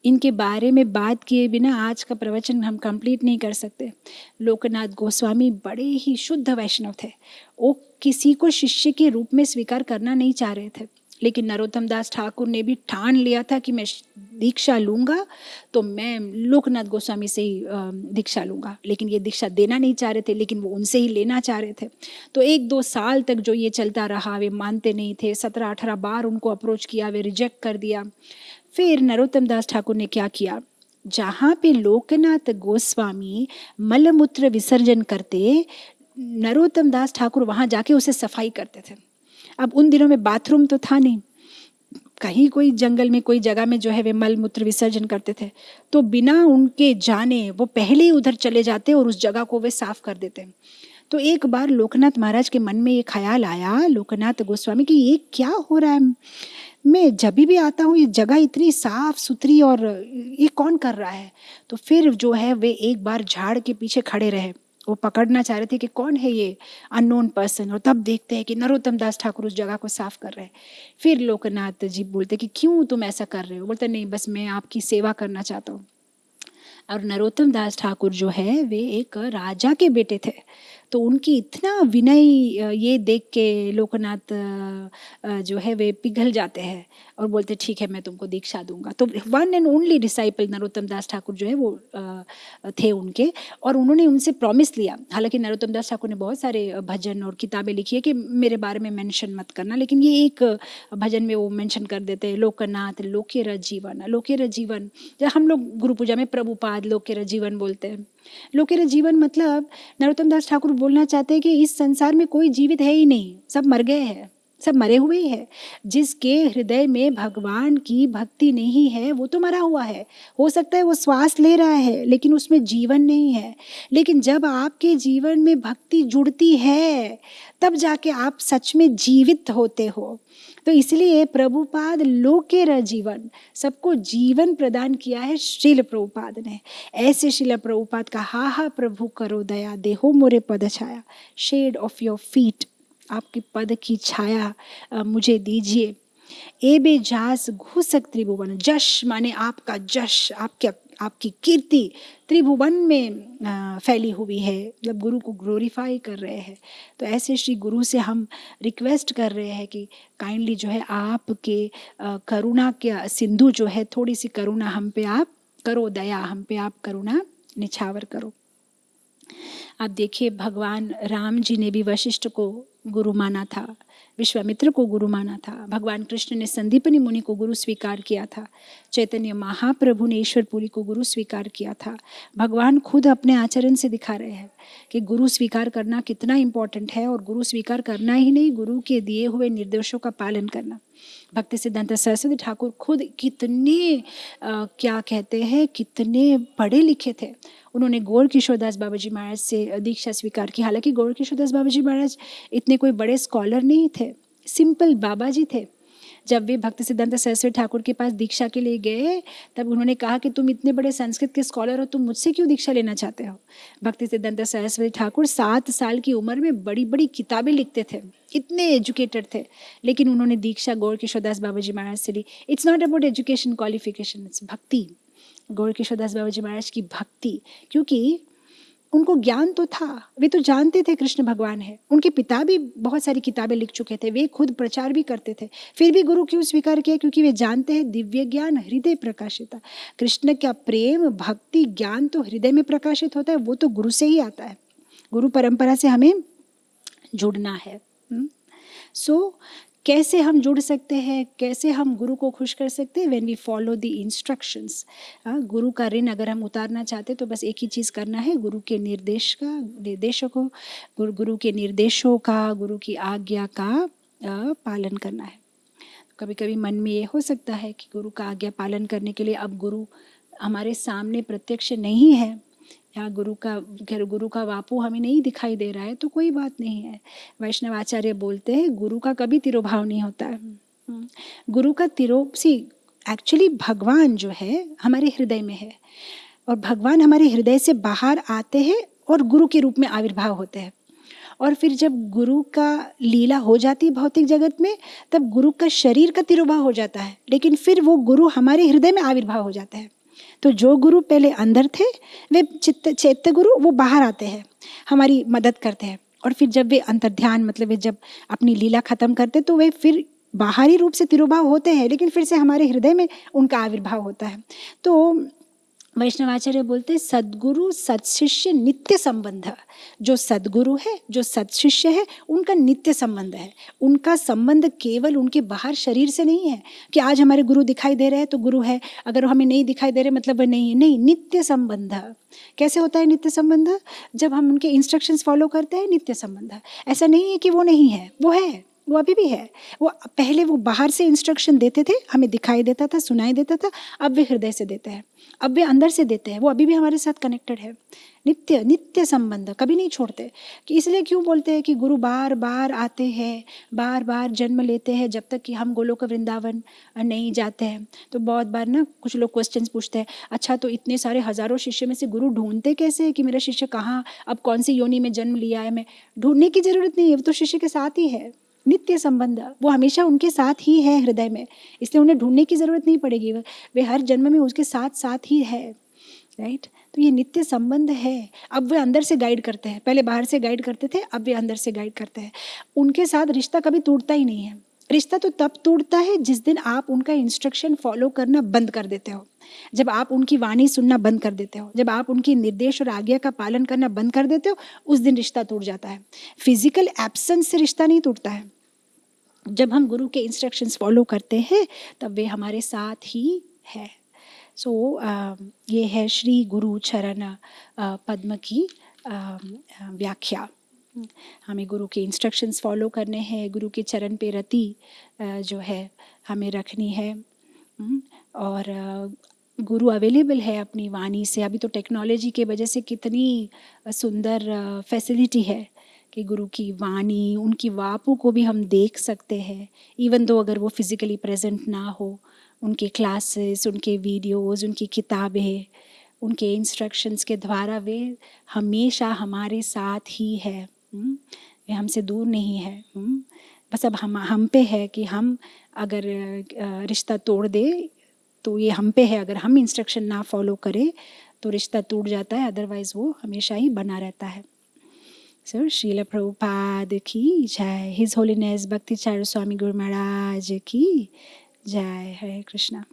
S1: इनके बारे में बात किए बिना आज का प्रवचन हम कंप्लीट नहीं कर सकते। लोकनाथ गोस्वामी बड़े ही शुद्ध वैष्णव थे। वो किसी को शिष्य के रूप में स्वीकार करना नहीं चाह रहे थे, लेकिन नरोत्तम दास ठाकुर ने भी ठान लिया था कि मैं दीक्षा लूँगा तो मैं लोकनाथ गोस्वामी से ही दीक्षा लूँगा। लेकिन ये दीक्षा देना नहीं चाह रहे थे, लेकिन वो उनसे ही लेना चाह रहे थे। तो 1-2 साल तक जो ये चलता रहा, वे मानते नहीं थे। 17-18 बार उनको अप्रोच किया, वे रिजेक्ट कर दिया। फिर नरोत्तम दास ठाकुर ने क्या किया, जहाँ पे लोकनाथ गोस्वामी मलमूत्र विसर्जन करते, नरोत्तम दास ठाकुर वहाँ जाके उसे सफाई करते थे। अब उन दिनों में बाथरूम तो था नहीं, कहीं कोई जंगल में कोई जगह में जो है वे मल मूत्र विसर्जन करते थे, तो बिना उनके जाने वो पहले ही उधर चले जाते और उस जगह को वे साफ कर देते। तो एक बार लोकनाथ महाराज के मन में ये ख्याल आया, लोकनाथ गोस्वामी, कि ये क्या हो रहा है, मैं जब भी आता हूँ ये जगह इतनी साफ सुथरी और ये कौन कर रहा है। तो फिर जो है वे एक बार झाड़ के पीछे खड़े रहे, वो पकड़ना चाह रहे थे कि कौन है ये अननोन पर्सन, और तब देखते हैं कि नरोत्तम दास ठाकुर उस जगह को साफ कर रहे हैं। फिर लोकनाथ जी बोलते कि क्यों तुम ऐसा कर रहे हो। बोलते नहीं, बस मैं आपकी सेवा करना चाहता हूँ। और नरोत्तम दास ठाकुर जो है वे एक राजा के बेटे थे, तो उनकी इतना विनय ये देख के लोकनाथ जो है वे पिघल जाते हैं और बोलते ठीक है मैं तुमको दीक्षा दूंगा। तो one and only disciple Narottam Das Thakur जो है वो थे उनके, और उन्होंने उनसे प्रॉमिस लिया। हालांकि नरोत्तम दास ठाकुर ने बहुत सारे भजन और किताबें लिखी है कि मेरे बारे में मेंशन मत करना, लेकिन ये एक भजन में वो मेंशन कर देते हैं, लोकनाथ लोकेर जीवन। लोकेर जीवन जब हम लोग गुरु पूजा में प्रभुपाद लोकेर जीवन बोलते हैं। लोकेर जीवन मतलब नरोत्तम दास ठाकुर बोलना चाहते हैं कि इस संसार में कोई जीवित है ही नहीं, सब मर गए हैं, सब मरे हुए ही है। जिसके हृदय में भगवान की भक्ति नहीं है वो तो मरा हुआ है। हो सकता है वो श्वास ले रहा है लेकिन उसमें जीवन नहीं है। लेकिन जब आपके जीवन में भक्ति जुड़ती है तब जाके आप सच में जीवित होते हो। तो इसलिए प्रभुपाद लोकेर जीवन, सबको जीवन प्रदान किया है श्रील प्रभुपाद ने। ऐसे श्रील प्रभुपाद का हा हा प्रभु करो दया देहो मोरे पद छाया, शेड ऑफ योर फीट, आपकी पद की छाया मुझे दीजिए। ए बे जास घुसक त्रिभुवन, जश माने आपका जश, आपकी कीर्ति त्रिभुवन में फैली हुई है, मतलब गुरु को ग्लोरीफाई कर रहे हैं। तो ऐसे श्री गुरु से हम रिक्वेस्ट कर रहे हैं कि काइंडली जो है आपके करुणा के सिंधु जो है, थोड़ी सी करुणा हम पे आप करो, दया हम पे आप करुणा निछावर करो। आप देखिए भगवान राम जी ने भी वशिष्ठ को गुरु माना था, विश्वामित्र को गुरु माना था। भगवान कृष्ण ने संदीपनी मुनि को गुरु स्वीकार किया था। चैतन्य महाप्रभु ने ईश्वरपुरी को गुरु स्वीकार किया था। भगवान खुद अपने आचरण से दिखा रहे हैं कि गुरु स्वीकार करना कितना इम्पोर्टेंट है, और गुरु स्वीकार करना ही नहीं, गुरु के दिए हुए निर्देशों का पालन करना। भक्ति सिद्धांत सरस्वती ठाकुर खुद कितने क्या कहते हैं, कितने पढ़े लिखे थे। उन्होंने गौर किशोरदास बाबा जी महाराज से दीक्षा स्वीकार की। हालांकि गौर किशोरदास बाबा जी महाराज इतने कोई बड़े स्कॉलर नहीं थे, सिंपल बाबा जी थे, जब वे भक्ति सिद्धांत सरस्वती ठाकुर के पास दीक्षा के लिए गए, तब उन्होंने कहा कि तुम इतने बड़े संस्कृत के स्कॉलर हो, तुम मुझसे क्यों दीक्षा लेना चाहते हो। भक्ति सिद्धांत सरस्वती ठाकुर 7 साल की उम्र में बड़ी बड़ी किताबें लिखते थे, इतने एजुकेटेड थे, लेकिन उन्होंने दीक्षा गौर किशोरदास बाबा जी महाराज से ली। It's not about education qualification, it's bhakti, Gaur Kishordas बाबा जी महाराज की भक्ति। क्योंकि उनको ज्ञान तो था, वे तो जानते थे कृष्ण भगवान है, उनके पिता भी बहुत सारी किताबें लिख चुके थे, वे खुद प्रचार भी करते थे, फिर भी गुरु क्यों स्वीकार किया? क्योंकि वे जानते हैं दिव्य ज्ञान हृदय प्रकाशित। कृष्ण का प्रेम भक्ति ज्ञान तो हृदय में प्रकाशित होता है, वो तो गुरु से ही आता है, गुरु परंपरा से हमें जुड़ना है। सो कैसे हम जुड़ सकते हैं, कैसे हम गुरु को खुश कर सकते हैं? When we follow the instructions. गुरु का ऋण अगर हम उतारना चाहते हैं तो बस एक ही चीज़ करना है, गुरु के निर्देशों को, गुरु के निर्देशों का, गुरु की आज्ञा का पालन करना है। कभी कभी मन में ये हो सकता है कि गुरु का आज्ञा पालन करने के लिए अब गुरु हमारे सामने प्रत्यक्ष नहीं है, या गुरु का वापू हमें नहीं दिखाई दे रहा है, तो कोई बात नहीं है। वैष्णव आचार्य बोलते हैं गुरु का कभी तिरोभाव नहीं होता है। गुरु का एक्चुअली भगवान जो है हमारे हृदय में है, और भगवान हमारे हृदय से बाहर आते हैं और गुरु के रूप में आविर्भाव होते हैं। और फिर जब गुरु का लीला हो जाती है भौतिक जगत में, तब गुरु का शरीर का तिरोभाव हो जाता है, लेकिन फिर वो गुरु हमारे हृदय में आविर्भाव हो जाता है। तो जो गुरु पहले अंदर थे, वे चैत्य गुरु, वो बाहर आते हैं, हमारी मदद करते हैं, और फिर जब वे अंतर्ध्यान मतलब वे जब अपनी लीला खत्म करते तो वे फिर बाहरी रूप से तिरोभाव होते हैं, लेकिन फिर से हमारे हृदय में उनका आविर्भाव होता है। तो वैष्णवाचार्य बोलते हैं सद्गुरु सत्शिष्य नित्य संबंध। जो सद्गुरु है, जो सत्शिष्य है, उनका नित्य संबंध है। उनका संबंध केवल उनके बाहर शरीर से नहीं है कि आज हमारे गुरु दिखाई दे रहे हैं तो गुरु है, अगर हमें नहीं दिखाई दे रहे मतलब वह नहीं है। नहीं, नित्य संबंध। कैसे होता है नित्य संबंध? जब हम उनके इंस्ट्रक्शंस फॉलो करते हैं, नित्य संबंध। ऐसा नहीं है कि वो नहीं है, वो है, वो अभी भी है। वो पहले वो बाहर से इंस्ट्रक्शन देते थे, हमें दिखाई देता था, सुनाई देता था, अब वे हृदय से देते हैं, अब वे अंदर से देते हैं, वो अभी भी हमारे साथ कनेक्टेड है। नित्य नित्य संबंध कभी नहीं छोड़ते। कि इसलिए क्यों बोलते हैं कि गुरु बार बार आते हैं, बार बार जन्म लेते हैं, जब तक कि हम गोलोक वृंदावन नहीं जाते हैं। तो बहुत बार ना कुछ लोग क्वेश्चंस पूछते हैं, अच्छा तो इतने सारे हजारों शिष्य में से गुरु ढूंढते कैसे है कि मेरा शिष्य कहाँ, अब कौन सी योनि में जन्म लिया है? मैं ढूंढने की जरूरत नहीं है, वो तो शिष्य के साथ ही है। नित्य संबंध, वो हमेशा उनके साथ ही है हृदय में, इसलिए उन्हें ढूंढने की जरूरत नहीं पड़ेगी, वे हर जन्म में उसके साथ साथ ही है। राइट? तो ये नित्य संबंध है। अब वे अंदर से गाइड करते हैं, पहले बाहर से गाइड करते थे, अब वे अंदर से गाइड करते हैं। उनके साथ रिश्ता कभी टूटता ही नहीं है। रिश्ता तो तब टूटता है जिस दिन आप उनका इंस्ट्रक्शन फॉलो करना बंद कर देते हो, जब आप उनकी वाणी सुनना बंद कर देते हो, जब आप उनकी निर्देश और आज्ञा का पालन करना बंद कर देते हो, उस दिन रिश्ता टूट जाता है। फिजिकल एब्सेंस से रिश्ता नहीं टूटता है। जब हम गुरु के इंस्ट्रक्शंस फॉलो करते हैं तब वे हमारे साथ ही है। सो ये है श्री गुरु चरण पद्म की व्याख्या। हमें गुरु के इंस्ट्रक्शंस फॉलो करने हैं, गुरु के चरण पे रति जो है हमें रखनी है। और गुरु अवेलेबल है अपनी वाणी से। अभी तो टेक्नोलॉजी के वजह से कितनी सुंदर फैसिलिटी है कि गुरु की वाणी, उनकी वापू को भी हम देख सकते हैं, इवन दो अगर वो फिजिकली प्रेजेंट ना हो। उनके क्लासेस, उनके वीडियोस, उनकी किताबें, उनके इंस्ट्रक्शंस के द्वारा वे हमेशा हमारे साथ ही है। वे हमसे दूर नहीं है। बस अब हम पे है कि हम अगर रिश्ता तोड़ दे तो ये हम पे है। अगर हम इंस्ट्रक्शन ना फॉलो करें तो रिश्ता टूट जाता है, अदरवाइज वो हमेशा ही बना रहता है। सो श्रील प्रभुपाद की जय। हिज होलीनेस भक्ति चारू स्वामी गुरु महाराज की जय। हरे Krishna.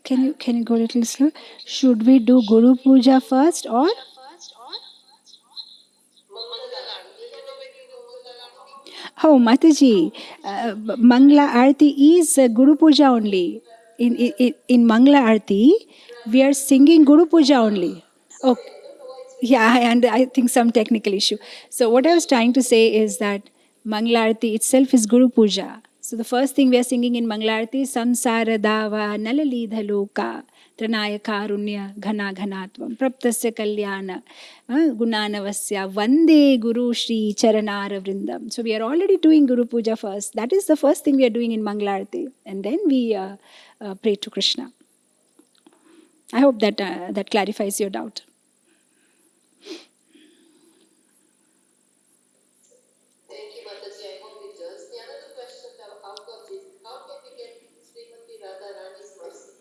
S1: Can you go a little slow? Should we do Guru Puja first or? Oh, Mataji, Mangla Arti is Guru Puja only. In Mangla Arti, we are singing Guru Puja only. Okay. Yeah, and I think some technical issue. So what I was trying to say is that Mangla Arti itself is Guru Puja. So the first thing we are singing in Mangalarti is Samsara Dava Nalalidha Loka Tranaya Karunya Ghana Ghanatvam Praptasya Kalyana Gunanavasya Vande Guru Shri Charanara Vrindam. So we are already doing Guru Puja first. That is the first thing we are doing in Mangalarti. And then we pray to Krishna. I hope that that clarifies your doubt.
S2: Thank you, Mataji. I hope it does. The another question that I've got is, how can we get Srimati Radharani's mercy?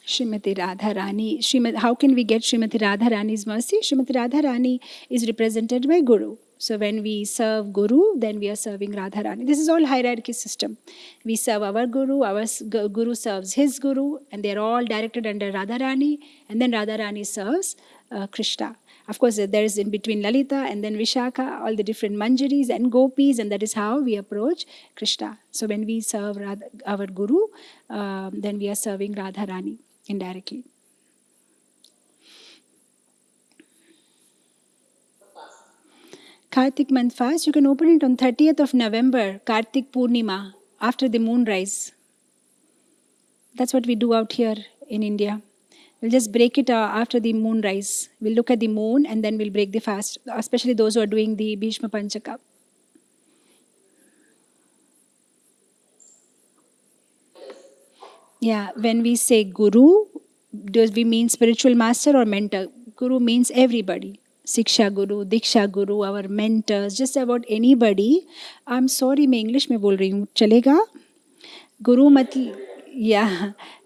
S1: Srimati Radharani. How can we get Srimati Radharani's mercy? Srimati Radharani is represented by Guru. So when we serve Guru, then we are serving Radharani. This is all hierarchy system. We serve our Guru serves his Guru, and they are all directed under Radharani, and then Radharani serves Krishna. Of course, there is in between Lalita and then Vishaka, all the different manjaris and gopis, and that is how we approach Krishna. So when we serve our Guru, then we are serving Radharani indirectly. Kartik month fast, you can open it on 30th of November, Kartik Purnima, after the moon rise. That's what we do out here in India. We'll just break it after the moon rise. We'll look at the moon and then we'll break the fast, especially those who are doing the Bhishma Panchaka. Yeah, when we say Guru, do we mean spiritual master or mentor? Guru means everybody. Siksha Guru, Diksha Guru, our mentors, just about anybody. I'm sorry, मैं English में बोल रही हूँ, चलेगा? गुरु मतलब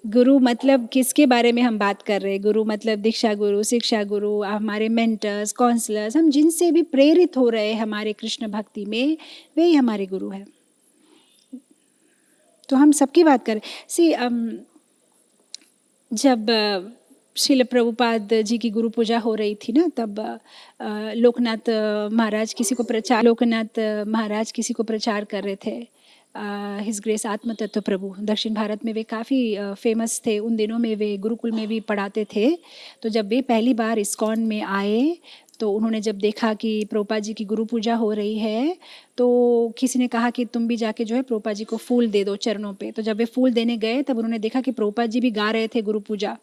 S1: गुरु मतलब किसके बारे में हम बात कर रहे हैं? गुरु मतलब दीक्षा गुरु, शिक्षा गुरु, हमारे मेंटर्स, काउंसलर्स, हम जिनसे भी प्रेरित हो रहे हैं हमारे कृष्ण भक्ति में, वे ही हमारे गुरु हैं. तो हम सबकी बात करें. सी जब श्रील प्रभुपाद जी की गुरु पूजा हो रही थी ना, तब लोकनाथ महाराज किसी को प्रचार कर रहे थे. हिज ग्रेस आत्म तत्व प्रभु दक्षिण भारत में वे काफ़ी फेमस थे. उन दिनों में वे गुरुकुल में भी पढ़ाते थे. तो जब वे पहली बार इस्कॉन में आए तो उन्होंने जब देखा कि प्रभुपाद जी की गुरु पूजा हो रही है, तो किसी ने कहा कि तुम भी जाके जो है प्रभुपाद जी को फूल दे दो चरणों पे. तो जब वे फूल देने गए तब उन्होंने देखा कि प्रभुपाद जी भी गा रहे थे गुरु पूजा.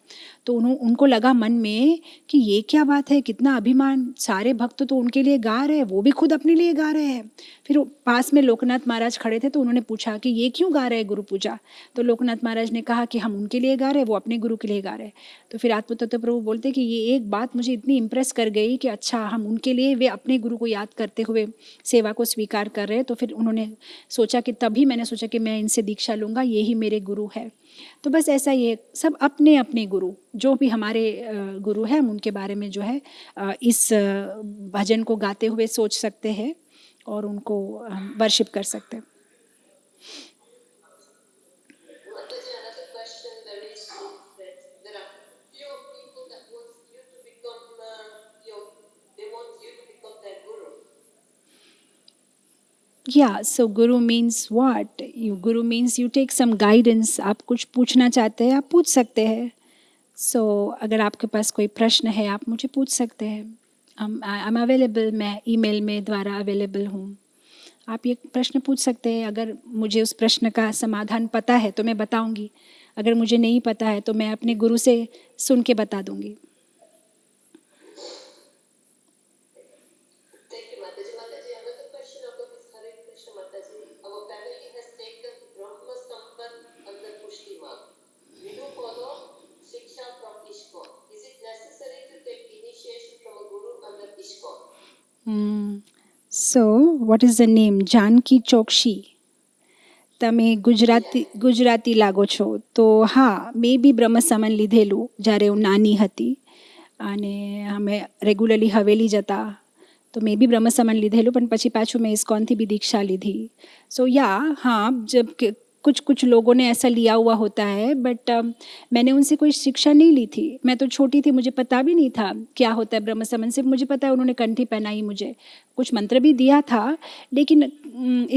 S1: तो उनको लगा मन में कि ये क्या बात है, कितना अभिमान, सारे भक्त तो उनके लिए गा रहे हैं, वो भी खुद अपने लिए गा रहे हैं. फिर पास में लोकनाथ महाराज खड़े थे तो उन्होंने पूछा कि ये क्यों गा रहे हैं गुरु पूजा. तो लोकनाथ महाराज ने कहा कि हम उनके लिए गा रहे हैं, वो अपने गुरु के लिए गा रहे हैं. तो फिर आत्मतत्व प्रभु बोलते कि ये एक बात मुझे इतनी इम्प्रेस कर गई कि अच्छा, हम उनके लिए, वे अपने गुरु को याद करते हुए सेवा को स्वीकार कर रहे हैं. तो फिर उन्होंने सोचा कि तभी मैंने सोचा कि मैं इनसे दीक्षा लूँगा, यही मेरे गुरु है. तो बस ऐसा ही है, सब अपने अपने गुरु, जो भी हमारे गुरु हैं, हम उनके बारे में जो है इस भजन को गाते हुए सोच सकते हैं और उनको वर्शिप कर सकते हैं. Yeah, so Guru means what? Guru means you take some guidance. आप कुछ पूछना चाहते हैं, आप पूछ सकते हैं. So अगर आपके पास कोई प्रश्न है, आप मुझे पूछ सकते हैं. I'm available, मैं ईमेल में द्वारा अवेलेबल हूँ. आप ये प्रश्न पूछ सकते हैं. अगर मुझे उस प्रश्न का समाधान पता है तो मैं बताऊँगी. अगर मुझे नहीं पता है तो मैं अपने गुरु से सुन के बता दूँगी. So, what is the name? Janki Chokshi. તમે ગુજરાતી લાગો છો. તો હા, મે બી બ્રહ્મસમન લીધેલું જ્યારે હું નાની હતી અને અમે રેગ્યુલરલી હવેલી જતા. તો મે બી બ્રહ્મસમન લીધેલું, પણ પછી પાછું મેં ઇસ્કોનથી બી દીક્ષા લીધી. सो या हाँ, जब कुछ लोगों ने ऐसा लिया हुआ होता है, बट मैंने उनसे कोई शिक्षा नहीं ली थी. मैं तो छोटी थी, मुझे पता भी नहीं था क्या होता है ब्रह्मसमन. सिर्फ मुझे पता है उन्होंने कंठी पहनाई, मुझे कुछ मंत्र भी दिया था, लेकिन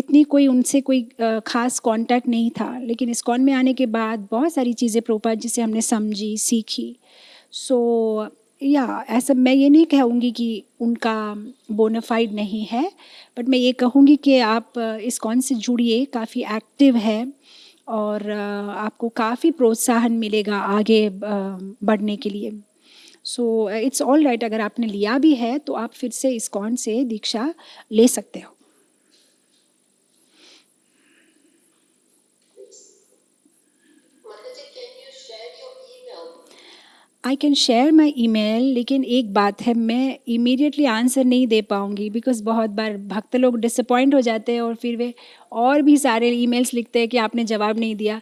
S1: इतनी कोई उनसे कोई ख़ास कांटेक्ट नहीं था. लेकिन इस्कॉन में आने के बाद बहुत सारी चीज़ें प्रभुपाद जी से हमने समझी, सीखी. सो या ऐसा मैं ये नहीं कहूँगी कि उनका बोनाफाइड नहीं है, बट मैं ये कहूँगी कि आप इस्कॉन से जुड़िए, काफ़ी एक्टिव है और आपको काफ़ी प्रोत्साहन मिलेगा आगे बढ़ने के लिए। सो इट्स ऑल राइट, अगर आपने लिया भी है तो आप फिर से इस्कॉन से दीक्षा ले सकते हो।
S2: Mataji, can you share your email?
S1: I can share my email, लेकिन एक बात है, मैं इमीडिएटली आंसर नहीं दे पाऊँगी बिकॉज बहुत बार भक्त लोग डिसअपॉइंट हो जाते हैं और फिर वे और भी सारे ईमेल्स लिखते हैं कि आपने जवाब नहीं दिया।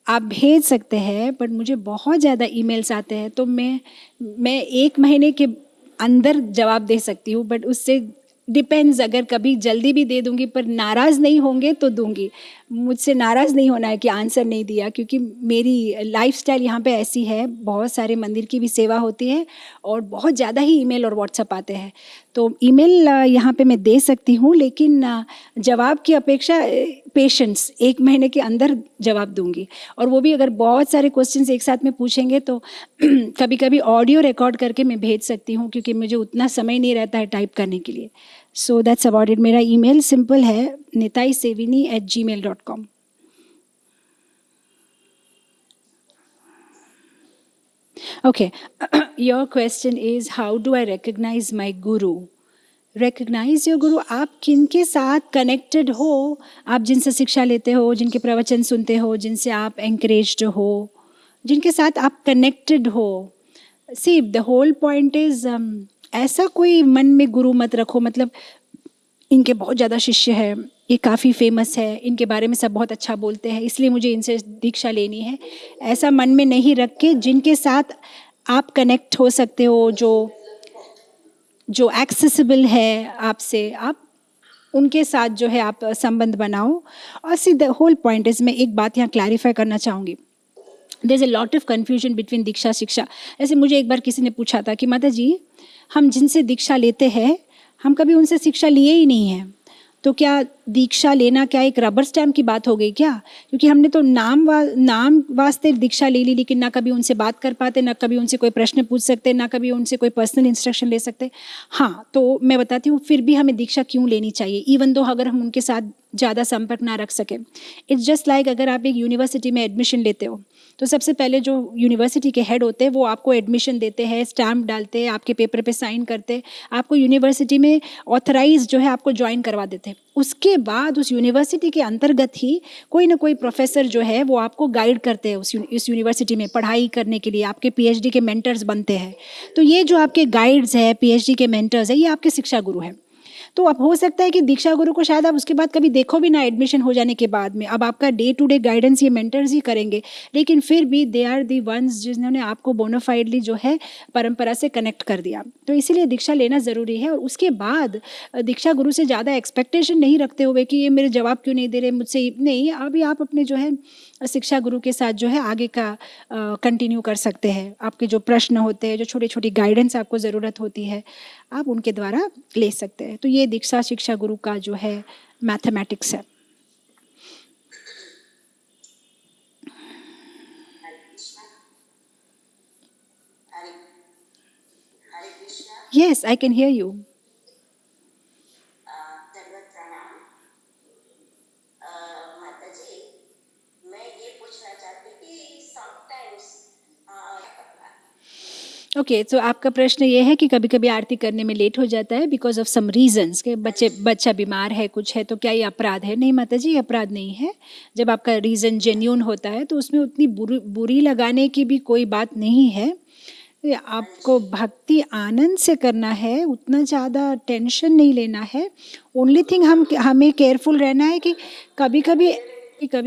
S1: आप भेज सकते हैं, बट मुझे बहुत ज़्यादा ईमेल्स आते हैं, तो मैं 1 महीने के अंदर जवाब दे सकती हूँ, बट उससे डिपेंड्स, अगर कभी जल्दी भी दे दूंगी पर नाराज़ नहीं होंगे तो दूंगी। मुझसे नाराज़ नहीं होना है कि आंसर नहीं दिया, क्योंकि मेरी लाइफस्टाइल यहाँ पे ऐसी है, बहुत सारे मंदिर की भी सेवा होती है और बहुत ज़्यादा ही ईमेल और व्हाट्सएप आते हैं, तो ईमेल यहाँ पे मैं दे सकती हूँ, लेकिन जवाब की अपेक्षा पेशेंस, 1 महीने के अंदर जवाब दूंगी। और वो भी अगर बहुत सारे क्वेश्चंस एक साथ में पूछेंगे तो कभी कभी ऑडियो रिकॉर्ड करके मैं भेज सकती हूँ, क्योंकि मुझे उतना समय नहीं रहता है टाइप करने के लिए। सो दैट्स अबाउट इट। मेरा ईमेल सिंपल है, nitaisevini@gmail.com। Okay, your question is how do I recognize my guru? Recognize your guru, आप किनके साथ कनेक्टेड हो, आप जिनसे शिक्षा लेते हो, जिनके प्रवचन सुनते हो, जिनसे आप एंकरेज्ड हो, जिनके साथ आप कनेक्टेड हो। See the whole point is, ऐसा कोई मन में गुरु मत रखो, मतलब इनके बहुत ज़्यादा शिष्य है, ये काफ़ी फेमस है, इनके बारे में सब बहुत अच्छा बोलते हैं, इसलिए मुझे इनसे दीक्षा लेनी है। ऐसा मन में नहीं रख के जिनके साथ आप कनेक्ट हो सकते हो, जो एक्सेसिबल है आपसे, आप उनके साथ जो है आप संबंध बनाओ। और see the whole point is, मैं एक बात यहाँ क्लैरिफाई करना चाहूँगी, there is a lot of confusion between दीक्षा शिक्षा। ऐसे मुझे एक बार किसी ने पूछा था कि माता जी, हम जिनसे दीक्षा लेते हैं हम कभी उनसे शिक्षा लिए ही नहीं हैं, तो क्या दीक्षा लेना क्या एक रबर स्टैम्प की बात हो गई क्या? क्योंकि हमने तो नाम वास्ते दीक्षा ले ली, लेकिन ना कभी उनसे बात कर पाते, ना कभी उनसे कोई प्रश्न पूछ सकते, ना कभी उनसे कोई पर्सनल इंस्ट्रक्शन ले सकते। हाँ, तो मैं बताती हूँ फिर भी हमें दीक्षा क्यों लेनी चाहिए, इवन दो अगर हम उनके साथ ज़्यादा संपर्क ना रख सकें। इट्स जस्ट लाइक अगर आप एक यूनिवर्सिटी में एडमिशन लेते हो, तो सबसे पहले जो यूनिवर्सिटी के हेड होते हैं वो आपको एडमिशन देते हैं, स्टैम्प डालते हैं, आपके पेपर पे साइन करते हैं, आपको यूनिवर्सिटी में ऑथराइज जो है आपको ज्वाइन करवा देते हैं। उसके बाद उस यूनिवर्सिटी के अंतर्गत ही कोई ना कोई प्रोफेसर जो है वो आपको गाइड करते हैं इस यूनिवर्सिटी में पढ़ाई करने के लिए, आपके पीएचडी के मेंटर्स बनते हैं। तो ये जो आपके गाइड्स है, पीएचडी के मेंटर्स है, ये आपके शिक्षा गुरु हैं। तो अब हो सकता है कि दीक्षा गुरु को शायद आप उसके बाद कभी देखो भी ना, एडमिशन हो जाने के बाद में, अब आपका डे टू डे गाइडेंस ये मेंटर्स ही करेंगे, लेकिन फिर भी दे आर दी वंस जिन्होंने आपको बोनाफाइडली जो है परंपरा से कनेक्ट कर दिया। तो इसीलिए दीक्षा लेना ज़रूरी है। और उसके बाद दीक्षा गुरु से ज़्यादा एक्सपेक्टेशन नहीं रखते हुए कि ये मेरे जवाब क्यों नहीं दे रहे मुझसे, नहीं, अभी आप अपने जो है शिक्षा गुरु के साथ जो है आगे का कंटिन्यू कर सकते हैं। आपके जो प्रश्न होते हैं, जो छोटी छोटी गाइडेंस आपको ज़रूरत होती है, आप उनके द्वारा ले सकते हैं। तो ये दीक्षा शिक्षा गुरु का जो है मैथमेटिक्स है। Yes, I can hear you. Okay, तो आपका प्रश्न ये है कि कभी कभी आरती करने में लेट हो जाता है बिकॉज ऑफ सम रीजंस, के बच्चा बीमार है, कुछ है, तो क्या ये अपराध है? नहीं माता जी, ये अपराध नहीं है। जब आपका रीज़न जेन्यून होता है तो उसमें उतनी बुरी लगाने की भी कोई बात नहीं है। आपको भक्ति आनंद से करना है, उतना ज़्यादा टेंशन नहीं लेना है। ओनली थिंग हमें केयरफुल रहना है कि कभी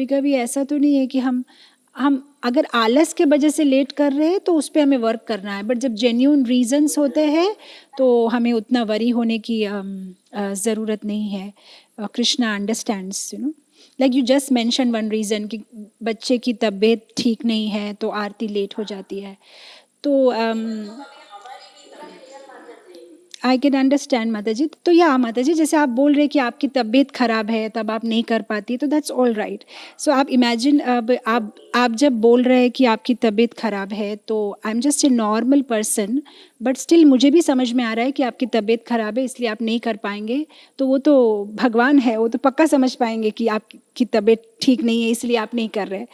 S1: कभी ऐसा तो नहीं है कि हम अगर आलस के वजह से लेट कर रहे हैं तो उस पर हमें वर्क करना है, बट जब जेन्यून रीजंस होते हैं तो हमें उतना वरी होने की ज़रूरत नहीं है। Krishna understands, you know, like you just mention one reason कि बच्चे की तबीयत ठीक नहीं है तो आरती लेट हो जाती है। तो आई कैन अंडरस्टैंड माता जी। तो या माता जी, जैसे आप बोल रहे हैं कि आपकी तबीयत खराब है तब आप नहीं कर पाती, तो दैट्स ऑल राइट। सो आप इमेजिन, अब आप जब बोल रहे हैं कि आपकी तबीयत खराब है, तो I am just a normal person, but still मुझे भी समझ में आ रहा है कि आपकी तबीयत खराब है इसलिए आप नहीं कर पाएंगे, तो वो तो भगवान है, वो तो पक्का समझ पाएंगे कि आपकी तबीयत ठीक नहीं है इसलिए आप नहीं कर रहे.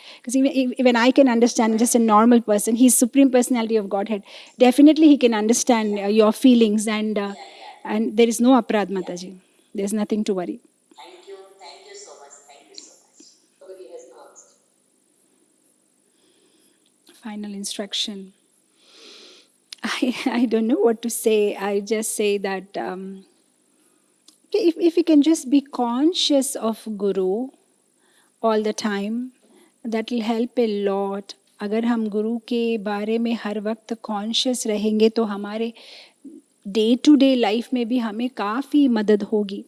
S1: Even I can understand, just a normal person, he is supreme personality of Godhead, definitely he can understand your feelings, and there is no aparadh, Mataji, there is nothing to worry.
S3: Thank you so much, thank you so much.
S2: Somebody has asked.
S1: Final instruction. I don't know what to say. I just say that if we can just be conscious of Guru all the time, that will help a lot. अगर हम गुरु के बारे में हर वक्त conscious रहेंगे तो हमारे day to day life में भी हमें काफ़ी मदद होगी.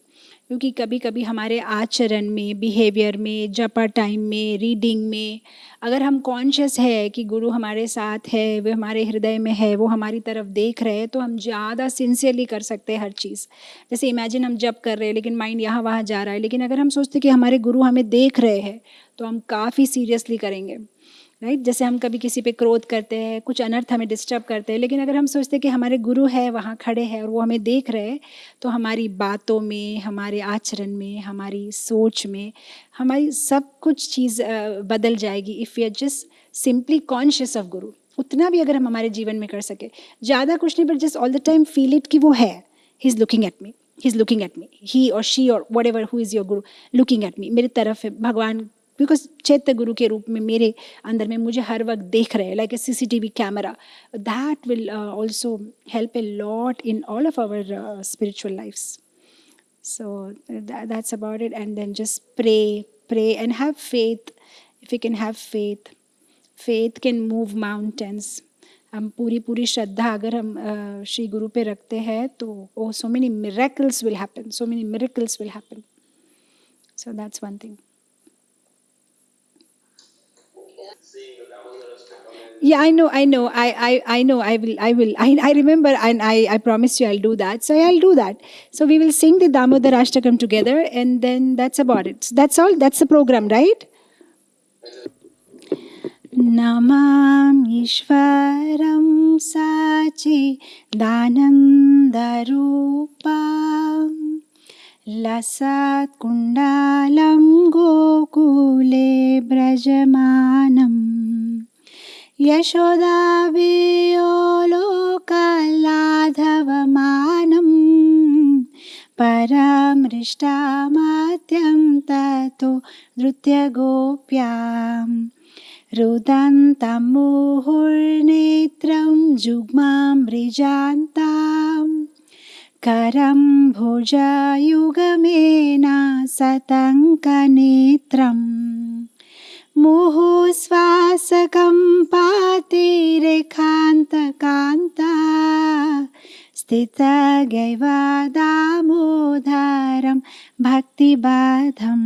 S1: क्योंकि कभी कभी हमारे आचरण में, बिहेवियर में, जपा टाइम में, रीडिंग में, अगर हम कॉन्शियस है कि गुरु हमारे साथ है, वो हमारे हृदय में है, वो हमारी तरफ देख रहे हैं, तो हम ज़्यादा सिंसियरली कर सकते हैं हर चीज़. जैसे इमेजिन हम जप कर रहे हैं लेकिन माइंड यहाँ वहाँ जा रहा है, लेकिन अगर हम सोचते कि हमारे गुरु हमें देख रहे हैं तो हम काफ़ी सीरियसली करेंगे, राइट. जैसे हम कभी किसी पे क्रोध करते हैं, कुछ अनर्थ हमें डिस्टर्ब करते हैं, लेकिन अगर हम सोचते हैं कि हमारे गुरु है, वहाँ खड़े हैं और वो हमें देख रहे हैं, तो हमारी बातों में, हमारे आचरण में, हमारी सोच में, हमारी सब कुछ चीज़ बदल जाएगी. If we are just simply conscious of guru. उतना भी अगर हम हमारे जीवन में कर सके, ज़्यादा कुछ नहीं, but just all the time feel it कि वो है, he is looking at me, he is looking at me, he और शी और whatever who is your guru looking at me, मेरी तरफ है भगवान, बिकॉज चैत्य गुरु के रूप में मेरे अंदर में मुझे हर वक्त देख रहे हैं, like a CCTV camera. That will also help a lot in all of our spiritual lifes. So that's about it. And then just pray and have faith. If you can have faith, faith can move mountains. हम पूरी श्रद्धा अगर हम श्री गुरु पे रखते हैं तो so many miracles will happen, so many miracles will happen. So that's one thing. Yeah, I know. I know. I will. I remember, and I promise you I'll do that. So I'll do that. So we will sing the Damodar Ashtakam together, and then that's about it. So that's all. That's the program, right? Namam Ishvaram Sachi Danandarupam Lasat Kundalam Gokule Brajamanam Yashodaviolokaladhavamanam Paramrishtamadhyam tato Dhrutyagopyam Rudantam muhurnetram jugmam brijantam Karam bhojayugamena satankanetram Muhusvasakam patirekhantakanta Stitagaiva damodaram bhaktibadham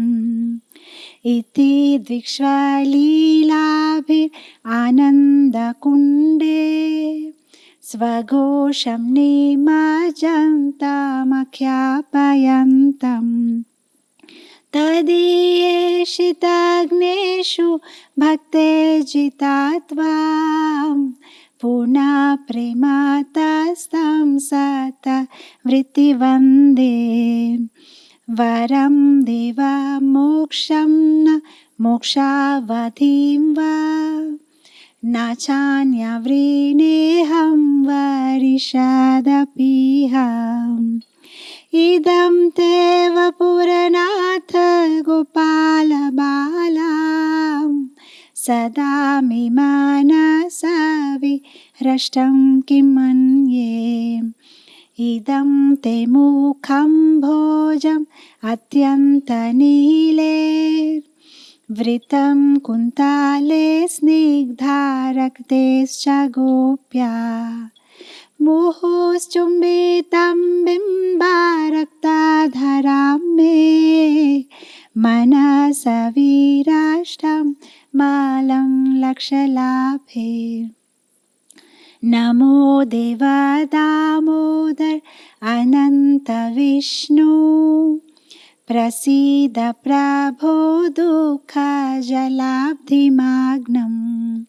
S1: Iti dvikshvalilabhir anandakunde Svagosham nimajantamakhyapayantam Tadiyeshitagneshu bhakte jitatvam Puna prematastam sata vrittivande Varam deva moksham na mokshavadhim va Nachanya vrineham varishadapiham Idam teva puranatha gopala balam Sadami manasavi rashtam kimanye Idam te mukham bhojam atyantanile Vritam kuntale snigdharakdescha gopya Muhuschumbitam bimbarakta me Manasavirashtam malam lakshalabhe Namo Deva Damodar Ananta Vishnu Prasida Prabho Dukha Jalabdhimagnam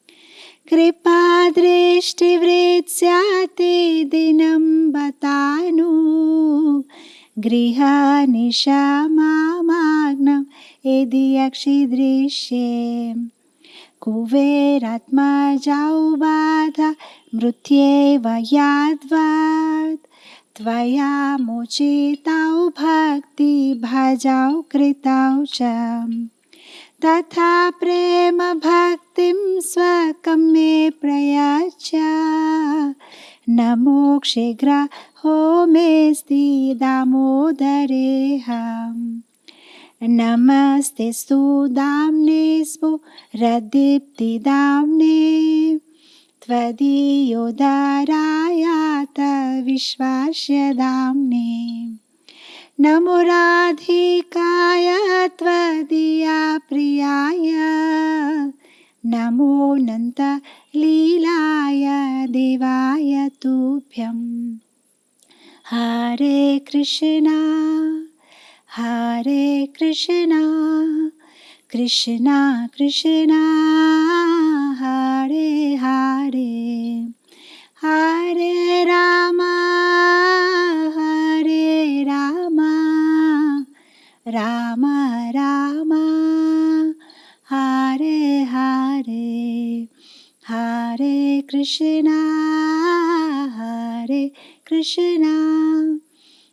S1: कृपादृष्टिवृत्स्याते दिनं बतानु गृहनिशमामाग्नं यदि यक्षिदृश्ये कुबेरात्मजाौ बाधा मृत्येव याद्वात् त्वया मोचितौ भक्तिभाजौ कृतौ च तथा प्रेम भक्तिं स्वकं मे प्रयच्छ न मोक्षे ग्रहो मेऽस्ति दामोदरेऽहम् नमस्ते सुदाम्ने स्फुरदीप्तिदाम्ने त्वदीयोदरायात विश्वास्य दाम्ने नमो राधिकाय त्वदीया प्रियाय नमो नन्तलीलाय देवाय तुभ्यं हरे कृष्णा कृष्णा कृष्णा हरे हरे हरे राम राम राम हरे हरे हरे कृष्णा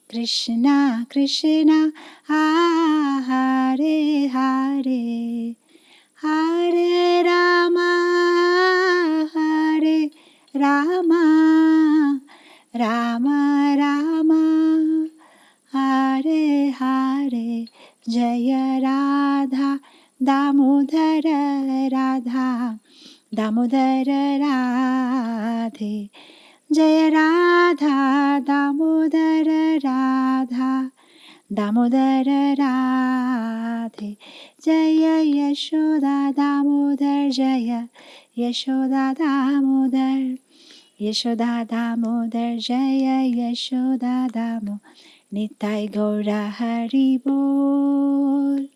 S1: कृष्णा कृष्णा हरे हरे हरे राम राम राम हरे हरे जय राधा दामोदर राधा दामोदर राधे जय राधा दामोदर राधा दामोदर राधे जय यशोदा दामोदर जय यशोदा दामोदर यशोदा दामोदर जय यशोदा दामोदर निताय गौरा हरि बोल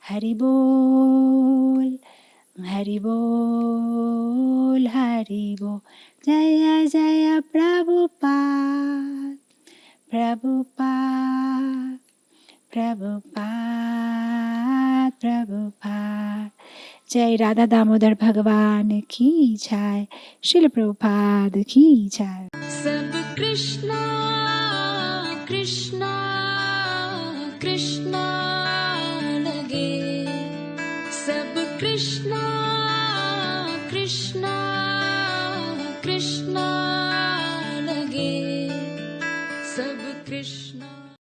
S1: हरि बोल हरि बोल हरि बोल जय जय प्रभुपाद प्रभुपाद प्रभुपाद प्रभुपाद जय राधा दामोदर भगवान की जय श्रील प्रभुपाद की जय
S4: सब कृष्णा कृष्णा कृष्णा लगे सब कृष्णा कृष्णा